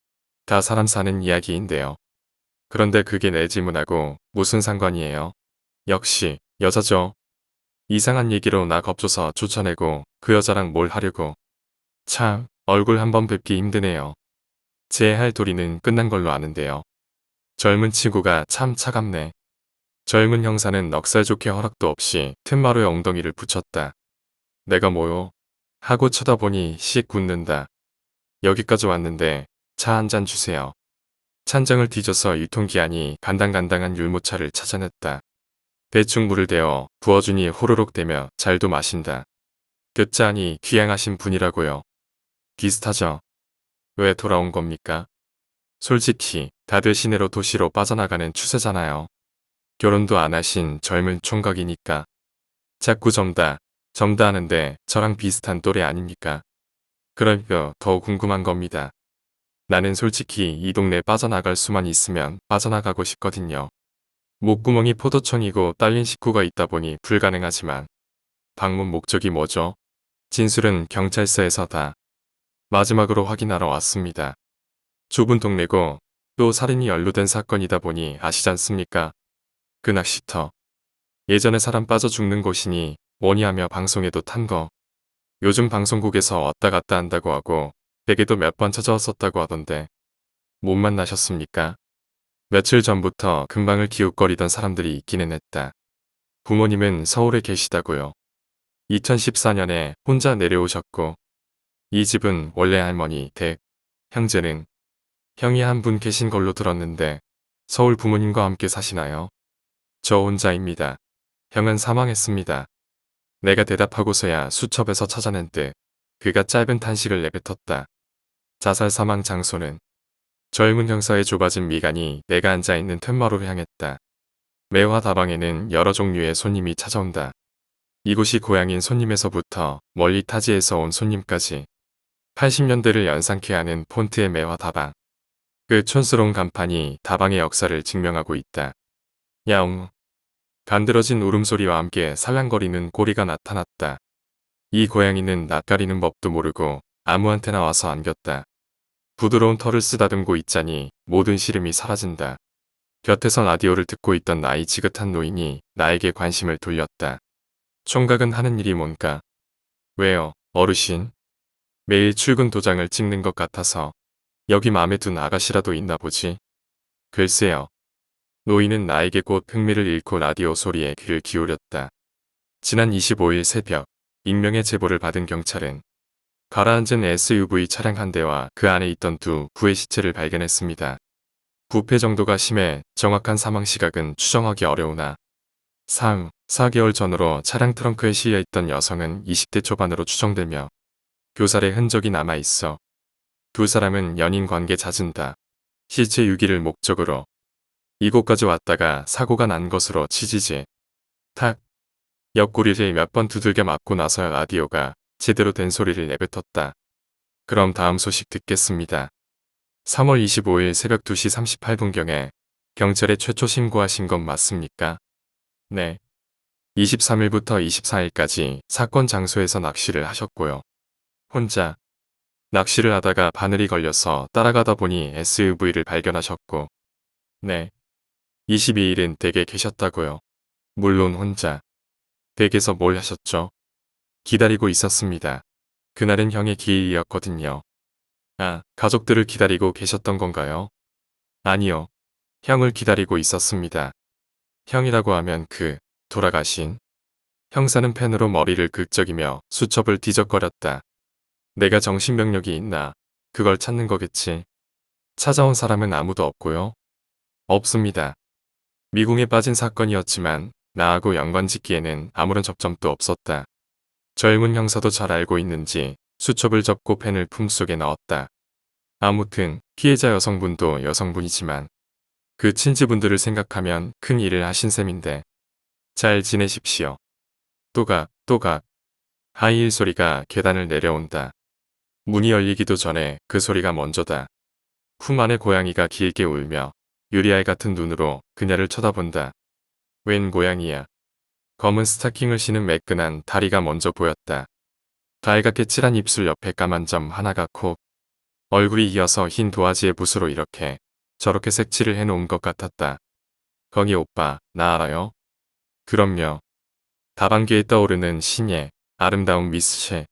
[SPEAKER 1] 다 사람 사는 이야기인데요. 그런데 그게 내 질문하고 무슨 상관이에요? 역시 여자죠. 이상한 얘기로 나 겁줘서 쫓아내고 그 여자랑 뭘 하려고. 참 얼굴 한번 뵙기 힘드네요. 제 할 도리는 끝난 걸로 아는데요. 젊은 친구가 참 차갑네. 젊은 형사는 넉살 좋게 허락도 없이 툇마루에 엉덩이를 붙였다. 내가 뭐요? 하고 쳐다보니 씩 굳는다. 여기까지 왔는데 차 한 잔 주세요. 찬장을 뒤져서 유통기한이 간당간당한 율무차를 찾아냈다. 대충 물을 대어 부어주니 호로록대며 잘도 마신다. 듣자니 귀향하신 분이라고요. 비슷하죠? 왜 돌아온 겁니까? 솔직히 다들 시내로 도시로 빠져나가는 추세잖아요. 결혼도 안 하신 젊은 총각이니까. 자꾸 점다 하는데 저랑 비슷한 또래 아닙니까? 그러니까 더 궁금한 겁니다. 나는 솔직히 이 동네 빠져나갈 수만 있으면 빠져나가고 싶거든요. 목구멍이 포도청이고 딸린 식구가 있다 보니 불가능하지만 방문 목적이 뭐죠? 진술은 경찰서에서 다 마지막으로 확인하러 왔습니다. 좁은 동네고 또 살인이 연루된 사건이다 보니 아시지 않습니까? 그 낚시터. 예전에 사람 빠져 죽는 곳이니 뭐니 하며 방송에도 탄 거. 요즘 방송국에서 왔다 갔다 한다고 하고 댁에도 몇 번 찾아왔었다고 하던데 못 만나셨습니까? 며칠 전부터 근방을 기웃거리던 사람들이 있기는 했다. 부모님은 서울에 계시다고요. 2014년에 혼자 내려오셨고 이 집은 원래 할머니 댁, 형제는 형이 한 분 계신 걸로 들었는데 서울 부모님과 함께 사시나요? 저 혼자입니다. 형은 사망했습니다. 내가 대답하고서야 수첩에서 찾아낸 듯 그가 짧은 탄식을 내뱉었다. 자살 사망 장소는 젊은 형사의 좁아진 미간이 내가 앉아있는 툇마루를 향했다. 매화 다방에는 여러 종류의 손님이 찾아온다. 이곳이 고향인 손님에서부터 멀리 타지에서 온 손님까지 80년대를 연상케 하는 폰트의 매화 다방. 그 촌스러운 간판이 다방의 역사를 증명하고 있다. 야옹. 간드러진 울음소리와 함께 살랑거리는 꼬리가 나타났다. 이 고양이는 낯가리는 법도 모르고 아무한테나 와서 안겼다. 부드러운 털을 쓰다듬고 있자니 모든 시름이 사라진다. 곁에서 라디오를 듣고 있던 나이 지긋한 노인이 나에게 관심을 돌렸다. 총각은 하는 일이 뭔가? 왜요, 어르신? 매일 출근 도장을 찍는 것 같아서 여기 마음에 든 아가씨라도 있나 보지? 글쎄요. 노인은 나에게 곧 흥미를 잃고 라디오 소리에 귀를 기울였다. 지난 25일 새벽 익명의 제보를 받은 경찰은 가라앉은 SUV 차량 한 대와 그 안에 있던 두 구의 시체를 발견했습니다. 부패 정도가 심해 정확한 사망 시각은 추정하기 어려우나 4개월 전으로 차량 트렁크에 실려 있던 여성은 20대 초반으로 추정되며 교살의 흔적이 남아있어 두 사람은 연인 관계 잦은다. 시체 유기를 목적으로 이곳까지 왔다가 사고가 난 것으로 치지지. 탁. 옆구리를 몇 번 두들겨 맞고 나서야 라디오가 제대로 된 소리를 내뱉었다. 그럼 다음 소식 듣겠습니다. 3월 25일 새벽 2시 38분경에 경찰에 최초 신고하신 건 맞습니까? 네. 23일부터 24일까지 사건 장소에서 낚시를 하셨고요. 혼자 낚시를 하다가 바늘이 걸려서 따라가다 보니 SUV를 발견하셨고. 네. 22일은 댁에 계셨다고요. 물론 혼자. 댁에서 뭘 하셨죠? 기다리고 있었습니다. 그날은 형의 기일이었거든요. 아, 가족들을 기다리고 계셨던 건가요? 아니요. 형을 기다리고 있었습니다. 형이라고 하면 돌아가신 형사는 펜으로 머리를 긁적이며 수첩을 뒤적거렸다. 내가 정신병력이 있나? 그걸 찾는 거겠지. 찾아온 사람은 아무도 없고요. 없습니다. 미궁에 빠진 사건이었지만 나하고 연관짓기에는 아무런 접점도 없었다. 젊은 형사도 잘 알고 있는지 수첩을 접고 펜을 품속에 넣었다. 아무튼 피해자 여성분도 여성분이지만 그 친지분들을 생각하면 큰 일을 하신 셈인데 잘 지내십시오. 또각 하이힐 소리가 계단을 내려온다. 문이 열리기도 전에 그 소리가 먼저다. 품 안에 고양이가 길게 울며 유리알 같은 눈으로 그녀를 쳐다본다. 웬 고양이야. 검은 스타킹을 신은 매끈한 다리가 먼저 보였다. 달갛게 칠한 입술 옆에 까만 점 하나가 콕. 얼굴이 이어서 흰 도화지의 붓으로 이렇게 저렇게 색칠을 해놓은 것 같았다. 거기 오빠, 나 알아요? 그럼요. 다방귀에 떠오르는 신예, 아름다운 미스 셰.